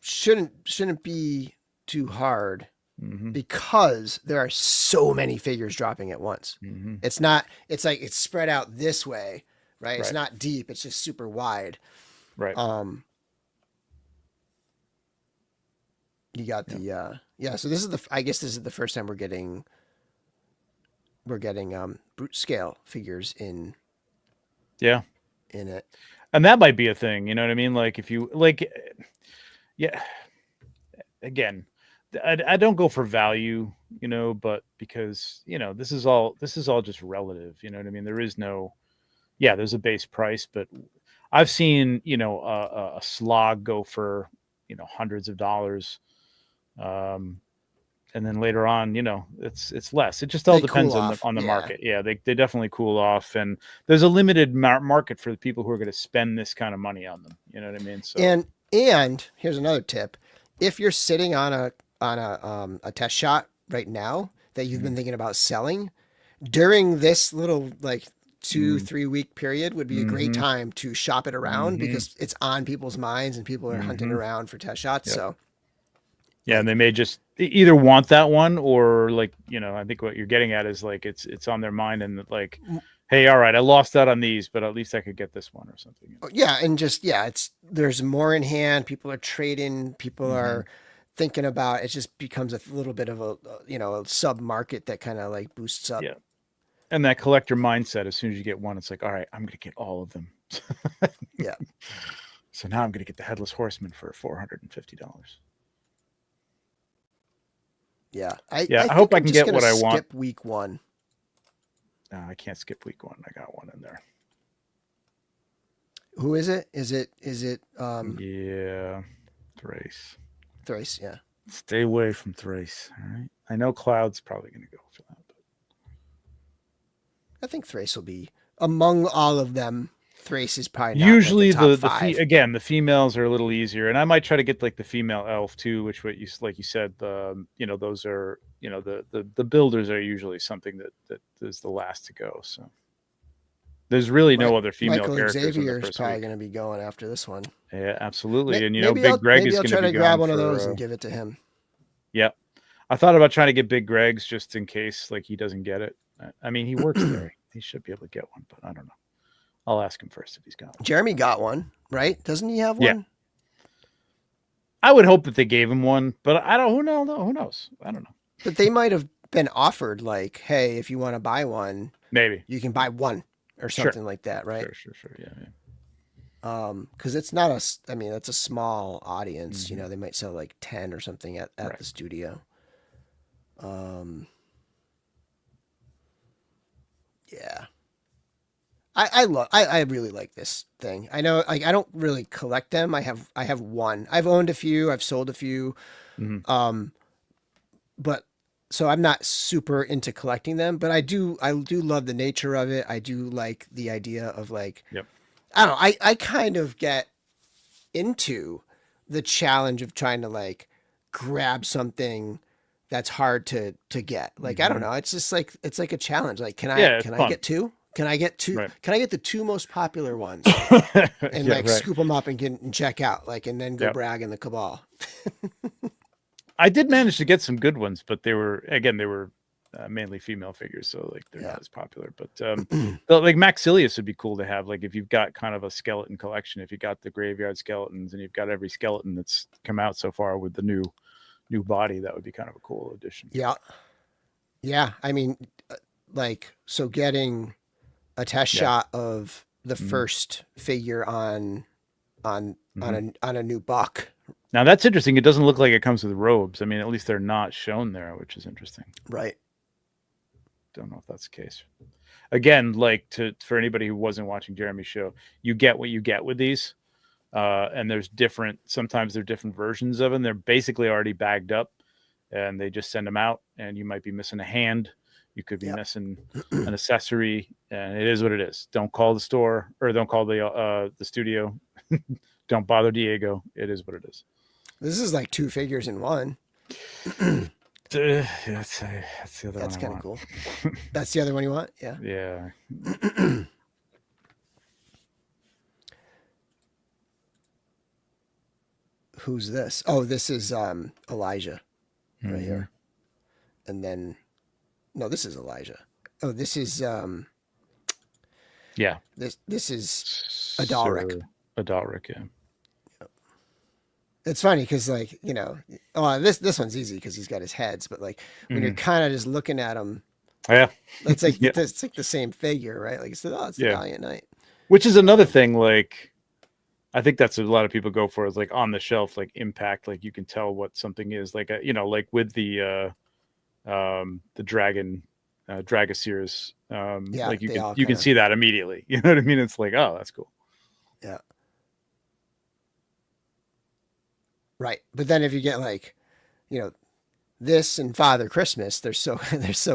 Speaker 1: shouldn't be too hard
Speaker 4: hmm
Speaker 1: because there are so many figures dropping at once.
Speaker 4: hmm
Speaker 1: It's not. It's like it's spread out this way, right? It's
Speaker 4: Right.
Speaker 1: not deep. It's just super wide.
Speaker 4: Right.
Speaker 1: You got
Speaker 4: Yep.
Speaker 1: the yeah. So this is the. I guess this is the first time we're getting brute scale figures in
Speaker 4: Yeah.
Speaker 1: it.
Speaker 4: And that might be a thing. You know what I mean? Like if you like, yeah. Again, I don't go for value, you know, but because this is all just relative. You know what I mean? There is no, yeah, there's a base price, but I've seen a slog go for hundreds of dollars, and then later on, it's less. It just all
Speaker 1: They
Speaker 4: depends
Speaker 1: cool off.
Speaker 4: on the
Speaker 1: Yeah.
Speaker 4: market. Yeah, they definitely cool off, and there's a limited market for the people who are going to spend this kind of money on them. You know what I mean? So
Speaker 1: And here's another tip: if you're sitting on a test shot right now that you've been thinking about selling, during this little like 2-3 week period would be a great
Speaker 4: Mhm.
Speaker 1: time to shop it around
Speaker 4: Mhm.
Speaker 1: because it's on people's minds and people are hunting
Speaker 4: Mhm.
Speaker 1: around for test shots.
Speaker 4: Yep.
Speaker 1: So
Speaker 4: Yeah, and
Speaker 1: like,
Speaker 4: they may just either want that one or like, I think what you're getting at is like it's on their mind and like, hey, all right, I lost out on these, but at least I could get this one or something.
Speaker 1: yeah, and just there's more in hand. People are trading. People are thinking about. It just becomes a little bit of a sub market that kind of like boosts up.
Speaker 4: Yeah. And that collector mindset, as soon as you get one, it's like, all right, I'm going to get all of them.
Speaker 1: Yeah.
Speaker 4: So now I'm going to get the Headless Horseman for $450.
Speaker 1: Yeah.
Speaker 4: I
Speaker 1: think
Speaker 4: hope I
Speaker 1: I'm
Speaker 4: can
Speaker 1: just
Speaker 4: get
Speaker 1: gonna
Speaker 4: what I want.
Speaker 1: skip week one.
Speaker 4: No, I can't skip week one. I got one in there.
Speaker 1: Who is it? Is it
Speaker 4: Yeah, Thrace.
Speaker 1: Thrace? Yeah.
Speaker 4: Stay away from Thrace. All right. I know Cloud's probably going to go for that. But
Speaker 1: I think Thrace will be among all of them. Thrace is probably not
Speaker 4: usually
Speaker 1: like the top five.
Speaker 4: the females are a little easier, and I might try to get like the female elf too, which what you like you said, those are the builders are usually something that is the last to go. So there's really no other female
Speaker 1: Michael
Speaker 4: characters in the
Speaker 1: Xavier's
Speaker 4: first
Speaker 1: probably
Speaker 4: week.
Speaker 1: going to be going after this one.
Speaker 4: Yeah, absolutely. And
Speaker 1: Maybe
Speaker 4: Big Greg is
Speaker 1: I'll
Speaker 4: going
Speaker 1: try
Speaker 4: to
Speaker 1: to
Speaker 4: be
Speaker 1: grab
Speaker 4: going
Speaker 1: one of
Speaker 4: for,
Speaker 1: those and give it to him.
Speaker 4: Yeah, I thought about trying to get Big Greg's just in case like he doesn't get it. I mean, he works there. He should be able to get one, but I don't know. I'll ask him first if he's got one.
Speaker 1: Jeremy got one, right? Doesn't he have one?
Speaker 4: Yeah. I would hope that they gave him one, but I don't. Who knows? I don't know.
Speaker 1: But they might have been offered like, hey, if you want to buy one,
Speaker 4: Maybe
Speaker 1: you can buy one or something like that, right?
Speaker 4: Sure. Yeah.
Speaker 1: Because it's not it's a small audience. They might sell like 10 or something at
Speaker 4: Right.
Speaker 1: the studio. Yeah. I really like this thing. I know like I don't really collect them. I have one. I've owned a few, I've sold a few. But so I'm not super into collecting them, but I do love the nature of it. I do like the idea of like,
Speaker 4: Yep.
Speaker 1: I don't know, I kind of get into the challenge of trying to like grab something that's hard to get. Like, I don't know. It's just like, it's like a challenge. Like, can I get two? Can I get two?
Speaker 4: Right.
Speaker 1: Can I get the two most popular ones and scoop them up and check out, like, and then go brag in the cabal?
Speaker 4: I did manage to get some good ones, but they were mainly female figures, so like they're not as popular. But like Maxilius would be cool to have. Like if you've got kind of a skeleton collection, if you got the graveyard skeletons and you've got every skeleton that's come out so far with the new body, that would be kind of a cool addition.
Speaker 1: Yeah. I mean, like, so getting a test shot of the first figure on a new buck.
Speaker 4: Now that's interesting. It doesn't look like it comes with robes. I mean, at least they're not shown there, which is interesting.
Speaker 1: Right.
Speaker 4: don't know if that's the case. Again, like for anybody who wasn't watching Jeremy's show, you get what you get with these. And there's sometimes they're different versions of them. They're basically already bagged up and they just send them out, and you might be missing a hand. You could be missing an accessory, and it is what it is. Don't call the store, or don't call the studio. Don't bother Diego. It is what it is.
Speaker 1: This is like 2 figures in one.
Speaker 4: That's the other
Speaker 1: That's
Speaker 4: one.
Speaker 1: kind of cool. That's the other one you want? Yeah.
Speaker 4: Yeah.
Speaker 1: Who's this? Oh, this is Elijah right here. And then, no, this is Elijah. Oh, this is
Speaker 4: yeah.
Speaker 1: This is Adalric.
Speaker 4: Adalric, yeah.
Speaker 1: It's funny because, like, you know, this one's easy because he's got his heads, but like when you're kind of just looking at him, it's like it's like the same figure, right? Like it's the Valiant Knight.
Speaker 4: Which is another thing, like I think that's a lot of people go for, is like on the shelf, like impact, like you can tell what something is, like you know, like with the dragon Dragaseers, like you can see that immediately. You know what I mean? It's like, oh, that's cool.
Speaker 1: Yeah. Right. But then if you get like, you know, this and Father Christmas, they're so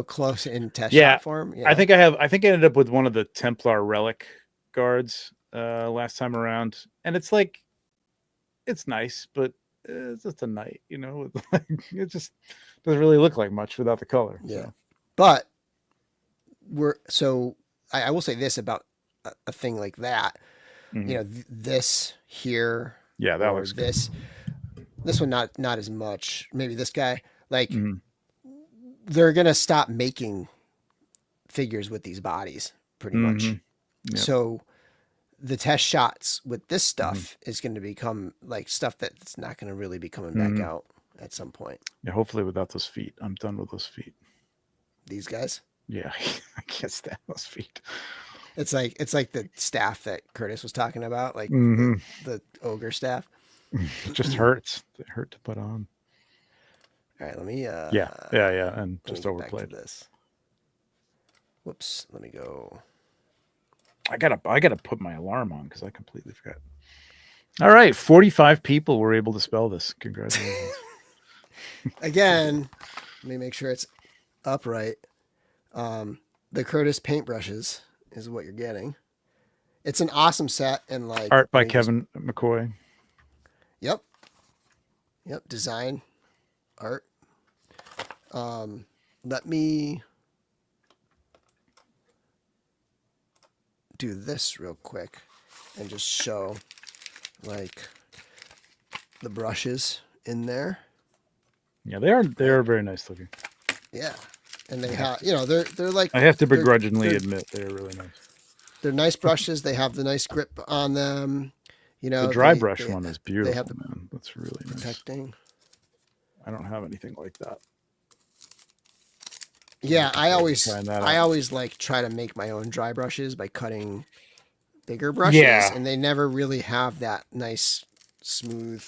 Speaker 1: close in test shot form. You know?
Speaker 4: I think I ended up with one of the Templar relic guards last time around, and it's like, it's nice, but it's just a knight, you know. It just doesn't really look like much without the color.
Speaker 1: Yeah.
Speaker 4: So.
Speaker 1: But I will say this about a thing like that. You know, this here.
Speaker 4: Yeah, that looks
Speaker 1: this.
Speaker 4: Good.
Speaker 1: This one not as much. Maybe this guy. Like they're gonna stop making figures with these bodies pretty much. Yep. So the test shots with this stuff is going to become like stuff that's not going to really be coming back out at some point.
Speaker 4: Yeah, hopefully without those feet. I'm done with those feet.
Speaker 1: These guys?
Speaker 4: Yeah, I can't stand those feet.
Speaker 1: It's like the staff that Curtis was talking about, like the ogre staff.
Speaker 4: It just hurts. They hurt to put on.
Speaker 1: All right, let me
Speaker 4: and just overplayed
Speaker 1: this. Whoops, let me go.
Speaker 4: I gotta put my alarm on because I completely forgot. All right, 45 people were able to spell this. Congratulations.
Speaker 1: Again, let me make sure it's upright. The Curtis paintbrushes is what you're getting. It's an awesome set, and like
Speaker 4: art by Kevin McCoy.
Speaker 1: Yep. Design, art. Let me do this real quick and just show like the brushes in there.
Speaker 4: Yeah, they are very nice looking.
Speaker 1: Yeah. And they have, you know, they're like,
Speaker 4: I have to begrudgingly admit they're really nice.
Speaker 1: They're nice brushes. They have the nice grip on them. You know,
Speaker 4: the dry brush one is beautiful. They have man. That's really
Speaker 1: protecting.
Speaker 4: Nice. I don't have anything like that.
Speaker 1: Yeah, I always like try to make my own dry brushes by cutting bigger brushes, and they never really have that nice smooth.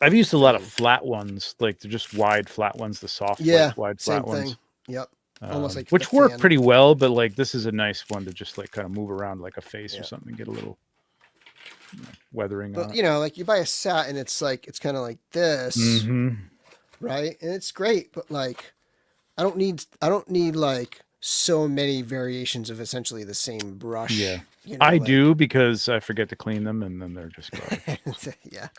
Speaker 4: I've used a lot of flat ones, like they're just wide flat ones, the soft wide flat ones.
Speaker 1: Yep. Almost like
Speaker 4: which work pretty well, but like this is a nice one to just like kind of move around like a face or something, get a little weathering on it.
Speaker 1: You know, like you buy a set and it's like it's kind of like this, right? And it's great, but like I don't need like so many variations of essentially the same brush.
Speaker 4: Yeah,
Speaker 1: you know,
Speaker 4: I do because I forget to clean them and then they're just garbage.
Speaker 1: Yeah,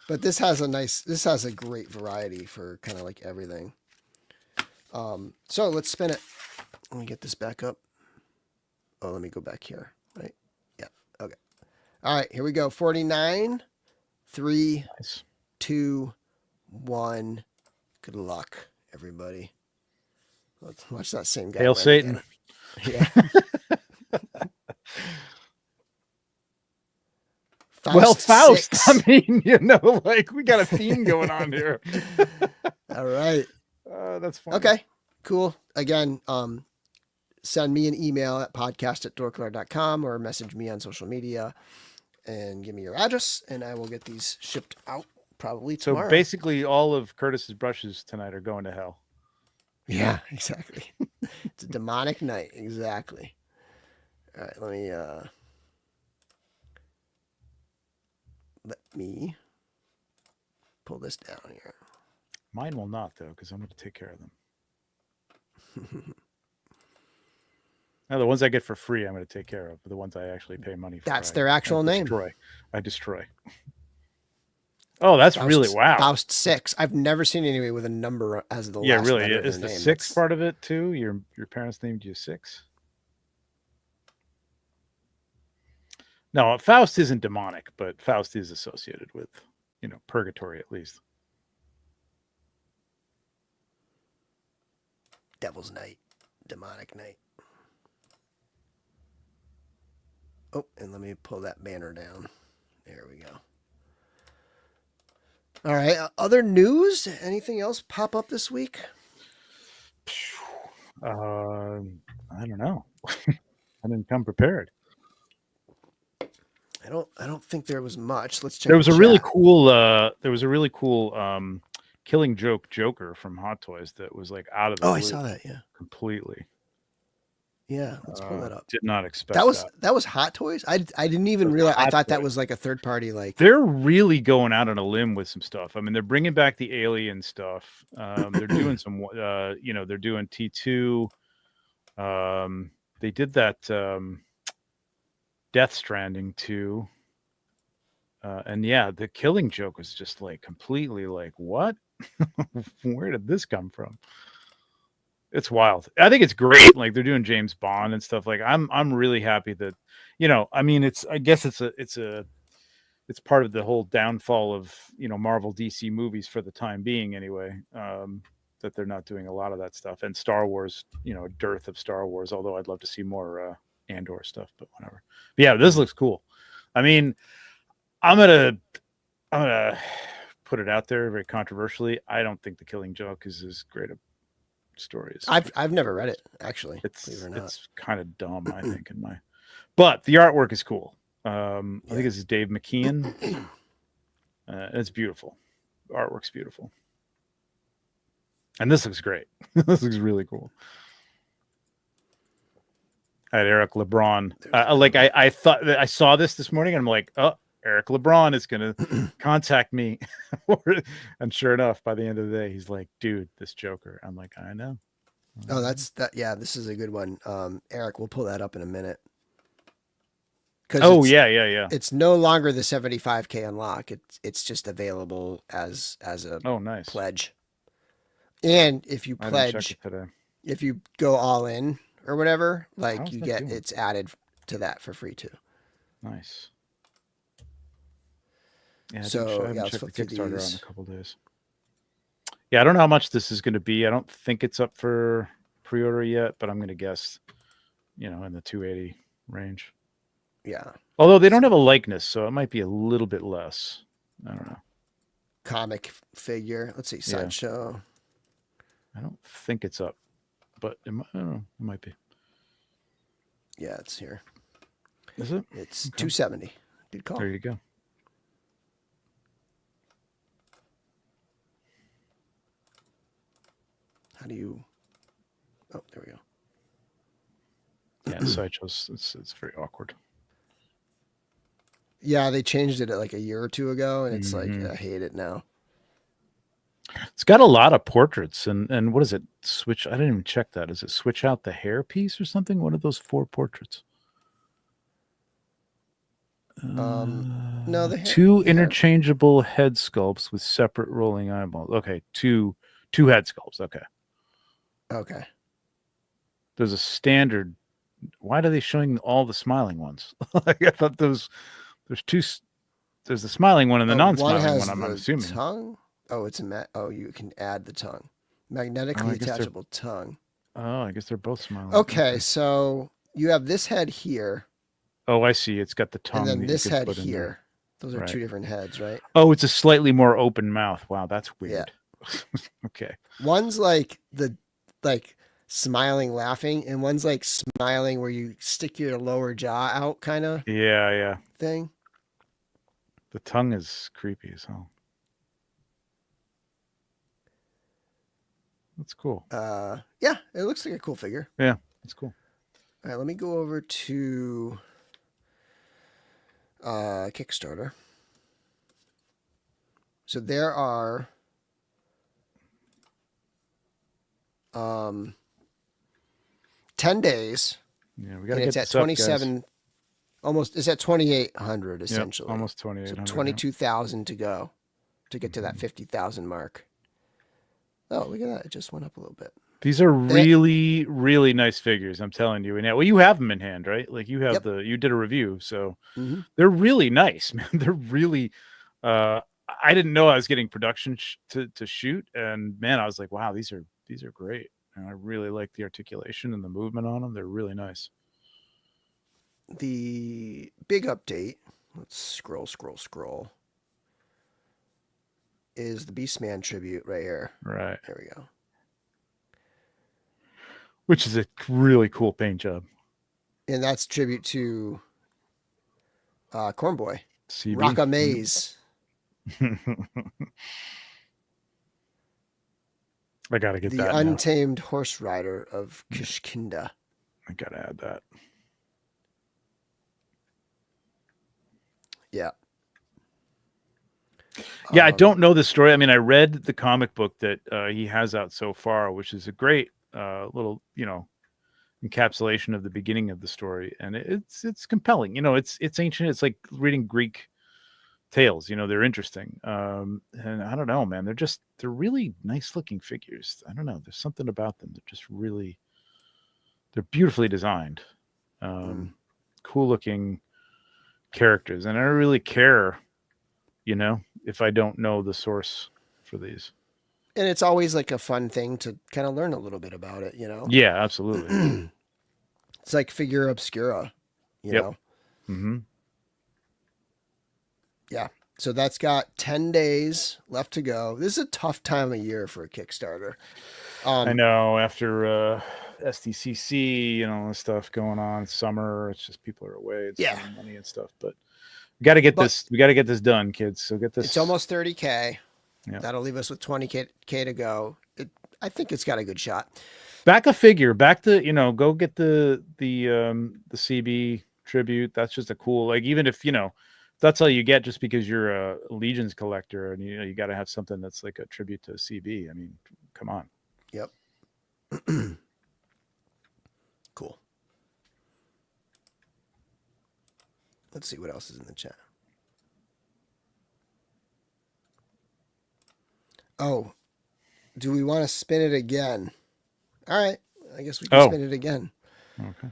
Speaker 1: but this has a great variety for kind of like everything. So let's spin it. Let me get this back up. Oh, let me go back here. Right? Yeah. Okay. All right, here we go. 49, 3, 2, 1. Good luck, everybody. Let's watch that same guy.
Speaker 4: Hail Satan.
Speaker 1: Yeah.
Speaker 4: Faust. 6. I mean, you know, like we got a theme going on here.
Speaker 1: All right.
Speaker 4: That's fun.
Speaker 1: Okay, cool. Again, send me an email at podcast@dorklair.com or message me on social media and give me your address and I will get these shipped out probably tomorrow.
Speaker 4: So basically all of Curtis's brushes tonight are going to hell.
Speaker 1: Yeah, exactly. It's a demonic night, exactly. All right, let me pull this down here.
Speaker 4: Mine will not, though, because I'm going to take care of them. Now, the ones I get for free, I'm going to take care of. But the ones I actually pay money for,
Speaker 1: That's their actual name.
Speaker 4: I destroy. Oh, that's really wow.
Speaker 1: Faust 6. I've never seen anybody with a number as the last
Speaker 4: really.
Speaker 1: letter of
Speaker 4: Is
Speaker 1: their
Speaker 4: the
Speaker 1: name.
Speaker 4: 6 part of it too? Your parents named you 6? No, Faust isn't demonic, but Faust is associated with, purgatory at least.
Speaker 1: Devil's Night, demonic night. Oh, and let me pull that banner down. There we go. All right. Other news? Anything else pop up this week?
Speaker 4: I don't know. I didn't come prepared.
Speaker 1: I don't think there was much. Let's check.
Speaker 4: There was a really cool Killing Joke Joker from Hot Toys that was like out of the
Speaker 1: blue. I saw that, yeah.
Speaker 4: Completely.
Speaker 1: Yeah, let's pull that up.
Speaker 4: Did not expect
Speaker 1: that was Hot Toys. I didn't even realize. I thought that was like a third party. Like
Speaker 4: they're really going out on a limb with some stuff. I mean, they're bringing back the Alien stuff. They're doing some. They're doing T2. They did that Death Stranding too. And yeah, the Killing Joke was just like completely like, what? Where did this come from? It's wild. I think it's great. Like they're doing James Bond and stuff. Like I'm really happy that, I mean, I guess it's part of the whole downfall of, Marvel DC movies for the time being anyway, that they're not doing a lot of that stuff. And Star Wars, a dearth of Star Wars, although I'd love to see more Andor stuff, but whatever. But yeah, this looks cool. I mean, I'm gonna put it out there very controversially. I don't think the Killing Joke is as great a story as
Speaker 1: I've never read it actually.
Speaker 4: It's kind of dumb, I think, but the artwork is cool. I think this is Dave McKeon. It's beautiful. The artwork's beautiful, and this looks great. This looks really cool. I had Eric LeBron. I thought that I saw this morning, and I'm like, oh, Eric LeBron is going to contact me. And sure enough, by the end of the day, he's like, dude, this Joker. I'm like, I know.
Speaker 1: Oh, that's that. Yeah, this is a good one. Eric, we'll pull that up in a minute.
Speaker 4: Yeah.
Speaker 1: It's no longer the 75K unlock. It's just available as a
Speaker 4: nice
Speaker 1: pledge. And if you pledge, if you go all in or whatever, like you get, it's added to that for free too.
Speaker 4: Nice. Yeah,
Speaker 1: so
Speaker 4: I checked the Kickstarter on a couple days. Yeah, I don't know how much this is going to be. I don't think it's up for pre-order yet, but I'm going to guess, in the 280 range.
Speaker 1: Yeah.
Speaker 4: Although they don't have a likeness, so it might be a little bit less. I don't know.
Speaker 1: Comic figure. Let's see. Sideshow.
Speaker 4: I don't think it's up, but I don't know. It might be.
Speaker 1: Yeah, it's here.
Speaker 4: Is it?
Speaker 1: It's 270. Good call.
Speaker 4: There you go.
Speaker 1: How do you? Oh, there we go.
Speaker 4: Yeah, Sideshow's it's very awkward.
Speaker 1: Yeah, they changed it like a year or two ago, and it's like I hate it now.
Speaker 4: It's got a lot of portraits, and what is it? Switch. I didn't even check that. Is it switch out the hair piece or something? What are those 4 portraits?
Speaker 1: No, the hair,
Speaker 4: 2 interchangeable head sculpts with separate rolling eyeballs. Okay, two head sculpts. Okay. There's a standard. Why are they showing all the smiling ones? Like I thought there's 2. There's the smiling one and the non-smiling one. I'm assuming.
Speaker 1: Tongue. Oh, it's you can add the tongue. Magnetically attachable tongue.
Speaker 4: Oh, I guess they're both smiling.
Speaker 1: Okay, so you have this head here.
Speaker 4: Oh, I see. It's got the tongue.
Speaker 1: And then this head here. Those are 2 different heads, right?
Speaker 4: Oh, it's a slightly more open mouth. Wow, that's weird. Yeah. Okay.
Speaker 1: One's like smiling, laughing, and one's like smiling where you stick your lower jaw out, kind of.
Speaker 4: Yeah.
Speaker 1: Thing.
Speaker 4: The tongue is creepy as hell. That's cool.
Speaker 1: Yeah, it looks like a cool figure.
Speaker 4: Yeah, that's cool.
Speaker 1: All right, let me go over to Kickstarter. So there are 10 days.
Speaker 4: Yeah, we
Speaker 1: And
Speaker 4: got to get
Speaker 1: it's at
Speaker 4: this up,
Speaker 1: 27, almost, it's at 2,800
Speaker 4: guys.
Speaker 1: essentially.
Speaker 4: Yep, almost
Speaker 1: So
Speaker 4: 2,800.
Speaker 1: 22,000 to go to get to that 50,000 mark. Oh, look at that. It just went up a little bit.
Speaker 4: These are really, really nice figures. I'm telling you. And well, you have them in hand, right? Like you have you did a review. So they're really nice, man. They're really, I didn't know I was getting production to shoot. And man, I was like, wow, these are great. And I really like the articulation and the movement on them. They're really nice.
Speaker 1: The big update, let's scroll, is the Beastman tribute right here.
Speaker 4: Right.
Speaker 1: There we go.
Speaker 4: Which is a really cool paint job.
Speaker 1: And that's tribute to Cornboy.
Speaker 4: CB.
Speaker 1: Rocka Maze.
Speaker 4: I gotta get
Speaker 1: the
Speaker 4: that.
Speaker 1: The untamed horse rider of Kishkinda.
Speaker 4: I gotta add that.
Speaker 1: Yeah.
Speaker 4: Yeah, I don't know the story. I mean, I read the comic book that he has out so far, which is a great little, encapsulation of the beginning of the story, and it's compelling. It's ancient. It's like reading Greek tales. They're interesting. And I don't know, man. They're really nice looking figures. I don't know. There's something about them that just really, they're beautifully designed, cool looking characters, and I don't really care. If I don't know the source for these.
Speaker 1: And it's always like a fun thing to kind of learn a little bit about it,
Speaker 4: Yeah, absolutely.
Speaker 1: It's like figure obscura, you know?
Speaker 4: Mm-hmm.
Speaker 1: Yeah. So that's got 10 days left to go. This is a tough time of year for a Kickstarter.
Speaker 4: I know, after SDCC, stuff going on, summer, it's just people are away, it's money and stuff, but we got to get this done, kids. So get this.
Speaker 1: It's almost 30K.
Speaker 4: Yeah.
Speaker 1: That'll leave us with 20K to go. I think it's got a good shot.
Speaker 4: Back a figure. Back the go get the CB tribute. That's just a cool. Like even if that's all you get, just because you're a Legions collector, and you got to have something that's like a tribute to a CB. I mean, come on.
Speaker 1: Yep. Cool. Let's see what else is in the chat. Oh, do we want to spin it again? All right, I guess we can spin it again.
Speaker 4: Okay.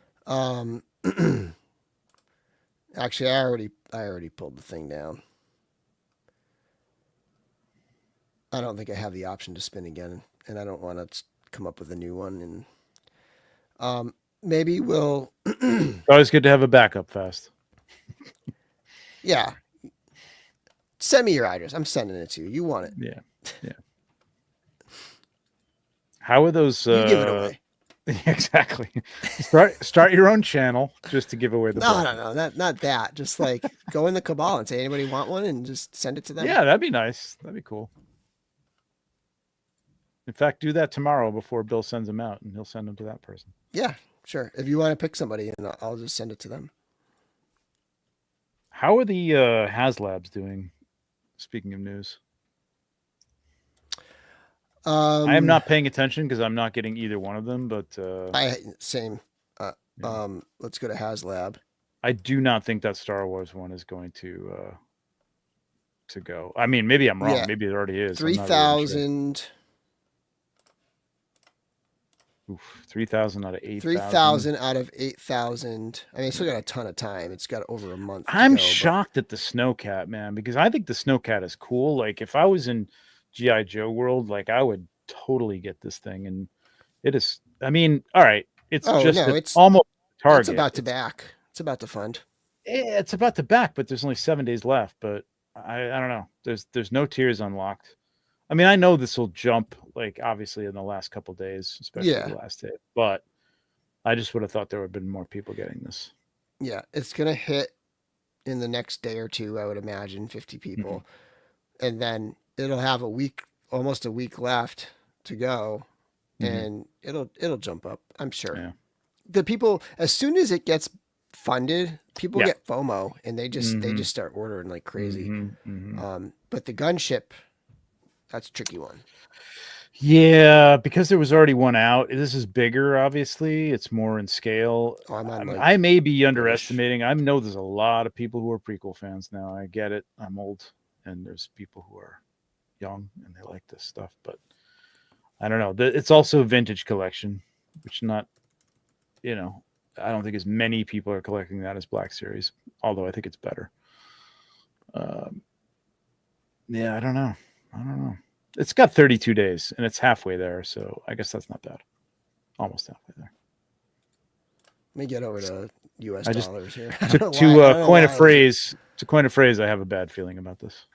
Speaker 1: Actually, I already pulled the thing down. I don't think I have the option to spin again, and I don't want to come up with a new one. And maybe we'll.
Speaker 4: Always good to have a backup fast.
Speaker 1: Yeah. Send me your address. I'm sending it to you. You want it?
Speaker 4: Yeah. How are those?
Speaker 1: You give it away.
Speaker 4: Exactly. Start your own channel just to give away the.
Speaker 1: No, not that. Just like go in the cabal and say, anybody want one, and just send it to them.
Speaker 4: Yeah, that'd be nice. That'd be cool. In fact, do that tomorrow before Bill sends them out, and he'll send them to that person.
Speaker 1: Yeah, sure. If you want to pick somebody, and I'll just send it to them.
Speaker 4: How are the HasLabs doing? Speaking of news, I am not paying attention because I'm not getting either one of them. But
Speaker 1: same. Let's go to HasLab.
Speaker 4: I do not think that Star Wars one is going to go. I mean, maybe I'm wrong. Yeah. Maybe it already is.
Speaker 1: 3,000.
Speaker 4: 3,000 out of 8,000.
Speaker 1: 3,000 out of 8,000. I mean, it's still got a ton of time. It's got over a month.
Speaker 4: I'm shocked at the Snowcat, man, because I think the Snowcat is cool. Like, if I was in G.I. Joe world, like, I would totally get this thing. And it is, I mean, all right. It's it's almost target.
Speaker 1: It's about to back. It's about to fund.
Speaker 4: Yeah, it's about to back, but there's only 7 days left. But I don't know. There's no tiers unlocked. I mean, I know this will jump, like, obviously in the last couple of days, especially the last day. But I just would have thought there would have been more people getting this.
Speaker 1: Yeah, it's going to hit in the next day or two, I would imagine, 50 people. Mm-hmm. And then it'll have almost a week left to go. and it'll jump up. I'm sure.
Speaker 4: Yeah.
Speaker 1: The people, as soon as it gets funded, people
Speaker 4: Yeah.
Speaker 1: get FOMO and they just start ordering like crazy. But the gunship, that's a tricky one.
Speaker 4: Yeah, because there was already one out. This is bigger, obviously. It's more in scale.
Speaker 1: Oh, I'm on, like,
Speaker 4: I may be underestimating. I know there's a lot of people who are prequel fans now. I get it. I'm old, and there's people who are young and they like this stuff. But I don't know. It's also a vintage collection, which not, I don't think as many people are collecting that as Black Series. Although I think it's better. Yeah, I don't know. It's got 32 days, and it's halfway there, so I guess that's not bad. Almost halfway there.
Speaker 1: Let me get over to U.S. dollars here.
Speaker 4: To coin a phrase, I have a bad feeling about this.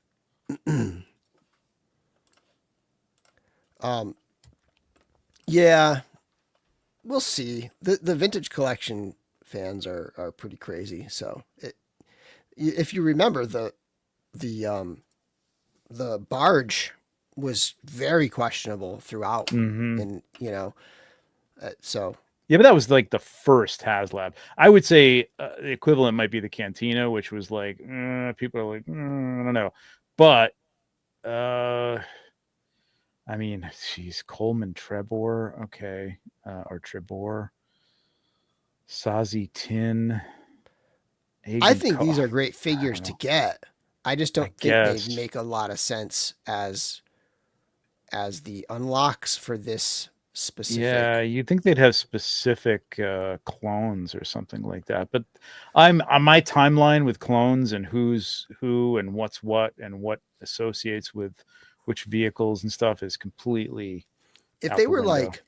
Speaker 1: Yeah, we'll see. The vintage collection fans are pretty crazy. So if you remember the barge was very questionable throughout, and so.
Speaker 4: Yeah, but that was like the first HasLab. I would say the equivalent might be the Cantina, which was like people are like I don't know, but I mean, geez, Coleman Trebor, okay, or Trebor, Sazi Tin.
Speaker 1: I think these are great figures to get. I just don't think they make a lot of sense as the unlocks for this specific.
Speaker 4: Yeah, you'd think they'd have specific clones or something like that. But I'm on my timeline with clones and who's who and what's what and what associates with which vehicles and stuff is completely.
Speaker 1: If they were like,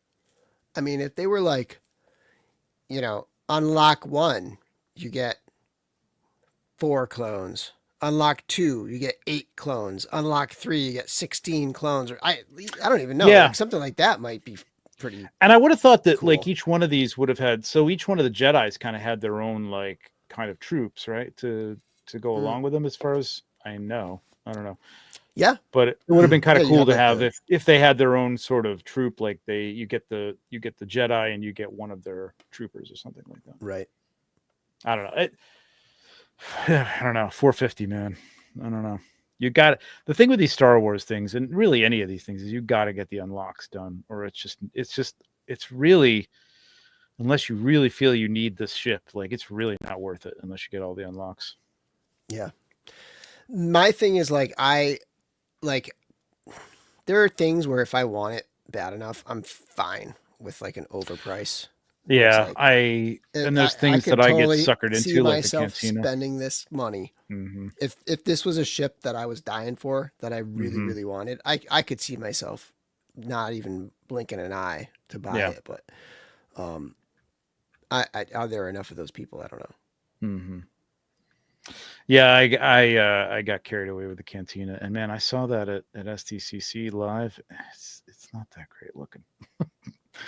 Speaker 1: unlock 1, you get 4 clones. Unlock 2, you get 8 clones. Unlock 3, you get 16 clones. Or I don't even know.
Speaker 4: Yeah.
Speaker 1: Like, something like that might be pretty.
Speaker 4: And I would have thought that
Speaker 1: cool.
Speaker 4: like each one of these would have had. So each one of the Jedis kind of had their own like kind of troops, right, to go along with them. As far as I know, I don't know.
Speaker 1: Yeah,
Speaker 4: but it would have been kind of cool to
Speaker 1: like
Speaker 4: have if they had their own sort of troop, like you get the Jedi and you get one of their troopers or something like that.
Speaker 1: Right.
Speaker 4: I don't know. I don't know. 450, man. I don't know. You got the thing with these Star Wars things, and really any of these things, is you got to get the unlocks done, or it's really, unless you really feel you need this ship, like it's really not worth it unless you get all the unlocks.
Speaker 1: Yeah. My thing is there are things where if I want it bad enough, I'm fine with like an overprice.
Speaker 4: Yeah, and there's things that I get suckered into, like the Cantina.
Speaker 1: Spending this money. If this was a ship that I was dying for, that I really really wanted, I could see myself not even blinking an eye to buy it. But are there enough of those people? I don't know.
Speaker 4: Yeah, I got carried away with the Cantina, and man, I saw that at STCC live. It's not that great looking.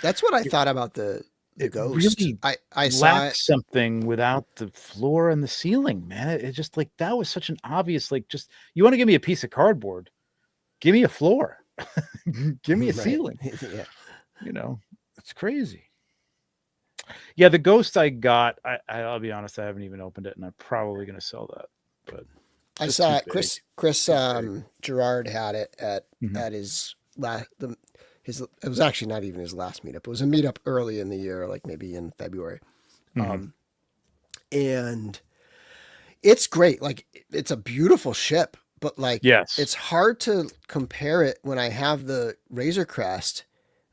Speaker 1: That's what I thought about the Ghost.
Speaker 4: Really,
Speaker 1: I saw
Speaker 4: something without the floor and the ceiling, man. It just like that was such an obvious, like, just you want to give me a piece of cardboard, give me a floor, give me a ceiling.
Speaker 1: Yeah,
Speaker 4: it's crazy. Yeah, the Ghost I got, I'll be honest, I haven't even opened it, and I'm probably going to sell that. But
Speaker 1: I saw it. Chris Gerard had it at his last. It was actually not even his last meetup. It was a meetup early in the year, like maybe in February. And it's great. Like, it's a beautiful ship, but like, it's hard to compare it when I have the Razor Crest.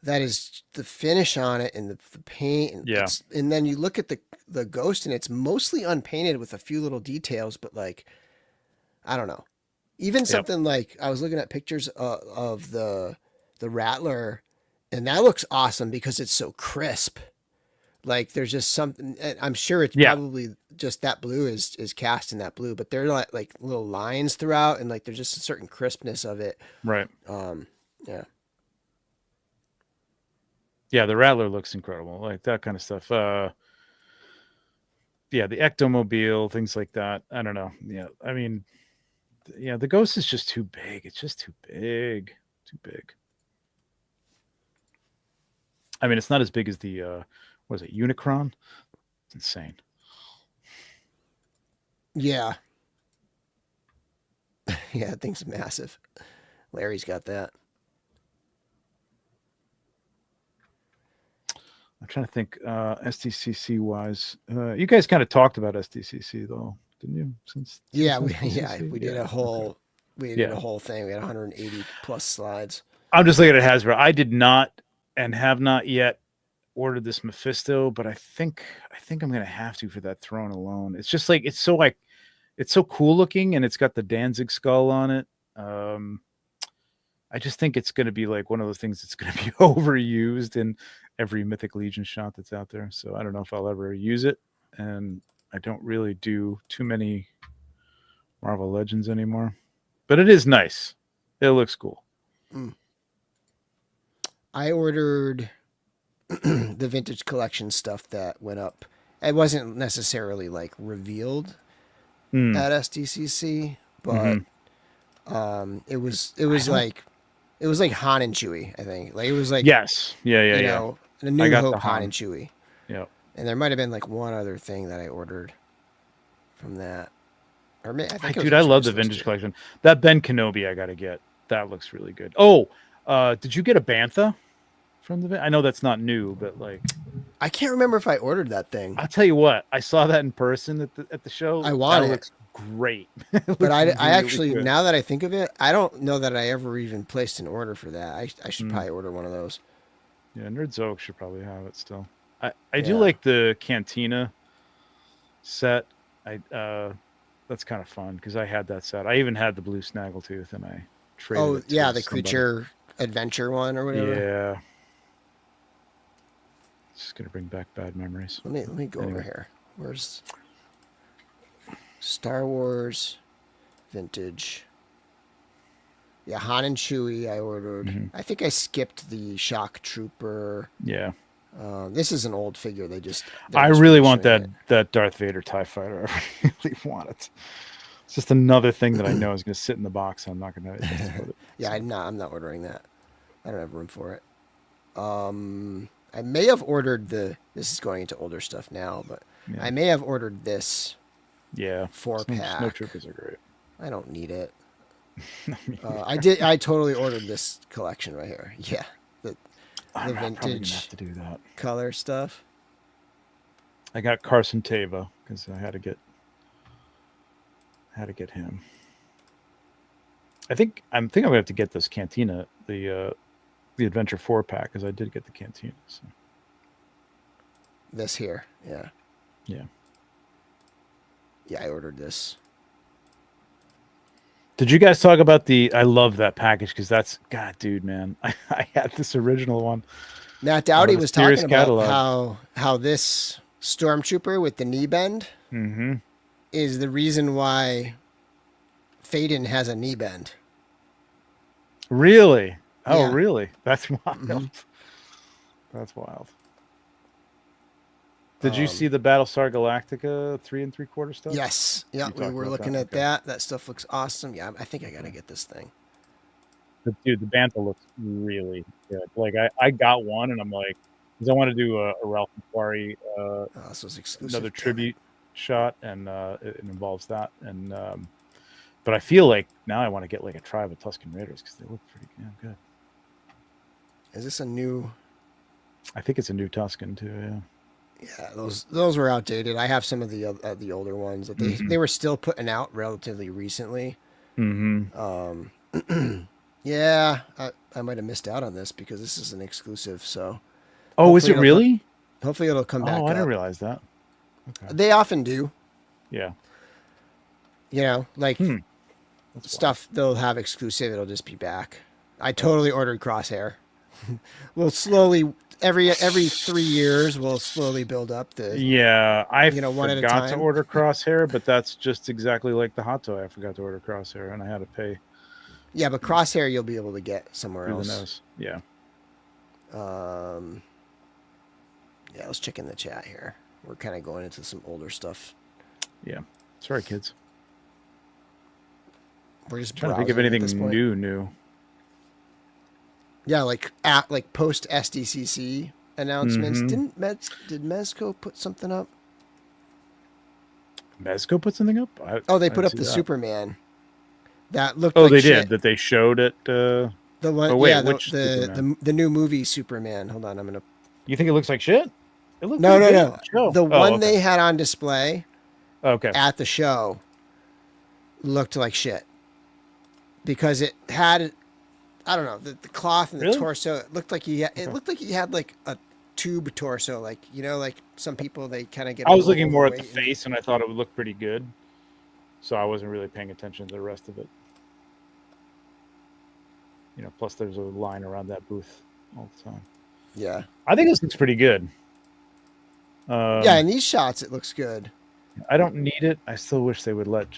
Speaker 1: That is the finish on it and the paint. And and then you look at the Ghost and it's mostly unpainted with a few little details, but like, I don't know. Even something like, I was looking at pictures of the Rattler, and that looks awesome because it's so crisp. Like, there's just something, I'm sure it's probably just that blue is cast in that blue, but there are like little lines throughout, and like there's just a certain crispness of it.
Speaker 4: Right.
Speaker 1: Yeah.
Speaker 4: Yeah, the Rattler looks incredible, like that kind of stuff. The Ectomobile, things like that. I don't know. Yeah, I mean, the Ghost is just too big. It's just too big. Too big. I mean, it's not as big as the what is it, Unicron? It's insane.
Speaker 1: Yeah. Yeah, that thing's massive. Larry's got that.
Speaker 4: I'm trying to think SDCC wise. You guys kind of talked about SDCC though, didn't you? Since
Speaker 1: We
Speaker 4: SDCC?
Speaker 1: did a whole
Speaker 4: Yeah.
Speaker 1: whole thing. We had 180 plus slides.
Speaker 4: I'm just looking at Hasbro. I did not and have not yet ordered this Mephisto, but I think I'm gonna have to for that throne alone. It's just like it's so cool looking, and it's got the Danzig skull on it. I just think it's going to be like one of those things that's going to be overused in every Mythic Legion shot that's out there. So I don't know if I'll ever use it, and I don't really do too many Marvel Legends anymore. But it is nice. It looks cool.
Speaker 1: I ordered the vintage collection stuff that went up. It wasn't necessarily like revealed at SDCC, but it was like Han and Chewie, I think. Like it was like
Speaker 4: yes, yeah.
Speaker 1: You know, the New Hope Han and Chewie.
Speaker 4: Yeah,
Speaker 1: and there might have been like one other thing that I ordered from that. Or I think
Speaker 4: dude, I love the vintage collection. That Ben Kenobi I gotta get. That looks really good. Oh, did you get a Bantha from the? I know that's not new, but like,
Speaker 1: I can't remember if I ordered that thing.
Speaker 4: I'll tell you what, I saw that in person at the show.
Speaker 1: I want it.
Speaker 4: Looks great.
Speaker 1: But I actually, now that I think of it, I don't know that I ever even placed an order for that. I should probably order one of those.
Speaker 4: Yeah, Nerd Zoe should probably have it still. I do like the Cantina set. That's kind of fun because I had that set. I even had the blue Snaggletooth, and I traded.
Speaker 1: Oh
Speaker 4: it to
Speaker 1: yeah, the
Speaker 4: somebody.
Speaker 1: Creature Adventure one or whatever.
Speaker 4: Yeah. It's just gonna bring back bad memories.
Speaker 1: Let me go over here. Where's Star Wars vintage? Yeah, Han and Chewie I ordered. I think I skipped the Shock Trooper.
Speaker 4: Yeah.
Speaker 1: This is an old figure.
Speaker 4: I really want that Darth Vader TIE fighter. I really want it. It's just another thing that I know is going to sit in the box. And I'm not going to.
Speaker 1: Yeah, I'm not ordering that. I don't have room for it. I may have ordered this is going into older stuff now, but I may have ordered this.
Speaker 4: Yeah.
Speaker 1: 4-pack.
Speaker 4: Snow Troopers are great.
Speaker 1: I don't need it. I totally ordered this collection right here. Yeah. The vintage
Speaker 4: have to do that.
Speaker 1: color stuff.
Speaker 4: I got Carson Teva because I had to get him. I think I'm gonna have to get this Cantina, the Adventure 4-pack, because I did get the Cantina. So.
Speaker 1: This here, yeah.
Speaker 4: Yeah,
Speaker 1: I ordered this.
Speaker 4: Did you guys talk about I love that package because that's God, dude, man. I had this original one.
Speaker 1: Matt Dowdy was talking about
Speaker 4: catalog.
Speaker 1: how this Stormtrooper with the knee bend is the reason why Faden has a knee bend.
Speaker 4: Really? Oh,
Speaker 1: Yeah.
Speaker 4: really? That's wild. That's wild. Did you see the Battlestar Galactica 3 3/4 stuff?
Speaker 1: Yes. Yeah, we were looking at that. That stuff looks awesome. Yeah, I think I got to get this thing.
Speaker 4: But dude, the Bantha looks really good. Like I got one, and I'm like, because I want to do a Ralph McQuarrie
Speaker 1: This was exclusive.
Speaker 4: another tribute shot, and it involves that. And but I feel like now I want to get like a tribe of Tusken Raiders because they look pretty damn good.
Speaker 1: Is this a new?
Speaker 4: I think it's a new Tusken too. Yeah.
Speaker 1: Yeah, those were outdated. I have some of the older ones that they were still putting out relatively recently. Yeah, I might have missed out on this because this is an exclusive. So,
Speaker 4: oh, is it really?
Speaker 1: Hopefully, it'll come back.
Speaker 4: Oh, I
Speaker 1: up.
Speaker 4: didn't realize that. Okay.
Speaker 1: They often do.
Speaker 4: Yeah.
Speaker 1: You know, like stuff they'll have exclusive. It'll just be back. I totally ordered Crosshair. We'll slowly every 3 years we'll slowly build up the.
Speaker 4: Yeah, I
Speaker 1: one at a
Speaker 4: forgot to
Speaker 1: time.
Speaker 4: order Crosshair, but that's just exactly like the Hot Toy. I forgot to order Crosshair, and I had to pay.
Speaker 1: Yeah, but Crosshair you'll be able to get somewhere
Speaker 4: Through
Speaker 1: else.
Speaker 4: the nose. Yeah.
Speaker 1: Yeah, let's check in the chat here. We're kind of going into some older stuff.
Speaker 4: Yeah. Sorry, kids.
Speaker 1: We're just
Speaker 4: Trying to think of
Speaker 1: browsing at
Speaker 4: anything
Speaker 1: this point.
Speaker 4: new.
Speaker 1: Yeah, like post SDCC announcements.
Speaker 4: Mm-hmm.
Speaker 1: Did Mezco put something up?
Speaker 4: Mezco put something up?
Speaker 1: They
Speaker 4: I
Speaker 1: put
Speaker 4: didn't
Speaker 1: up
Speaker 4: see
Speaker 1: the
Speaker 4: that.
Speaker 1: Superman. That looked
Speaker 4: Oh,
Speaker 1: like
Speaker 4: they
Speaker 1: shit.
Speaker 4: did. That they showed it.
Speaker 1: The one,
Speaker 4: Oh wait,
Speaker 1: yeah,
Speaker 4: which Superman?
Speaker 1: the new movie Superman. Hold on, I'm gonna.
Speaker 4: You think it looks like shit? It looked
Speaker 1: No,
Speaker 4: pretty
Speaker 1: no,
Speaker 4: good.
Speaker 1: no.
Speaker 4: Show.
Speaker 1: The
Speaker 4: Oh,
Speaker 1: one
Speaker 4: okay.
Speaker 1: they had on display
Speaker 4: Okay.
Speaker 1: at the show looked like shit because it had, I don't know, the cloth and the
Speaker 4: Really?
Speaker 1: torso. It looked like it looked like he had like a tube torso, like like some people they kind of get.
Speaker 4: I was looking more at the
Speaker 1: overweight
Speaker 4: face, and I thought it would look pretty good, so I wasn't really paying attention to the rest of it. Plus there's a line around that booth all the time.
Speaker 1: Yeah,
Speaker 4: I think this looks pretty good.
Speaker 1: yeah, in these shots it looks good.
Speaker 4: I don't need it. I still wish they would let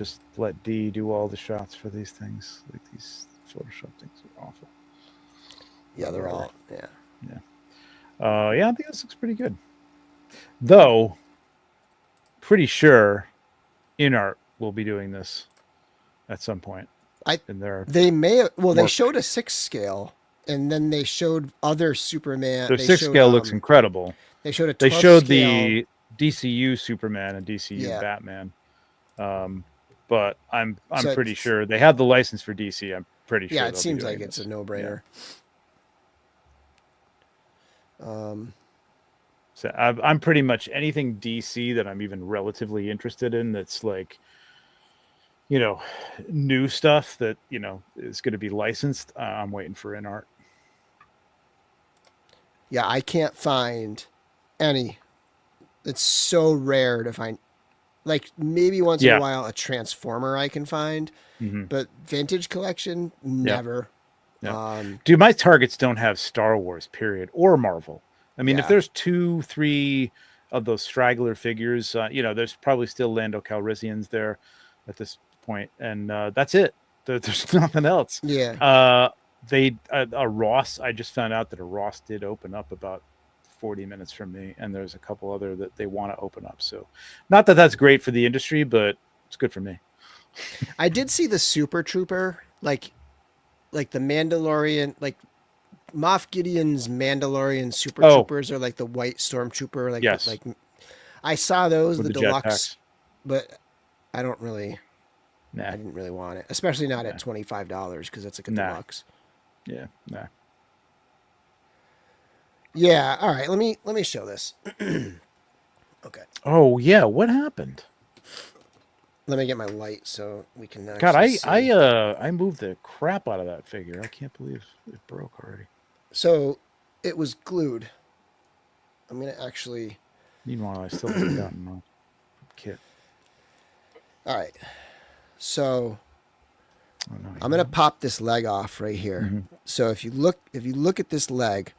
Speaker 4: D do all the shots for these things. Like these Photoshop things are awful.
Speaker 1: Yeah, they're all
Speaker 4: yeah. Yeah, I think this looks pretty good. Though, pretty sure Inart will be doing this at some point.
Speaker 1: They may have, they showed a 6 scale, and then they showed other Superman.
Speaker 4: Their 6 scale looks incredible.
Speaker 1: They showed a 12
Speaker 4: They showed
Speaker 1: scale.
Speaker 4: The DCU Superman and DCU Batman. But I'm pretty sure they have the license for DC. I'm pretty sure.
Speaker 1: Yeah, it seems like it's a no-brainer.
Speaker 4: Yeah. So I'm pretty much anything DC that I'm even relatively interested in. That's like, new stuff that is going to be licensed. I'm waiting for Inart.
Speaker 1: Yeah, I can't find any. It's so rare to find. Like maybe once in a while a Transformer I can find, but vintage collection never.
Speaker 4: Yeah. Dude, my targets don't have Star Wars, period, or Marvel. I mean, if there's 2, 3 of those straggler figures, there's probably still Lando Calrissians there at this point, and that's it. There's nothing else.
Speaker 1: Yeah.
Speaker 4: A Ross. I just found out that a Ross did open up about 40 minutes from me, and there's a couple other that they want to open up. So, not that that's great for the industry, but it's good for me.
Speaker 1: I did see the Super Trooper, like the Mandalorian, like Moff Gideon's Mandalorian Super Troopers, or like the white Stormtrooper. Like,
Speaker 4: yes.
Speaker 1: Like I saw those,
Speaker 4: with
Speaker 1: the deluxe,
Speaker 4: jetpacks.
Speaker 1: But I don't really.
Speaker 4: Nah.
Speaker 1: I didn't really want it, especially not at $25 because that's like a deluxe.
Speaker 4: Yeah, nah.
Speaker 1: Yeah. All right. Let me show this. Okay.
Speaker 4: Oh yeah, what happened?
Speaker 1: Let me get my light so we can.
Speaker 4: God, I moved the crap out of that figure. I can't believe it broke already.
Speaker 1: So it was glued. I'm gonna actually.
Speaker 4: Meanwhile, I still haven't gotten my kit.
Speaker 1: All right. So I'm gonna pop this leg off right here. So if you look at this leg,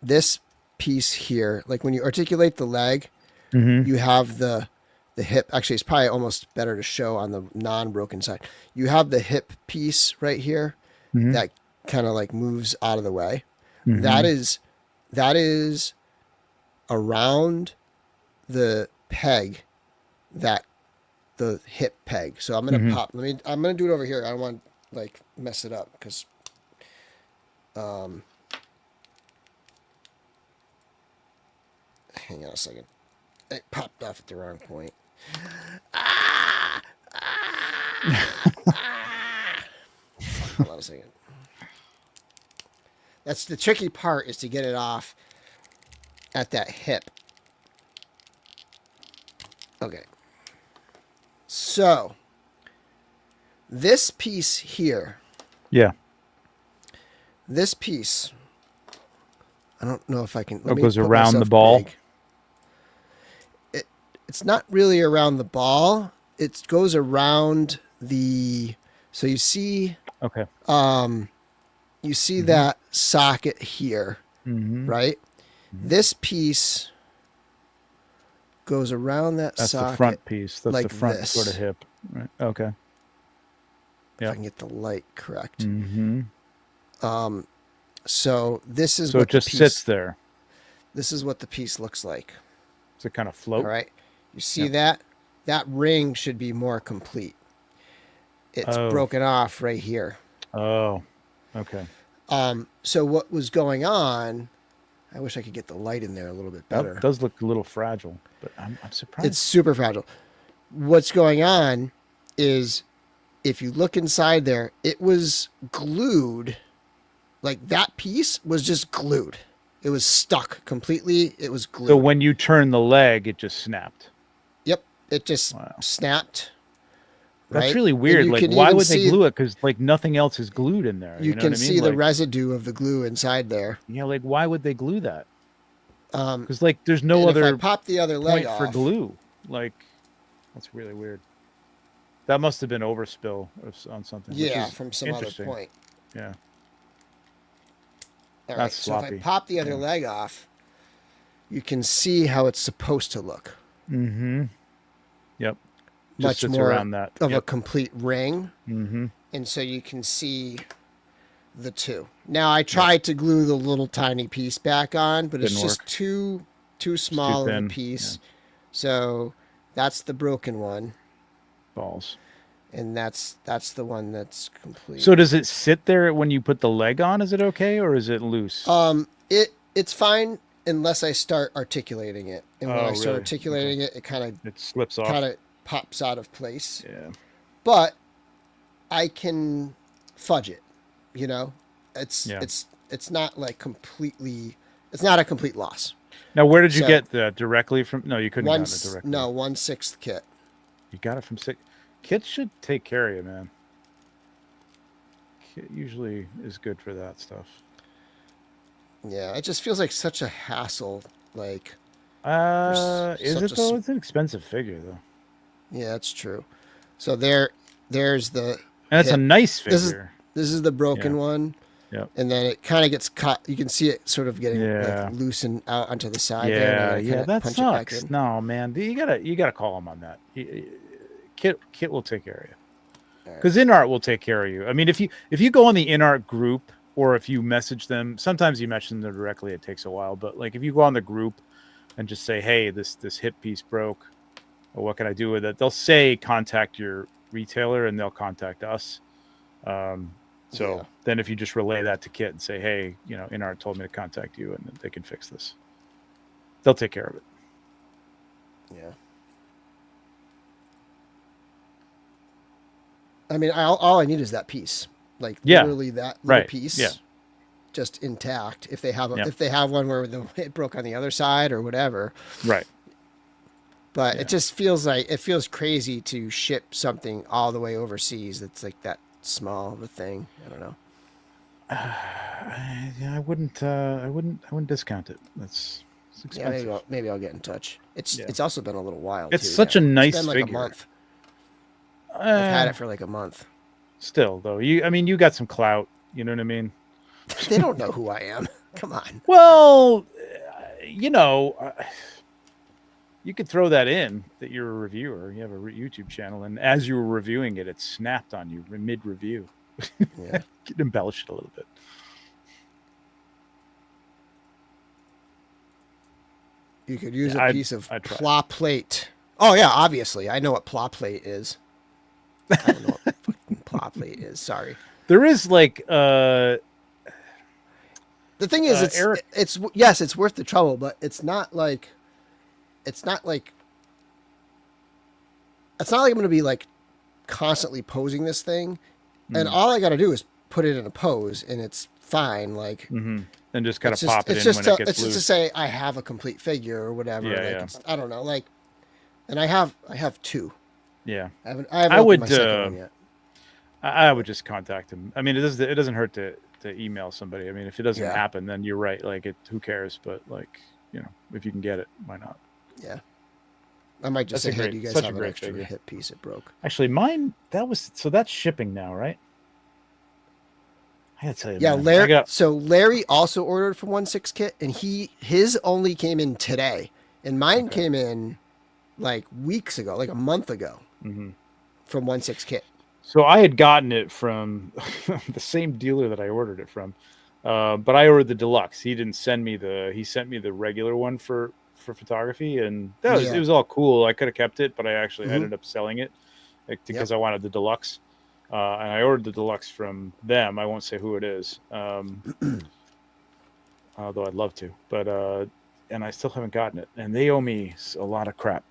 Speaker 1: this piece here, like when you articulate the leg, you have the hip. Actually, it's probably almost better to show on the non-broken side. You have the hip piece right here that kind of like moves out of the way. That is around the peg, that the hip peg. So I'm gonna pop. I'm gonna do it over here. I don't want to like mess it up because hang on a second. It popped off at the wrong point. Hold on a second. That's the tricky part, is to get it off at that hip. Okay. So this piece here.
Speaker 4: Yeah.
Speaker 1: This piece. I don't know if I can.
Speaker 4: It goes around the ball.
Speaker 1: It's not really around the ball. It goes around the. So you see.
Speaker 4: Okay.
Speaker 1: You see that socket here, right? This piece goes around that
Speaker 4: That's
Speaker 1: socket.
Speaker 4: the front piece. That's
Speaker 1: like
Speaker 4: the front
Speaker 1: this.
Speaker 4: sort of hip. Right. Okay.
Speaker 1: If I can get the light correct. So this is
Speaker 4: so
Speaker 1: what
Speaker 4: it just
Speaker 1: the piece,
Speaker 4: sits there.
Speaker 1: This is what the piece looks like.
Speaker 4: Does it kind of float?
Speaker 1: All right. You see that? That ring should be more complete. It's broken off right here.
Speaker 4: Oh, okay.
Speaker 1: So what was going on, I wish I could get the light in there a little bit better.
Speaker 4: That does look a little fragile, but I'm surprised.
Speaker 1: It's super fragile. What's going on is if you look inside there, it was glued. Like that piece was just glued. It was stuck completely. It was glued.
Speaker 4: So when you turn the leg, it just snapped.
Speaker 1: Yep. It just snapped.
Speaker 4: That's
Speaker 1: right?
Speaker 4: really weird. Like, why would they glue it? Because like nothing else is glued in there.
Speaker 1: You
Speaker 4: know
Speaker 1: can
Speaker 4: what I mean?
Speaker 1: see the
Speaker 4: like,
Speaker 1: residue of the glue inside there.
Speaker 4: Yeah, like why would they glue that? Because like there's no
Speaker 1: If I
Speaker 4: other
Speaker 1: pop the other leg
Speaker 4: point for
Speaker 1: off,
Speaker 4: glue. Like that's really weird. That must have been overspill on something.
Speaker 1: Yeah, from some other point.
Speaker 4: Yeah.
Speaker 1: All right.
Speaker 4: That's
Speaker 1: So
Speaker 4: sloppy.
Speaker 1: if I pop the other leg off, you can see how it's supposed to look.
Speaker 4: Mm-hmm. Yep.
Speaker 1: Much
Speaker 4: Just
Speaker 1: more
Speaker 4: around that.
Speaker 1: of a complete ring.
Speaker 4: Mm-hmm.
Speaker 1: And so you can see the two. Now I tried to glue the little tiny piece back on, but it's just too small of a piece. Yeah. So that's the broken one.
Speaker 4: Balls.
Speaker 1: And that's the one that's complete.
Speaker 4: So does it sit there when you put the leg on? Is it okay or is it loose?
Speaker 1: It's fine unless I start articulating it. And when I start articulating it, it kind of
Speaker 4: slips off.
Speaker 1: Kind of pops out of place.
Speaker 4: Yeah.
Speaker 1: But I can fudge it, you know? It's not like completely, it's not a complete loss.
Speaker 4: Now, where did you get that? Directly from? No, you couldn't have gotten it directly.
Speaker 1: No, 1/6 kit.
Speaker 4: You got it from six. Kit should take care of you, man. Kit usually is good for that stuff.
Speaker 1: Yeah, it just feels like such a hassle. Like,
Speaker 4: is it though? It's an expensive figure, though.
Speaker 1: Yeah, that's true. So there's the.
Speaker 4: And it's a nice figure.
Speaker 1: This is the broken one.
Speaker 4: Yep.
Speaker 1: And then it kind of gets cut. You can see it sort of getting like loosened out onto the side.
Speaker 4: Yeah, that sucks. No, man, you gotta call him on that. Kit will take care of you. Because Inart will take care of you. I mean, if you go on the Inart group or if you message them, sometimes you message them directly. It takes a while, but like if you go on the group and just say, "Hey, this hip piece broke, or what can I do with it?" They'll say contact your retailer and they'll contact us. Then if you just relay that to Kit and say, "Hey, you know, Inart told me to contact you and they can fix this," they'll take care of it.
Speaker 1: Yeah. I mean, all I need is that piece, like literally that little piece, just intact. If they have if they have one where it broke on the other side or whatever,
Speaker 4: right?
Speaker 1: But it just feels crazy to ship something all the way overseas. That's like that small of a thing. I don't know.
Speaker 4: I wouldn't discount it. It's expensive.
Speaker 1: Yeah, maybe I'll get in touch. It's also been a little while.
Speaker 4: It's such a nice
Speaker 1: figure.
Speaker 4: Like
Speaker 1: a month. I've had it for like a month.
Speaker 4: Still, though, you got some clout. You know what I mean?
Speaker 1: They don't know who I am. Come on.
Speaker 4: Well, you could throw that in that you're a reviewer. You have a YouTube channel, and as you were reviewing it, it snapped on you mid-review.
Speaker 1: Yeah,
Speaker 4: you could embellish it a little bit.
Speaker 1: You could use a piece of pla plate. Oh yeah, obviously, I know what pla plate is. I don't know what fucking pla plate is. Sorry.
Speaker 4: There is like
Speaker 1: the thing is, it's worth the trouble, but it's not like I'm going to be like constantly posing this thing, and all I got to do is put it in a pose, and it's fine. Like,
Speaker 4: and just kind of pop it in when it gets loose.
Speaker 1: It's just to say I have a complete figure or whatever.
Speaker 4: Yeah,
Speaker 1: I don't know. Like, and I have two.
Speaker 4: Yeah,
Speaker 1: I haven't opened my second one yet.
Speaker 4: I would just contact him. I mean, it doesn't hurt to email somebody. I mean, if it doesn't happen, then you're right. Like, who cares? But like, if you can get it, why not?
Speaker 1: Yeah. I might just say, hey, do you guys have an extra hip piece? It broke.
Speaker 4: Actually, mine, that's shipping now, right? I gotta tell you.
Speaker 1: Yeah, man. Larry also ordered from 1/6 kit, and his only came in today, and mine came in like weeks ago, like a month ago, from 1/6 kit.
Speaker 4: So I had gotten it from the same dealer that I ordered it from, but I ordered the deluxe. He didn't send me he sent me the regular one for photography, and it was all cool. I could have kept it, but I actually ended up selling it because I wanted the deluxe. And I ordered the deluxe from them. I won't say who it is. Though I'd love to, but and I still haven't gotten it, and they owe me a lot of crap.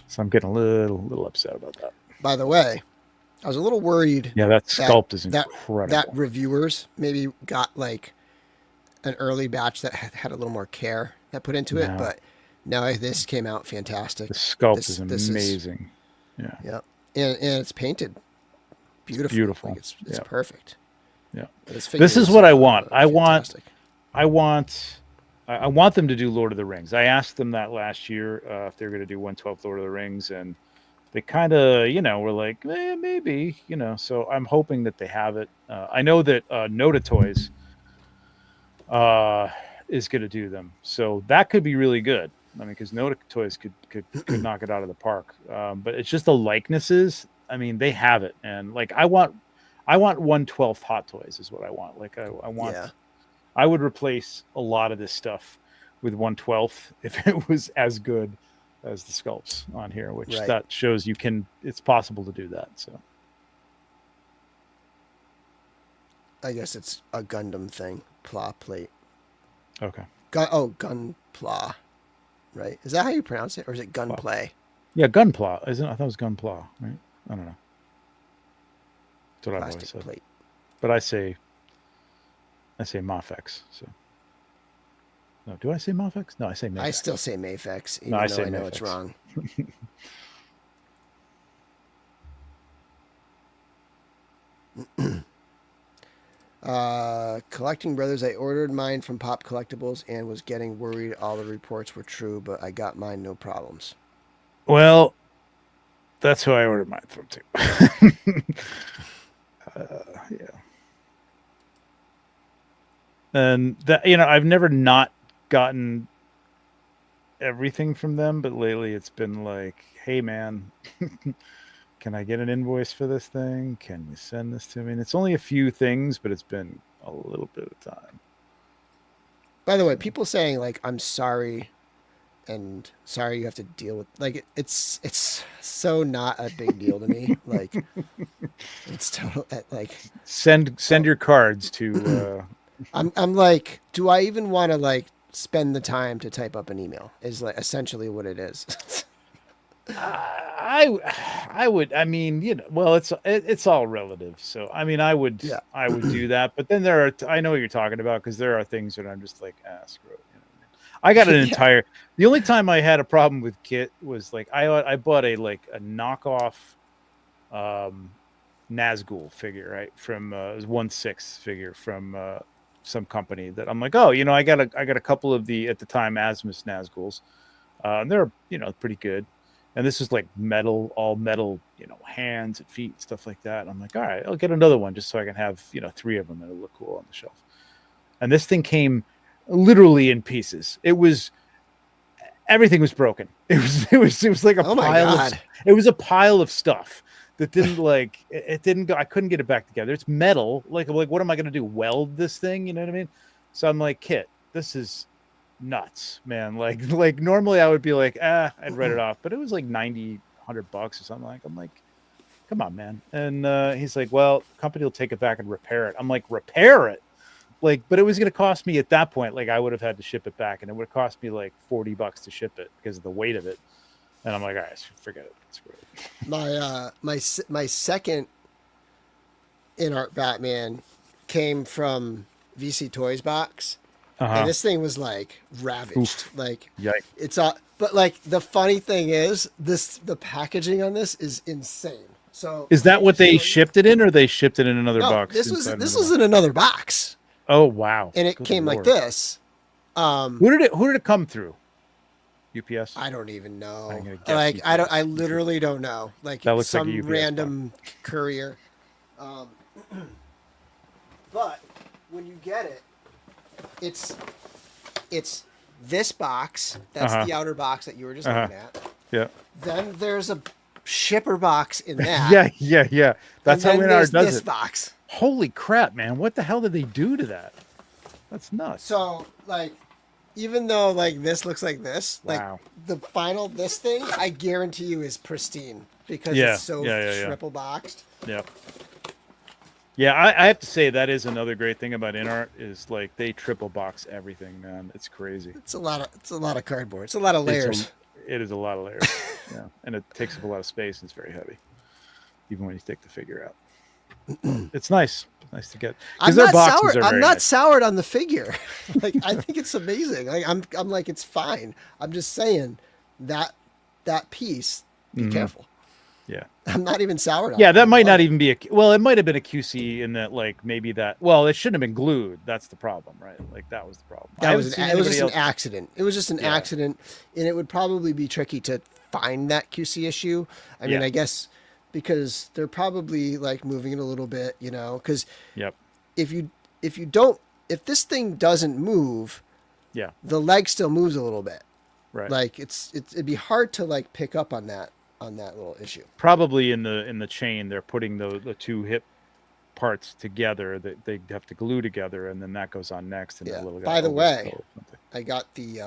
Speaker 4: So I'm getting a little upset about that.
Speaker 1: By the way, I was a little worried.
Speaker 4: Yeah, that sculpt is
Speaker 1: that
Speaker 4: incredible.
Speaker 1: Reviewers maybe got like an early batch that had a little more care that put into it, but no, this came out fantastic.
Speaker 4: The sculpt is amazing.
Speaker 1: Yeah, and it's painted beautifully.
Speaker 4: It's beautiful.
Speaker 1: Like it's perfect.
Speaker 4: Yeah,
Speaker 1: this
Speaker 4: is what I want. I want them to do Lord of the Rings. I asked them that last year if they're going to do 1/12 Lord of the Rings, and they kind of, were like, maybe, So I'm hoping that they have it. I know that Noda Toys is going to do them, so that could be really good. I mean, because Noda Toys could knock it out of the park. But it's just the likenesses. I mean, they have it, and like I want 1/12 Hot Toys is what I want. Like I want. Yeah. I would replace a lot of this stuff with 1/12 if it was as good as the sculpts on here, which that shows it's possible to do that. So
Speaker 1: I guess it's a Gundam thing. Pla plate.
Speaker 4: Okay.
Speaker 1: Gunpla. Right? Is that how you pronounce it? Or is it gunplay?
Speaker 4: Yeah, gunpla. Isn't it? I thought it was gunpla, right? I don't know. That's what I've always said. Plate. But I say Mafex. So no, do I say Mafex? No, I say Mafex.
Speaker 1: I still say Mafex, even though I know it's wrong. Collecting Brothers, I ordered mine from Pop Collectibles and was getting worried all the reports were true, but I got mine no problems.
Speaker 4: Well, that's who I ordered mine from too. Yeah. And that, I've never not gotten everything from them, but lately it's been like, hey man, can I get an invoice for this thing? Can you send this to me? And it's only a few things, but it's been a little bit of time.
Speaker 1: By the way, people saying like, I'm sorry and sorry you have to deal with, like, it's so not a big deal to me. Like, it's total, like,
Speaker 4: send your cards to,
Speaker 1: I'm like, do I even want to like spend the time to type up an email? Is like essentially what it is.
Speaker 4: I would. I mean, well, it's all relative. So I mean, I would do that. But then I know what you're talking about, because there are things that I'm just like, screw it. I got an entire. The only time I had a problem with Kit was like I bought a knockoff Nazgul figure, right, from it was 1/6 figure from some company that I'm like, I got a couple of the, at the time, Asmus Nazguls. They're pretty good. And this is like all metal, hands and feet and stuff like that. And I'm like, all right, I'll get another one just so I can have, 3 of them that'll look cool on the shelf. And this thing came literally in pieces. Everything was broken. It was like a pile. It was a pile of stuff that didn't it didn't go. I couldn't get it back together. It's metal. Like what am I going to do? Weld this thing? You know what I mean? So I'm like, Kit, this is nuts, man. Like normally I would be like, I'd write it off, but it was like $90-100 or something. I'm like, come on, man. And he's like, well, the company will take it back and repair it. I'm like, repair it? Like, but it was going to cost me at that point, like I would have had to ship it back, and it would have cost me like $40 to ship it because of the weight of it. And I'm like, all right, forget it. Screw it.
Speaker 1: My second Inart Batman came from VC Toys box. And this thing was like ravaged. Oof. Like, yikes. It's but like the funny thing is the packaging on this is insane. So
Speaker 4: is that what they shipped it in, or they shipped it in another box?
Speaker 1: This was in another box.
Speaker 4: Oh wow.
Speaker 1: And it came like this.
Speaker 4: Who did it come through? UPS?
Speaker 1: I don't even know. Like UPS. I literally don't know. Like
Speaker 4: that looks
Speaker 1: some
Speaker 4: like a UPS
Speaker 1: random courier. But when you get it, it's this box. That's the outer box that you were just looking at.
Speaker 4: Yeah.
Speaker 1: Then there's a shipper box in that.
Speaker 4: Yeah. That's how Inart does
Speaker 1: this
Speaker 4: it.
Speaker 1: Box.
Speaker 4: Holy crap, man! What the hell did they do to that? That's nuts.
Speaker 1: So like, even though like this looks like this, like the final this thing, I guarantee you is pristine because it's so triple boxed.
Speaker 4: Yeah. Yeah, I have to say that is another great thing about Inart is like they triple box everything, man. It's crazy.
Speaker 1: It's a lot of cardboard. It's a lot of layers.
Speaker 4: It is a lot of layers. Yeah, and it takes up a lot of space. And it's very heavy, even when you take the figure out. It's nice. It's nice to get.
Speaker 1: I'm
Speaker 4: Their
Speaker 1: not
Speaker 4: boxes
Speaker 1: soured.
Speaker 4: are
Speaker 1: I'm
Speaker 4: very
Speaker 1: not
Speaker 4: nice.
Speaker 1: soured on the figure. Like I think it's amazing. Like I'm like it's fine. I'm just saying that piece. Be careful.
Speaker 4: Yeah.
Speaker 1: I'm not even soured on
Speaker 4: Yeah,
Speaker 1: it.
Speaker 4: that might not even be a. Well, it might have been a QC in that, like maybe that. Well, it shouldn't have been glued. That's the problem, right? Like that was the problem.
Speaker 1: It was just an accident. It was just an accident, and it would probably be tricky to find that QC issue. I mean, I guess because they're probably like moving it a little bit, you know, because if this thing doesn't move, the leg still moves a little bit.
Speaker 4: Right.
Speaker 1: Like it'd be hard to like pick up on that little issue.
Speaker 4: Probably in the chain, they're putting the two hip parts together that they have to glue together, and then that goes on next. And little
Speaker 1: By the way, I got the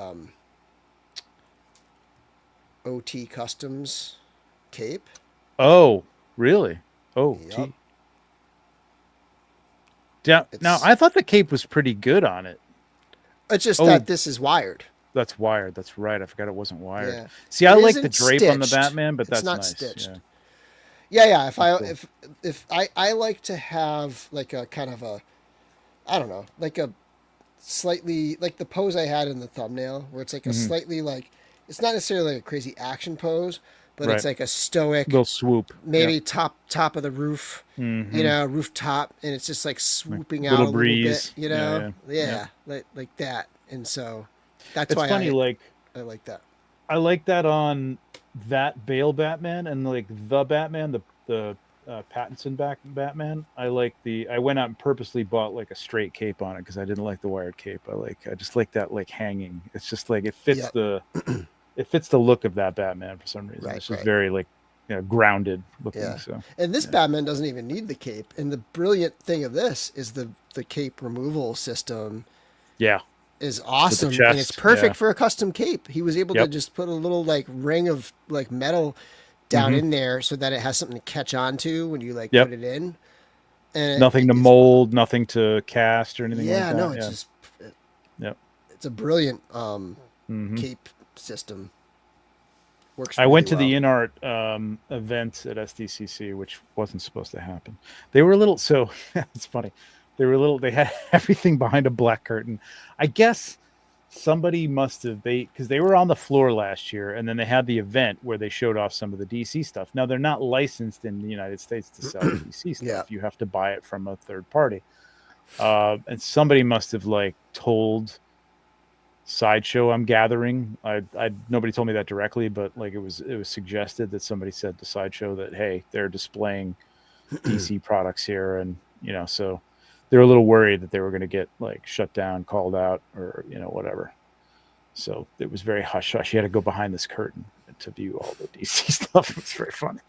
Speaker 1: OT Customs cape.
Speaker 4: Oh, really? Oh,
Speaker 1: Yep.
Speaker 4: Now I thought the cape was pretty good on it.
Speaker 1: It's just that this is wired.
Speaker 4: That's wired. That's right. I forgot it wasn't wired.
Speaker 1: Yeah.
Speaker 4: See, I like the drape on the Batman, but that's
Speaker 1: not
Speaker 4: nice.
Speaker 1: Stitched.
Speaker 4: Yeah.
Speaker 1: If I like to have like a kind of a, I don't know, like a slightly like the pose I had in the thumbnail, where it's like a slightly like it's not necessarily like a crazy action pose, but it's like a stoic
Speaker 4: little swoop,
Speaker 1: maybe top of the roof, you know, rooftop, and it's just like swooping out a little
Speaker 4: breeze,
Speaker 1: bit, you know, like that, and so. That's
Speaker 4: it's
Speaker 1: why
Speaker 4: funny.
Speaker 1: I like that.
Speaker 4: I like that on that Bale Batman and like the Batman, the Pattinson Batman. I went out and purposely bought like a straight cape on it because I didn't like the wired cape. I just like that like hanging. It's just like it fits it fits the look of that Batman for some reason. It's just very like grounded looking.
Speaker 1: Yeah.
Speaker 4: So
Speaker 1: and this Batman doesn't even need the cape. And the brilliant thing of this is the cape removal system.
Speaker 4: Yeah.
Speaker 1: Is awesome, and it's perfect for a custom cape. He was able to just put a little like ring of like metal down in there so that it has something to catch on to when you like put it in. And
Speaker 4: nothing to mold, nothing to cast or anything like that.
Speaker 1: No, it's just it's a brilliant cape system. Works.
Speaker 4: I went to the Inart event at SDCC, which wasn't supposed to happen. They were a little it's funny. They had everything behind a black curtain. I guess somebody must have, because they were on the floor last year, and then they had the event where they showed off some of the DC stuff. Now, they're not licensed in the United States to sell DC stuff. You have to buy it from a third party. And somebody must have like told Sideshow, I'm gathering. Nobody told me that directly, but like it was suggested that somebody said to Sideshow that, hey, they're displaying DC products here, and so they're a little worried that they were going to get like shut down, called out, or whatever. So it was very hush hush. You had to go behind this curtain to view all the DC stuff. It was very funny.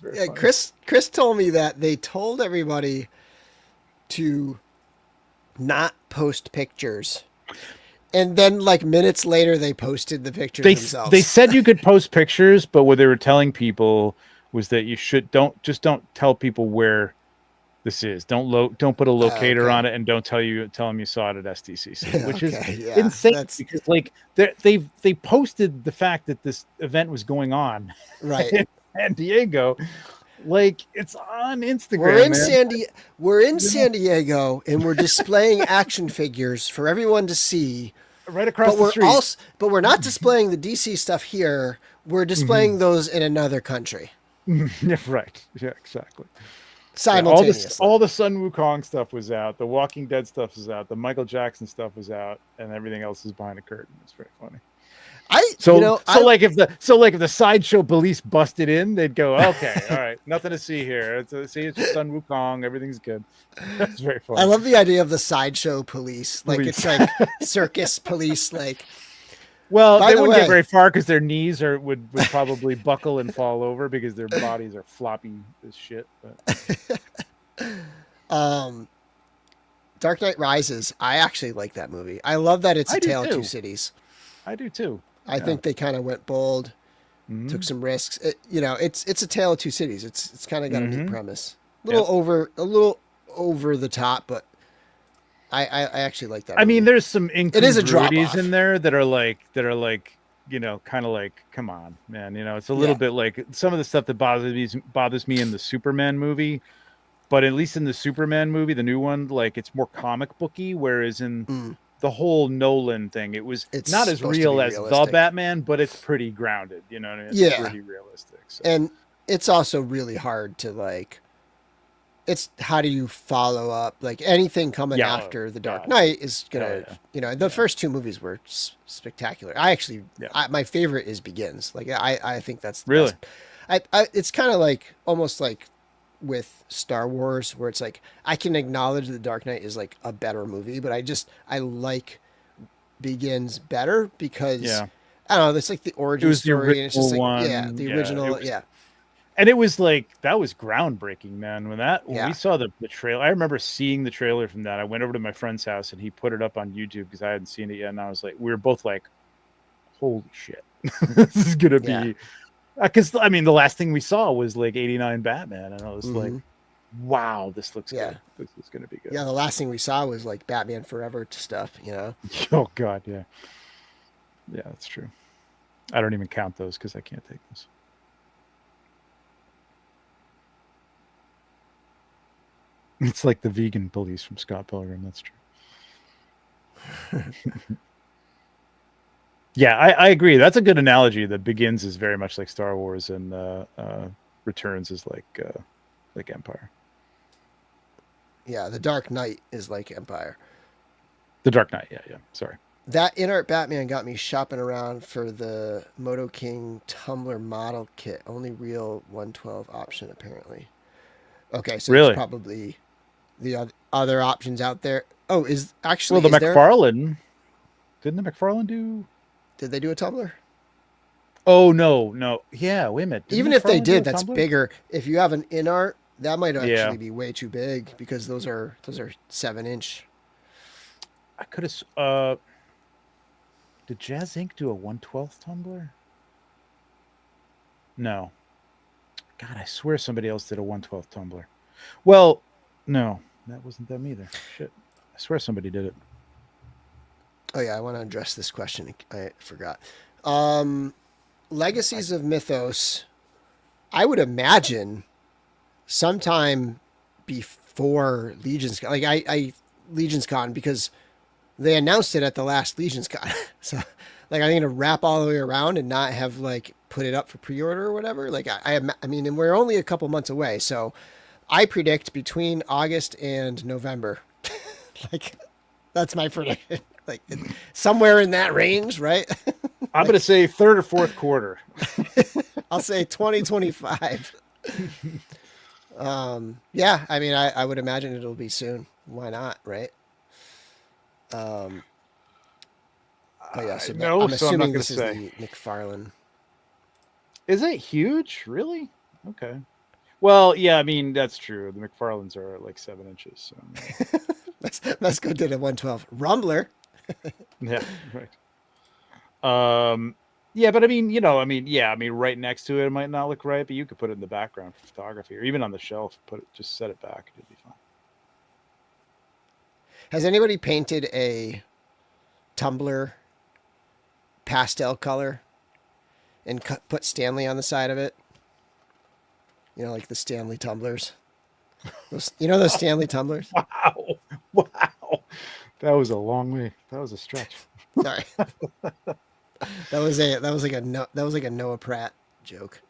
Speaker 4: Funny.
Speaker 1: Chris told me that they told everybody to not post pictures, and then like minutes later they posted the pictures themselves.
Speaker 4: They said you could post pictures, but what they were telling people was that you don't tell people where this is. Don't put a locator on it, and don't tell them you saw it at SDCC, which is insane because like they posted the fact that this event was going on in San Diego. Like it's on Instagram.
Speaker 1: We're in San Diego, and we're displaying action figures for everyone to see
Speaker 4: right across the street.
Speaker 1: But we're not displaying the DC stuff here. We're displaying those in another country.
Speaker 4: Right. Yeah, exactly.
Speaker 1: Simultaneously.
Speaker 4: All the Sun Wukong stuff was out. The Walking Dead stuff was out. The Michael Jackson stuff was out, and everything else is behind a curtain. It's very funny. If the Sideshow police busted in, they'd go, okay, all right, nothing to see here. It's just Sun Wukong. Everything's good. That's very funny.
Speaker 1: I love the idea of the Sideshow police. Like it's like circus police. Like,
Speaker 4: well, they wouldn't get very far because their knees would probably buckle and fall over because their bodies are floppy as shit.
Speaker 1: But. Dark Knight Rises. I actually like that movie. I love that it's a tale of two cities.
Speaker 4: I do too.
Speaker 1: I think they kind of went bold, took some risks. It's a tale of two cities. It's kind of got a neat premise. A little over the top, but I actually like that.
Speaker 4: I mean,
Speaker 1: movie.
Speaker 4: there's some
Speaker 1: It is a drop
Speaker 4: incongruities
Speaker 1: off
Speaker 4: in there that are like, kind of like, come on, man. It's a little bit like some of the stuff that bothers me in the Superman movie, but at least in the Superman movie, the new one, like it's more comic booky, whereas in the whole Nolan thing, it's not as real as the Batman, but it's pretty grounded. You know what I mean? It's pretty realistic. So.
Speaker 1: And it's also really hard to like. It's how do you follow up? Like anything coming after The Dark Knight is gonna, the first two movies were spectacular. I actually, my favorite is Begins. Like I think that's the best. It's kind of like almost like with Star Wars, where it's like I can acknowledge The Dark Knight is like a better movie, but I like Begins better because I don't know. It's like the origin story, and it's just like the original,
Speaker 4: And it was like, that was groundbreaking, man. When we saw the trailer, I remember seeing the trailer from that. I went over to my friend's house and he put it up on YouTube because I hadn't seen it yet. And I was like, we were both like, holy shit, this is going to be, because I mean, the last thing we saw was like 89 Batman. And I was like, wow, this looks good. This is going to be good.
Speaker 1: Yeah. The last thing we saw was like Batman Forever stuff,
Speaker 4: Oh God. Yeah. Yeah, that's true. I don't even count those because I can't take those. It's like the vegan police from Scott Pilgrim. That's true. Yeah, I agree. That's a good analogy. That Begins is very much like Star Wars, and Returns is like Empire.
Speaker 1: Yeah, The Dark Knight is like Empire.
Speaker 4: The Dark Knight, yeah. Sorry.
Speaker 1: That Inart Batman got me shopping around for the Moto King Tumbler model kit. Only real 112 option, apparently. Okay, so there's probably the other options out there. Oh, is actually
Speaker 4: the McFarlane? Didn't the McFarlane do?
Speaker 1: Did they do a tumbler?
Speaker 4: Oh no. Yeah, wait a minute.
Speaker 1: Even if they did, that's bigger. If you have an Inart, that might actually be way too big because those are 7-inch.
Speaker 4: I could have. Did Jazz Inc. do a 1/12 tumbler? No. God, I swear somebody else did a 1/12 tumbler. Well, no, that wasn't them either. Shit. I swear somebody did it.
Speaker 1: Oh, yeah, I want to address this question. I forgot. Legacies of Mythos, I would imagine sometime before Legions Con. Like, I Legions Con, because they announced it at the last Legions Con. So, like, I'm going to wrap all the way around and not have, like, put it up for pre-order or whatever. Like, I mean, and we're only a couple months away, so I predict between August and November. Like, that's my prediction. Like, somewhere in that range, right?
Speaker 4: I'm going to say third or fourth quarter.
Speaker 1: I'll say 2025. Yeah, I mean, I would imagine it'll be soon. Why not, right? Oh yeah, so
Speaker 4: no,
Speaker 1: I'm
Speaker 4: so
Speaker 1: assuming
Speaker 4: I'm
Speaker 1: this is
Speaker 4: say.
Speaker 1: the McFarlane.
Speaker 4: Is it huge? Really? Okay. Well, yeah, I mean, that's true. The McFarlanes are like 7 inches. So.
Speaker 1: Let's go to the 112 Rumbler.
Speaker 4: Yeah, right. Yeah, but I mean, right next to it might not look right, but you could put it in the background for photography, or even on the shelf. Just set it back; it'd be fine.
Speaker 1: Has anybody painted a tumbler pastel color and put Stanley on the side of it? You know, like the Stanley tumblers. Those Stanley tumblers.
Speaker 4: Wow, that was a long way. That was a stretch.
Speaker 1: Sorry. That was like a Noah Pratt joke.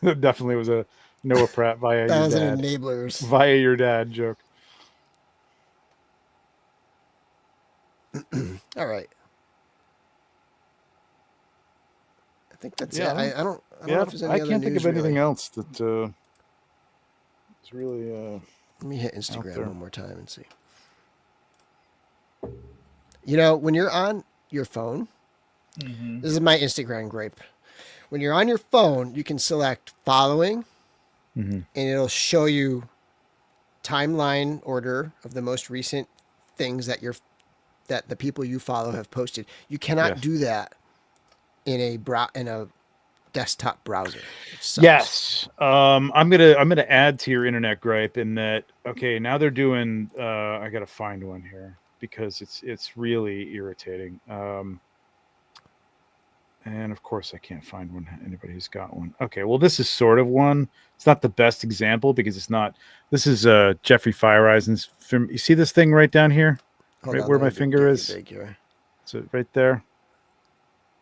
Speaker 4: That definitely was a Noah Pratt via
Speaker 1: that
Speaker 4: your
Speaker 1: was
Speaker 4: dad.
Speaker 1: an enablers
Speaker 4: via your dad joke.
Speaker 1: All right. I think that's it. I don't know if there's any other
Speaker 4: can't think
Speaker 1: news,
Speaker 4: of anything
Speaker 1: really.
Speaker 4: else that is really.
Speaker 1: Let me hit Instagram one more time and see. When you're on your phone, this is my Instagram gripe. When you're on your phone, you can select following, and it'll show you timeline order of the most recent things that the people you follow have posted. You cannot do that in a desktop browser. Which sucks.
Speaker 4: Yes. I'm gonna add to your internet gripe in that. Okay, now they're doing. I gotta find one here because it's really irritating. And of course, I can't find one. Anybody who's got one. Okay, well, this is sort of one. It's not the best example because it's not. This is Jeffrey Fireisen's film. You see this thing right down here,
Speaker 1: Hold
Speaker 4: right
Speaker 1: on,
Speaker 4: where
Speaker 1: let
Speaker 4: my
Speaker 1: me
Speaker 4: finger
Speaker 1: get
Speaker 4: is.
Speaker 1: you big here.
Speaker 4: So right there.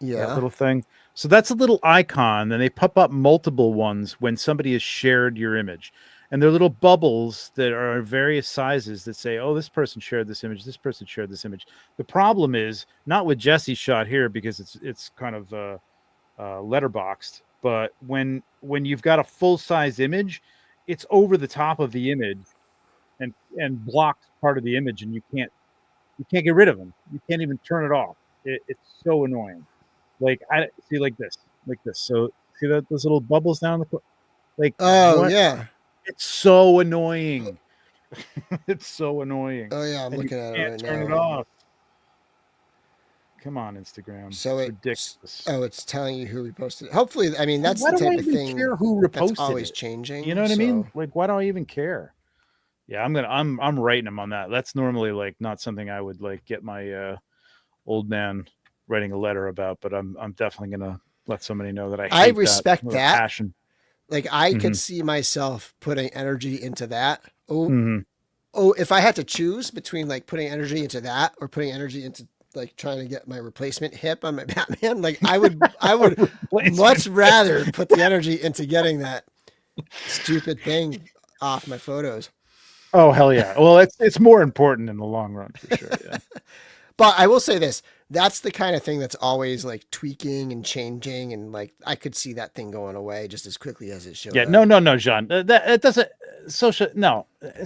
Speaker 1: Yeah.
Speaker 4: That little thing. So that's a little icon. Then they pop up multiple ones when somebody has shared your image. And they're little bubbles that are various sizes that say, oh, this person shared this image. This person shared this image. The problem is not with Jesse's shot here because it's kind of letterboxed. But when you've got a full size image, it's over the top of the image and blocks part of the image, and you can't get rid of them. You can't even turn it off. It's so annoying. Like I see like this. So see that those little bubbles down the like.
Speaker 1: Oh
Speaker 4: what?
Speaker 1: yeah.
Speaker 4: It's so annoying. It's so annoying.
Speaker 1: Oh yeah, I'm
Speaker 4: And
Speaker 1: looking
Speaker 4: you
Speaker 1: at it
Speaker 4: can't
Speaker 1: right
Speaker 4: turn
Speaker 1: now.
Speaker 4: it off. Come on, Instagram.
Speaker 1: So
Speaker 4: it's ridiculous.
Speaker 1: Oh, it's telling you who reposted it. Hopefully, I mean that's
Speaker 4: Why
Speaker 1: the
Speaker 4: do I
Speaker 1: type of
Speaker 4: even
Speaker 1: thing
Speaker 4: care who
Speaker 1: that's
Speaker 4: reposted
Speaker 1: always
Speaker 4: it?
Speaker 1: changing.
Speaker 4: You know what I mean?
Speaker 1: so-
Speaker 4: Like, why do I even care? Yeah, I'm writing him on that. That's normally like not something I would like get my old man writing a letter about, but I'm definitely gonna let somebody know that I hate
Speaker 1: respect
Speaker 4: with
Speaker 1: that.
Speaker 4: passion.
Speaker 1: Like I
Speaker 4: Mhm.
Speaker 1: could see myself putting energy into that. Oh,
Speaker 4: Mhm.
Speaker 1: if I had to choose between like putting energy into that or putting energy into like trying to get my replacement hip on my Batman, like I would much rather put the energy into getting that stupid thing off my photos.
Speaker 4: Oh hell yeah! Well, it's more important in the long run for sure. Yeah.
Speaker 1: But I will say this, that's the kind of thing that's always like tweaking and changing. And like, I could see that thing going away just as quickly as it showed
Speaker 4: Yeah.
Speaker 1: up.
Speaker 4: No, John. That it doesn't it's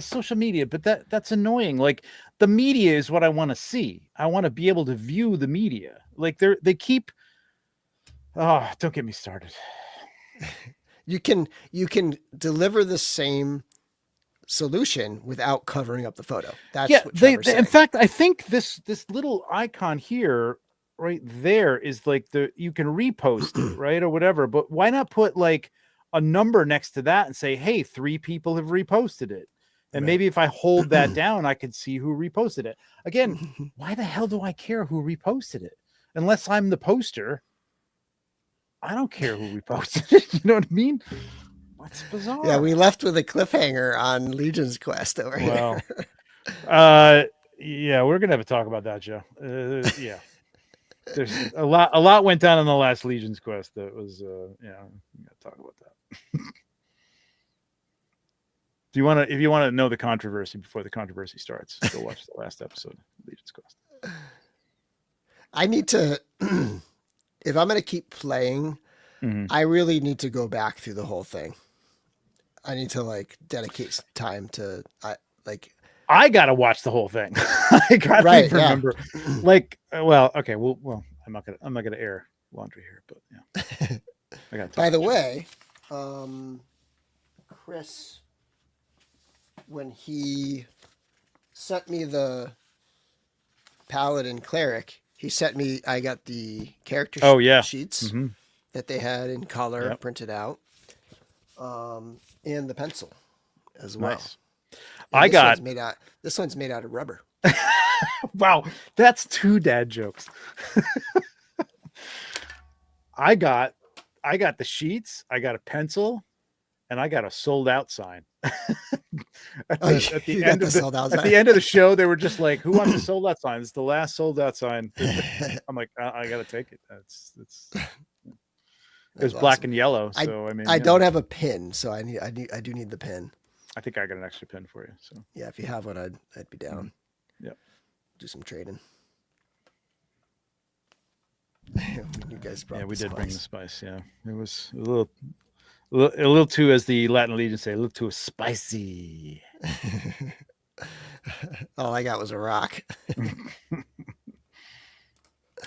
Speaker 4: social media, but that's annoying. Like the media is what I want to see. I want to be able to view the media. Like they keep. Oh, don't get me started.
Speaker 1: You can deliver the same solution without covering up the photo. That's
Speaker 4: Yeah,
Speaker 1: what Trevor's saying.
Speaker 4: in fact, I think this little icon here, right there, is like you can repost it, right, or whatever. But why not put like a number next to that and say, "Hey, 3 people have reposted it," and
Speaker 1: Right.
Speaker 4: maybe if I hold that down, I could see who reposted it. Again, why the hell do I care who reposted it? Unless I'm the poster, I don't care who reposted it. You know what I mean? That's bizarre.
Speaker 1: Yeah, we left with a cliffhanger on Legion's Quest over
Speaker 4: Well,
Speaker 1: here.
Speaker 4: yeah, we're gonna have a talk about that, Joe. Yeah, there's a lot went down in the last Legion's Quest that was, yeah, we gotta talk about that. If you want to know the controversy before the controversy starts, go watch the last episode of Legion's Quest.
Speaker 1: I need to, if I'm going to keep playing, I really need to go back through the whole thing. I need to like dedicate some time to,
Speaker 4: I gotta watch the whole thing. I gotta remember. Like, well, okay, well, I'm not gonna air laundry here, but yeah. I got.
Speaker 1: By the way, Chris, when he sent me the Paladin Cleric, he sent me. I got the character sheets that they had in color printed out, and the pencil as well.
Speaker 4: Nice.
Speaker 1: This one's made out of rubber.
Speaker 4: Wow, that's 2 dad jokes. I got the sheets, I got a pencil, and I got a sold out sign. At the end of the show, they were just like, "Who wants a sold out sign? It's the last sold out sign." I'm like, I gotta take it. It was black and yellow, so I mean,
Speaker 1: I don't have a pin, so I do need the pin.
Speaker 4: I think I got an extra pin for you. So
Speaker 1: yeah, if you have one, I'd be down.
Speaker 4: Yep.
Speaker 1: Do some trading. You guys brought.
Speaker 4: Yeah, we did bring the spice. Yeah, it was a little too, as the Latin Legion say, a little too spicy.
Speaker 1: All I got was a rock.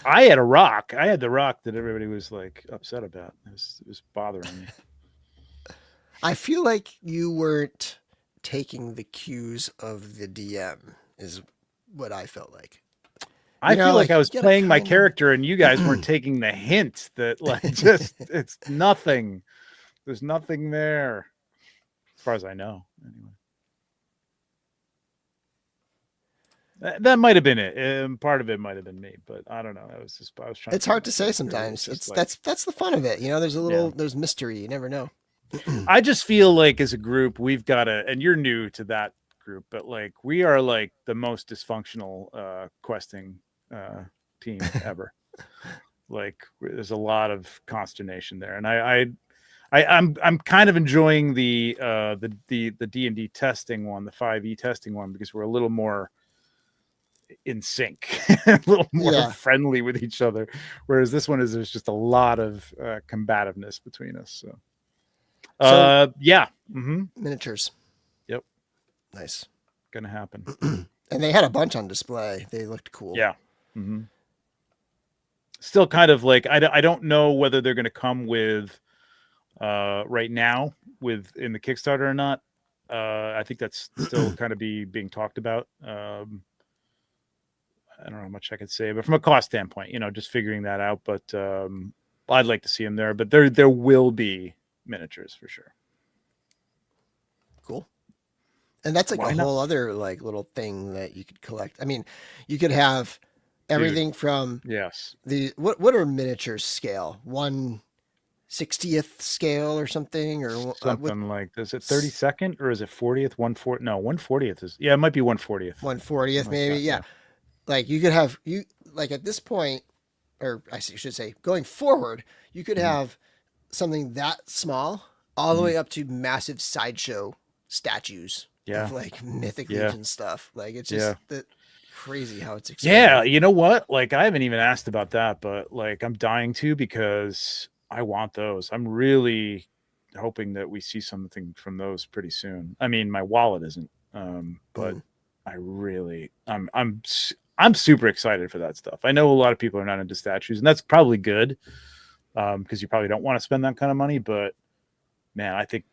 Speaker 4: I had a rock. I had the rock that everybody was like upset about. It was bothering me.
Speaker 1: I feel like you weren't taking the cues of the DM, is what I felt like.
Speaker 4: I feel like I was
Speaker 1: you gotta
Speaker 4: playing my
Speaker 1: kinda-
Speaker 4: character and you guys weren't taking the hint that like just it's nothing. There's nothing there. As far as I know. Anyway. That might have been it. Part of it might have been me, but I don't know. I was trying.
Speaker 1: It's hard to say sometimes. It's
Speaker 4: like,
Speaker 1: that's the fun of it. There's mystery. You never know.
Speaker 4: I just feel like as a group, we've got to, and you're new to that group, but like we are like the most dysfunctional questing team ever. Like there's a lot of consternation there, and I'm kind of enjoying the D&D testing one, the 5e testing one, because we're a little more in sync, a little more friendly with each other, whereas this one there's just a lot of combativeness between us. So
Speaker 1: miniatures.
Speaker 4: Yep,
Speaker 1: nice,
Speaker 4: gonna happen.
Speaker 1: And they had a bunch on display. They looked cool.
Speaker 4: Yeah. Still kind of like I don't know whether they're going to come with right now in the Kickstarter or not. I think that's still kind of being talked about. I don't know how much I could say, but from a cost standpoint, just figuring that out. But I'd like to see them there. But there will be miniatures for sure.
Speaker 1: Cool. And that's like whole other like little thing that you could collect. I mean, you could have everything from what are miniatures scale? 1/60th scale or something, or
Speaker 4: something like this. Is it 32nd or is it 40th? 1/4? No, 1/40th is it might be 1/40th.
Speaker 1: 1/40th maybe. Yeah. Like you could have at this point, or I should say going forward, you could have something that small all the way up to massive sideshow statues of like Mythic Legion stuff. Like it's just crazy how it's expanded.
Speaker 4: Yeah, you know what? Like I haven't even asked about that, but like I'm dying to because I want those. I'm really hoping that we see something from those pretty soon. I mean, my wallet isn't, but I really, I'm super excited for that stuff. I know a lot of people are not into statues, and that's probably good because you probably don't want to spend that kind of money. But man, I think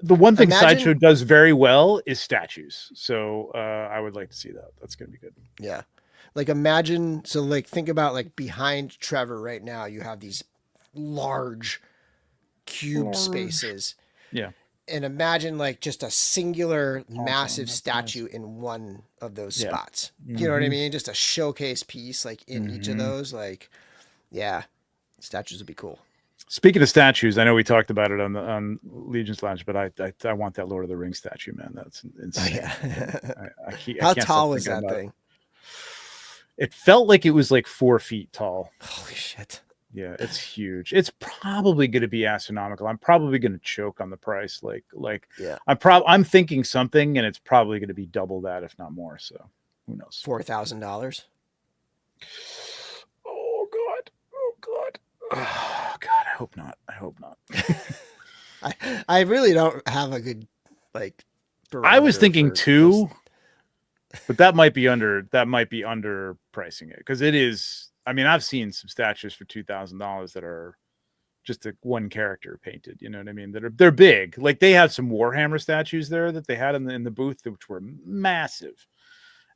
Speaker 4: the one thing Sideshow does very well is statues. So I would like to see that. That's going to be good.
Speaker 1: Yeah. Like imagine, so like think about like behind Trevor right now, you have these large cube spaces.
Speaker 4: Yeah.
Speaker 1: And imagine like just a singular massive statue in one of those spots. You know what I mean? Just a showcase piece like in each of those. Like, statues would be cool.
Speaker 4: Speaking of statues, I know we talked about it on Legion's Lounge, but I want that Lord of the Rings statue, man. That's insane.
Speaker 1: Oh, yeah.
Speaker 4: How
Speaker 1: tall was that thing?
Speaker 4: It felt like it was like 4 feet tall.
Speaker 1: Holy shit.
Speaker 4: Yeah, it's huge. It's probably going to be astronomical. I'm probably going to choke on the price. I'm thinking something, and it's probably going to be double that, if not more. So who knows?
Speaker 1: $4,000.
Speaker 4: Oh God. Oh God. I hope not.
Speaker 1: I really don't have a good like.
Speaker 4: I was thinking 2, but that might be under pricing it because it is. I mean, I've seen some statues for $2,000 that are just one character painted. You know what I mean? They're big. Like they have some Warhammer statues there that they had in the booth, which were massive.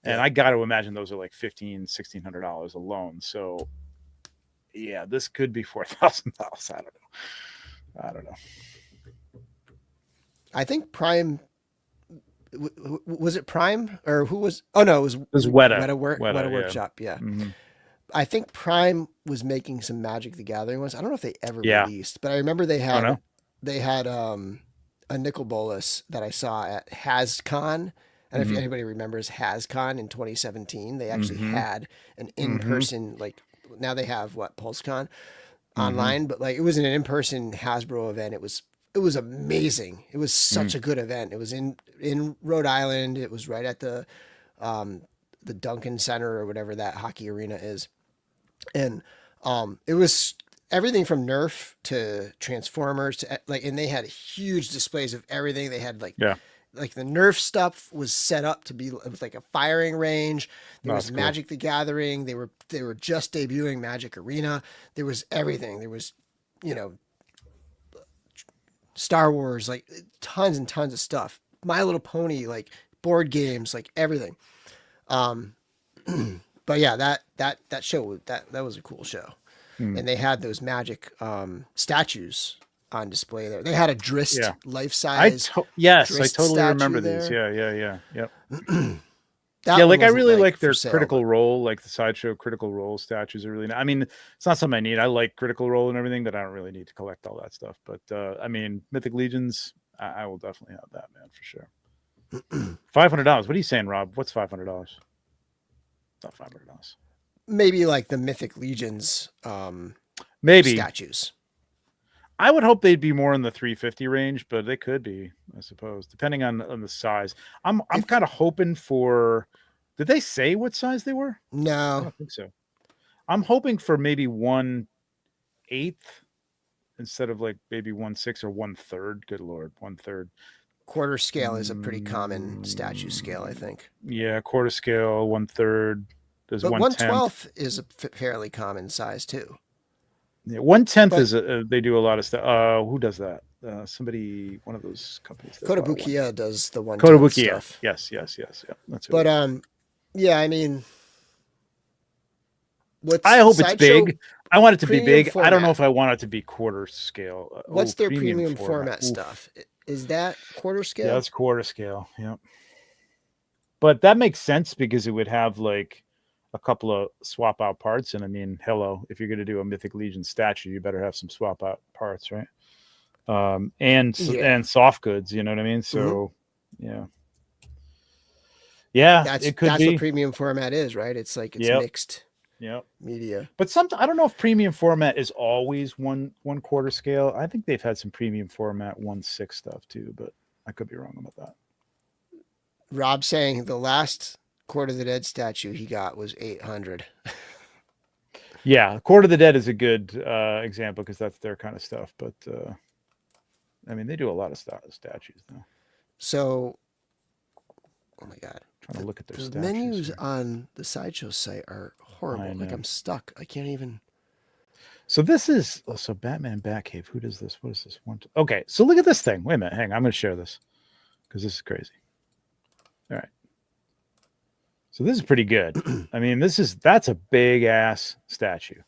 Speaker 4: And I got to imagine those are like $1,500, $1,600 alone. So, yeah, this could be $4,000. I don't know.
Speaker 1: I think Prime. Was it Prime or who was? Oh no, it was
Speaker 4: Weta
Speaker 1: Workshop. Yeah. Mm-hmm. I think Prime was making some Magic the Gathering ones. I don't know if they ever released, but I remember they had a Nicol Bolas that I saw at HasCon. And if anybody remembers HasCon in 2017, they actually had an in-person like now they have PulseCon online, but like it was an in-person Hasbro event. It was amazing. It was such a good event. It was in Rhode Island. It was right at the Duncan Center or whatever that hockey arena is. And it was everything from Nerf to Transformers to like, and they had huge displays of everything. They had like the Nerf stuff was set up to be like a firing range. There was Magic the Gathering. They were just debuting Magic Arena. There was everything. There was, Star Wars, like tons and tons of stuff. My Little Pony, like board games, like everything. But yeah, that show that was a cool show,
Speaker 4: Hmm.
Speaker 1: and they had those magic statues on display there. They had a Drist
Speaker 4: Yeah.
Speaker 1: life size.
Speaker 4: Yes, I
Speaker 1: Drist
Speaker 4: totally remember
Speaker 1: statue
Speaker 4: these.
Speaker 1: there.
Speaker 4: Yeah. Yep.
Speaker 1: That
Speaker 4: Yeah,
Speaker 1: one
Speaker 4: like I
Speaker 1: wasn't,
Speaker 4: really like
Speaker 1: for
Speaker 4: their
Speaker 1: sale,
Speaker 4: Critical
Speaker 1: but-
Speaker 4: Role, like the Sideshow Critical Role statues are really. I mean, it's not something I need. I like Critical Role and everything, but I don't really need to collect all that stuff. But I mean, Mythic Legions, I will definitely have that, man, for sure. $500. What are you saying, Rob? What's $500? Not $500.
Speaker 1: Maybe like the Mythic Legions
Speaker 4: Maybe.
Speaker 1: statues.
Speaker 4: I would hope they'd be more in the 350 range, but they could be, I suppose, depending on the size. I'm kind of hoping for. Did they say what size they were? I
Speaker 1: No,
Speaker 4: don't think so. I'm hoping for maybe 1/8 instead of like maybe 1/6 or 1/3. Good Lord, 1/3.
Speaker 1: quarter scale is a pretty common statue scale, I think.
Speaker 4: Yeah, quarter scale, 1/3. There's
Speaker 1: But
Speaker 4: 1/10.
Speaker 1: 1/12 is a fairly common size too.
Speaker 4: Yeah, 1/10
Speaker 1: But-
Speaker 4: is they do a lot of stuff. Who does that? Somebody, one of those companies. does a lot of
Speaker 1: Kotobukiya does the 1/10
Speaker 4: Kotobukiya.
Speaker 1: stuff.
Speaker 4: Yes. That's who
Speaker 1: But
Speaker 4: it is.
Speaker 1: yeah, I mean,
Speaker 4: I hope it's
Speaker 1: Sideshow-
Speaker 4: big. I want it to be
Speaker 1: premium
Speaker 4: big. I don't know
Speaker 1: format.
Speaker 4: if I want it to be quarter scale.
Speaker 1: What's their premium
Speaker 4: format
Speaker 1: format
Speaker 4: Oof.
Speaker 1: stuff? Is that quarter
Speaker 4: Yeah,
Speaker 1: scale?
Speaker 4: that's quarter scale. Yep. But that makes sense because it would have like a couple of swap out parts. And I mean, hello, if you're going to do a Mythic Legion statue, you better have some swap out parts, right? And soft goods, you know what I mean? So, yeah,
Speaker 1: That's
Speaker 4: it could
Speaker 1: that's
Speaker 4: be.
Speaker 1: what premium format is, right? It's like it's
Speaker 4: Yep.
Speaker 1: mixed media.
Speaker 4: But I don't know if premium format is always one quarter scale. I think they've had some premium format 1/6 stuff too, but I could be wrong about that.
Speaker 1: Rob saying the last Court of the Dead statue he got was 800.
Speaker 4: Yeah, Court of the Dead is a good example because that's their kind of stuff. But I mean, they do a lot of statues though.
Speaker 1: So, oh my god,
Speaker 4: Trying to look at their
Speaker 1: the
Speaker 4: statues
Speaker 1: menus
Speaker 4: here.
Speaker 1: on the Sideshow site are horrible.
Speaker 4: I
Speaker 1: Like
Speaker 4: know.
Speaker 1: I'm stuck. I can't even.
Speaker 4: So this is Batman Batcave. Who does this? What is this one? Okay, so look at this thing. Wait a minute, hang on. I'm going to share this because this is crazy. All right. So this is pretty good. I mean, that's a big ass statue,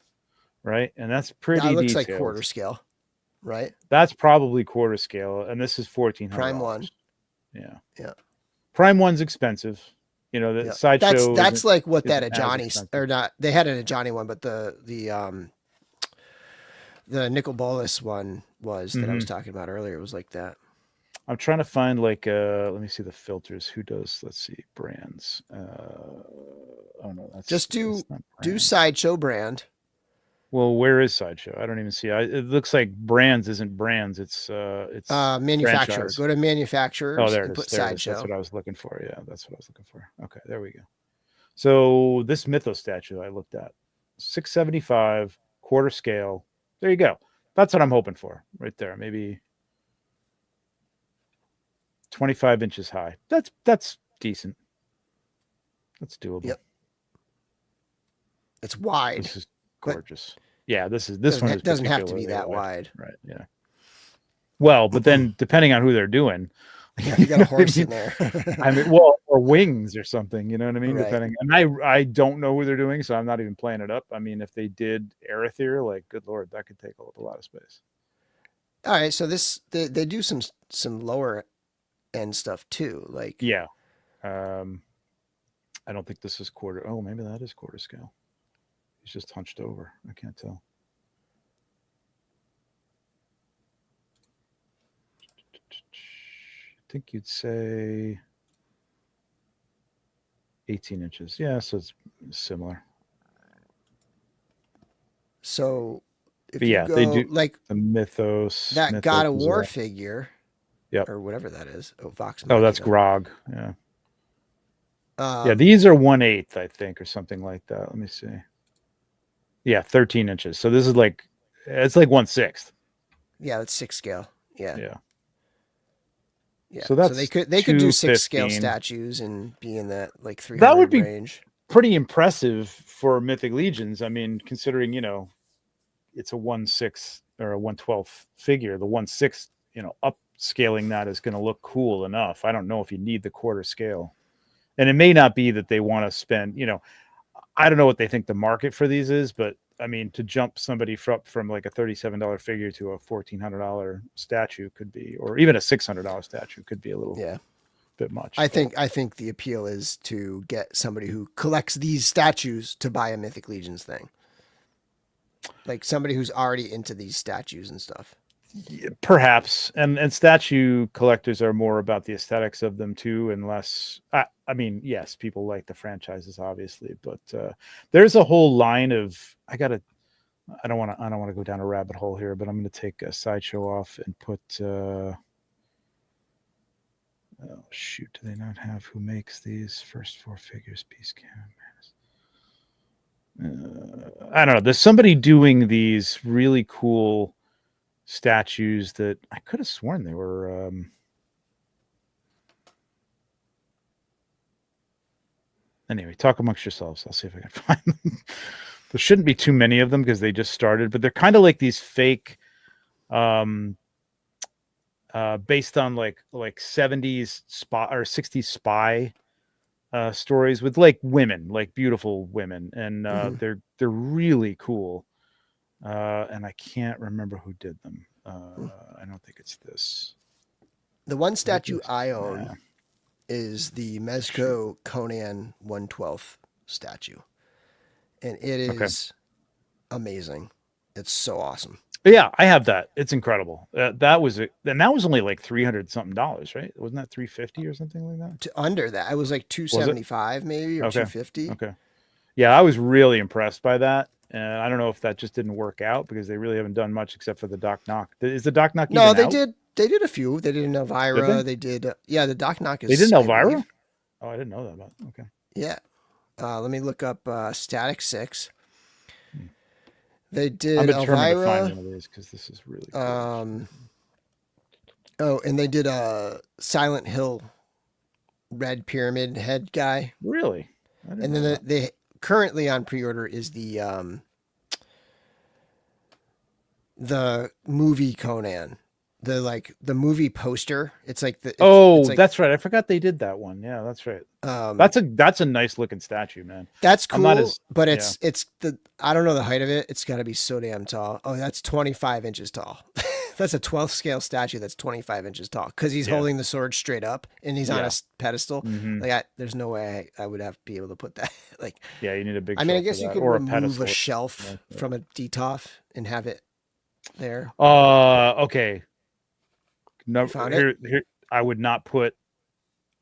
Speaker 4: right? And that's pretty.
Speaker 1: That looks
Speaker 4: detailed.
Speaker 1: like quarter scale, right?
Speaker 4: That's probably quarter scale, and this is $1,400.
Speaker 1: Prime 1.
Speaker 4: Yeah.
Speaker 1: Yeah.
Speaker 4: Prime 1's expensive. You know, the
Speaker 1: Yeah.
Speaker 4: Sideshow.
Speaker 1: That's like what that
Speaker 4: isn't as
Speaker 1: Ajani
Speaker 4: expensive.
Speaker 1: or not. They had an Ajani one, but the Nicol Bolas one was that I was talking about earlier. It was like that.
Speaker 4: I'm trying to find like let me see the filters. Who does? Let's see brands. Oh no, that's
Speaker 1: Just
Speaker 4: that's not
Speaker 1: do
Speaker 4: brand.
Speaker 1: Sideshow brand.
Speaker 4: Well, where is Sideshow? I don't even see. It looks like brands isn't brands. It's
Speaker 1: Manufacturer.
Speaker 4: franchise.
Speaker 1: Go to manufacturers
Speaker 4: Oh, there
Speaker 1: and
Speaker 4: it
Speaker 1: put
Speaker 4: is. There it is.
Speaker 1: Sideshow.
Speaker 4: That's what I was looking for. Yeah, that's what I was looking for. Okay, there we go. So this Mythos statue I looked at, 675 quarter scale. There you go. That's what I'm hoping for right there. Maybe 25 inches high. That's decent. That's doable.
Speaker 1: Yep. It's wide.
Speaker 4: This is
Speaker 1: but
Speaker 4: gorgeous. Yeah, this one
Speaker 1: doesn't have to be
Speaker 4: particularly
Speaker 1: that wide.
Speaker 4: Right. Yeah. Well, but then depending on who they're doing,
Speaker 1: Yeah, you got a horse in there.
Speaker 4: I mean, well, or wings or something, you know what I mean?
Speaker 1: Right.
Speaker 4: Depending, and I don't know who they're doing, so I'm not even playing it up. I mean, if they did Arethyr, like, good Lord, that could take up a lot of space.
Speaker 1: All right, so they do some lower end stuff too. Like
Speaker 4: Yeah. I don't think this is quarter. Oh, maybe that is quarter scale. He's just hunched over. I can't tell. I think you'd say 18 inches. Yeah, so it's similar.
Speaker 1: so. If
Speaker 4: But
Speaker 1: you
Speaker 4: yeah,
Speaker 1: go,
Speaker 4: they do
Speaker 1: like
Speaker 4: the Mythos.
Speaker 1: that
Speaker 4: Mythos
Speaker 1: God of
Speaker 4: is
Speaker 1: War
Speaker 4: a-
Speaker 1: figure.
Speaker 4: Yep.
Speaker 1: Or whatever that is. Oh, Vox.
Speaker 4: Oh, that's
Speaker 1: Machina.
Speaker 4: Grog. Yeah. Yeah,
Speaker 1: Um,
Speaker 4: these are 1/8, I think, or something like that. Let me see. Yeah, 13 inches. So this is like, it's like 1/6.
Speaker 1: Yeah, that's 6 scale. Yeah.
Speaker 4: Yeah.
Speaker 1: Yeah.
Speaker 4: So
Speaker 1: So
Speaker 4: that's
Speaker 1: they could do 6 scale
Speaker 4: 215.
Speaker 1: statues and be in that like 300
Speaker 4: That would be
Speaker 1: range.
Speaker 4: pretty impressive for Mythic Legions. I mean, considering, you know, it's a 1/6 or a 1/12 figure, the 1/6, you know, upscaling that is going to look cool enough. I don't know if you need the quarter scale. And it may not be that they want to spend, you know, I don't know what they think the market for these is, but I mean, to jump somebody from like a $37 figure to a $1,400 statue could be, or even a $600 statue could be a little bit much.
Speaker 1: I think the appeal is to get somebody who collects these statues to buy a Mythic Legions thing. Like somebody who's already into these statues and stuff.
Speaker 4: Yeah, perhaps, and statue collectors are more about the aesthetics of them too, and less. I mean, yes, people like the franchises, obviously, but there's a whole line of. I don't want to go down a rabbit hole here, but I'm going to take a sideshow off and put. Oh shoot! Do they not have who makes these first 4 figures? Piece cam. I don't know. There's somebody doing these really cool statues that I could have sworn they were anyway, talk amongst yourselves. I'll see if I can find them. There shouldn't be too many of them because they just started, but they're kind of like these fake based on like 70s spy or 60s spy stories with like women, like beautiful women, and they're really cool. And I can't remember who did them. I don't think it's this.
Speaker 1: The one statue I own is the Mezco Conan 1/12 statue. And it is amazing. It's so awesome.
Speaker 4: Yeah, I have that. It's incredible. That was it. And that was only like $300 something, right? Wasn't that $350 or something like that?
Speaker 1: Under that. I was like $275 maybe, or $250.
Speaker 4: Okay. Yeah, I was really impressed by that. And I don't know if that just didn't work out because they really haven't done much except for the Doc Knock. Is the Doc Knock?
Speaker 1: No, they did. They did a few. They did an Elvira. They did. The Doc Knock is.
Speaker 4: They did an Elvira. Oh, I didn't know that about. Okay.
Speaker 1: Yeah. Let me look up Static 6. They did
Speaker 4: I'm determined
Speaker 1: Elvira.
Speaker 4: to find one of these because this is really cool.
Speaker 1: Oh, and they did a Silent Hill Red Pyramid head guy.
Speaker 4: Really?
Speaker 1: And then they currently on pre-order is the movie Conan. The movie poster. It's like the
Speaker 4: that's right. I forgot they did that one. Yeah, that's right. That's a nice looking statue, man.
Speaker 1: That's cool, but it's I don't know the height of it. It's got to be so damn tall. Oh, that's 25 inches tall. That's a 12th scale statue that's 25 inches tall because he's holding the sword straight up and he's on a pedestal. Like there's no way I would be able to put that. Like
Speaker 4: you need a big.
Speaker 1: I mean, I guess you could remove a shelf from a DOTF and have it there.
Speaker 4: Okay. No,
Speaker 1: here
Speaker 4: I would not put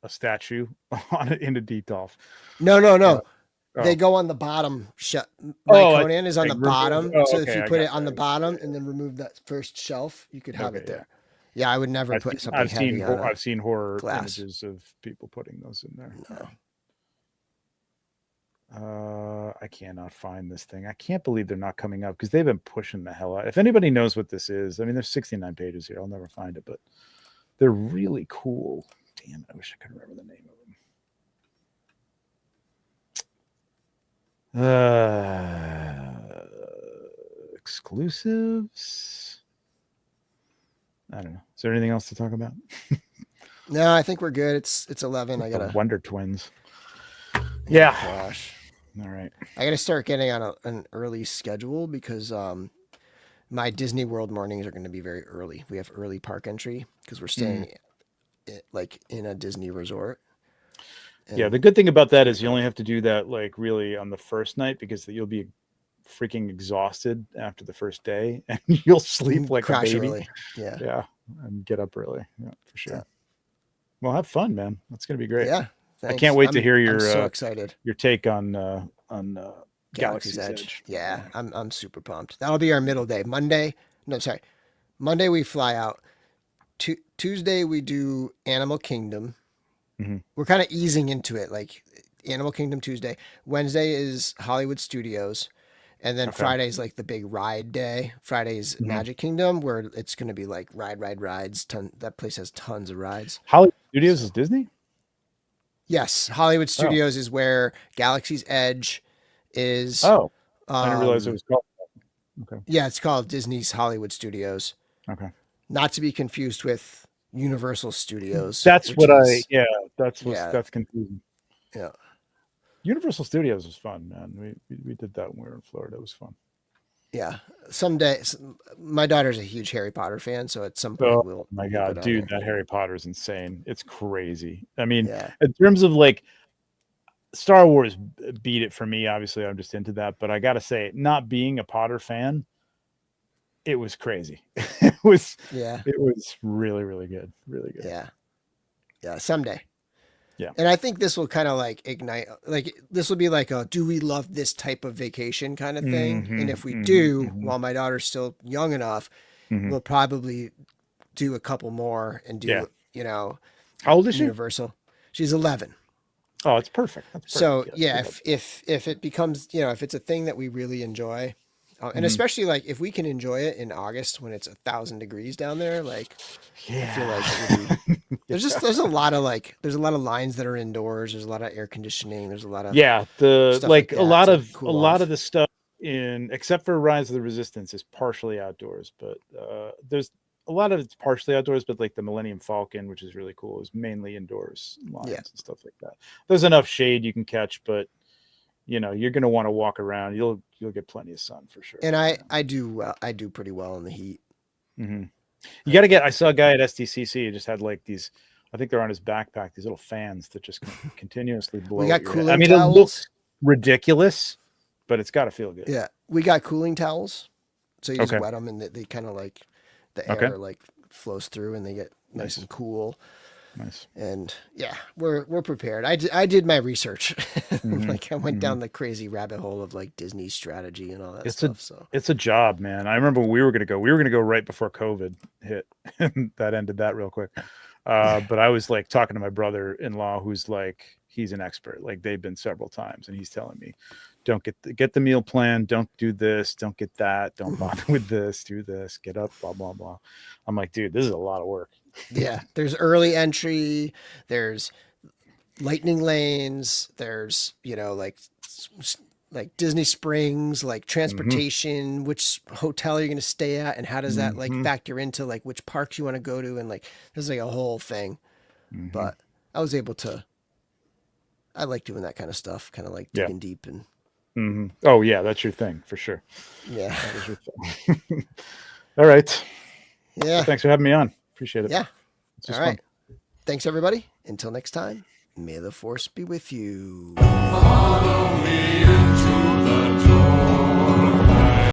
Speaker 4: a statue on it in a DOTF.
Speaker 1: No. They go on the bottom. Conan is on the bottom. So if you put it on the bottom and then remove that first shelf, you could have it there. Yeah, I would never put something heavy on
Speaker 4: I've seen horror
Speaker 1: glass.
Speaker 4: images of people putting those in there. No. I cannot find this thing. I can't believe they're not coming up because they've been pushing the hell out. If anybody knows what this is, I mean, there's 69 pages here. I'll never find it, but they're really cool. Damn it, I wish I could remember the name of them. Exclusives? I don't know. Is there anything else to talk about?
Speaker 1: No, I think we're good. It's 11. I gotta
Speaker 4: Wonder Twins. Yeah.
Speaker 1: Gosh.
Speaker 4: All right.
Speaker 1: I gotta start getting on an early schedule because my Disney World mornings are going to be very early. We have early park entry because we're staying in a Disney resort. And
Speaker 4: yeah, the good thing about that is you only have to do that like really on the first night because you'll be freaking exhausted after the first day and you'll sleep like a baby.
Speaker 1: Early. Yeah,
Speaker 4: and get up early. Yeah, for sure. Yeah. Well, have fun, man. That's gonna be great.
Speaker 1: Yeah, thanks.
Speaker 4: I can't wait to hear
Speaker 1: I'm so excited.
Speaker 4: Your take on Galaxy's Edge.
Speaker 1: Yeah, I'm super pumped. That'll be our middle day. Monday we fly out. Tuesday we do Animal Kingdom.
Speaker 4: Mm-hmm.
Speaker 1: We're kind of easing into it, like Animal Kingdom Tuesday. Wednesday is Hollywood Studios. And then Friday's like the big ride day. Friday's Magic Kingdom, where it's going to be like rides. That place has tons of rides.
Speaker 4: Hollywood Studios is Disney?
Speaker 1: Yes. Hollywood Studios is where Galaxy's Edge is.
Speaker 4: Oh, I didn't realize it was called. Okay.
Speaker 1: Yeah, it's called Disney's Hollywood Studios.
Speaker 4: Okay.
Speaker 1: Not to be confused with Universal Studios.
Speaker 4: That's confusing.
Speaker 1: Yeah.
Speaker 4: Universal Studios was fun, man. We did that when we were in Florida. It was fun.
Speaker 1: Yeah, someday. My daughter's a huge Harry Potter fan, so at some point
Speaker 4: Oh
Speaker 1: we'll.
Speaker 4: my
Speaker 1: go
Speaker 4: god,
Speaker 1: down
Speaker 4: dude,
Speaker 1: there.
Speaker 4: that Harry Potter is insane. It's crazy. I mean,
Speaker 1: Yeah.
Speaker 4: in terms of like Star Wars beat it for me. Obviously, I'm just into that, but I gotta say, not being a Potter fan, it was crazy. It was really, really good. Really good.
Speaker 1: Yeah, someday.
Speaker 4: Yeah.
Speaker 1: And I think this will kind of like ignite, like this will be like a, do we love this type of vacation kind of thing? And if we do, while my daughter's still young enough, we'll probably do a couple more and do, you know,
Speaker 4: how old is she?
Speaker 1: Universal. She's 11.
Speaker 4: Oh, it's perfect. That's perfect.
Speaker 1: So yeah, if it becomes, you know, if it's a thing that we really enjoy, and especially like if we can enjoy it in August when it's 1,000 degrees down there, like I feel like it would be, there's a lot of lines that are indoors. There's a lot of air conditioning. There's a lot of
Speaker 4: a lot of
Speaker 1: cool
Speaker 4: the stuff in, except for Rise of the Resistance, is partially outdoors, but there's a lot of it's partially outdoors, but like the Millennium Falcon, which is really cool, is mainly indoors lines and stuff like that. There's enough shade you can catch, but you know, you're going to want to walk around. You'll get plenty of sun for sure.
Speaker 1: And I do pretty well in the heat.
Speaker 4: You got to get, I saw a guy at SDCC who just had like these, I think they're on his backpack, these little fans that just continuously blow.
Speaker 1: We got cooling
Speaker 4: I mean,
Speaker 1: towels.
Speaker 4: it looks ridiculous, but it's got to feel good.
Speaker 1: Yeah. We got cooling towels. So you just wet them and they kind of like the air like flows through and they get nice and cool.
Speaker 4: Nice.
Speaker 1: And yeah, we're prepared. I did my research. Like I went down the crazy rabbit hole of like Disney strategy and all that stuff. So
Speaker 4: it's a job, man. I remember when we were going to go right before COVID hit. That ended that real quick. But I was like talking to my brother-in-law, who's like, he's an expert. Like they've been several times, and he's telling me, don't get the meal plan. Don't do this. Don't get that. Don't bother with this. Do this. Get up. Blah blah blah. I'm like, dude, this is a lot of work.
Speaker 1: Yeah, there's early entry. There's lightning lanes. There's like Disney Springs, like transportation, which hotel you're going to stay at, and how does that like factor into like which parks you want to go to, and like there's like a whole thing. But I was able to. I like doing that kind of stuff, kind of like digging deep and.
Speaker 4: Oh yeah, that's your thing for sure.
Speaker 1: Yeah,
Speaker 4: that is your thing. All right.
Speaker 1: Yeah.
Speaker 4: Well, thanks for having me on. Appreciate it.
Speaker 1: Yeah.
Speaker 4: All right.
Speaker 1: Thanks everybody. Until next time, may the force be with you.
Speaker 5: Follow me into the door.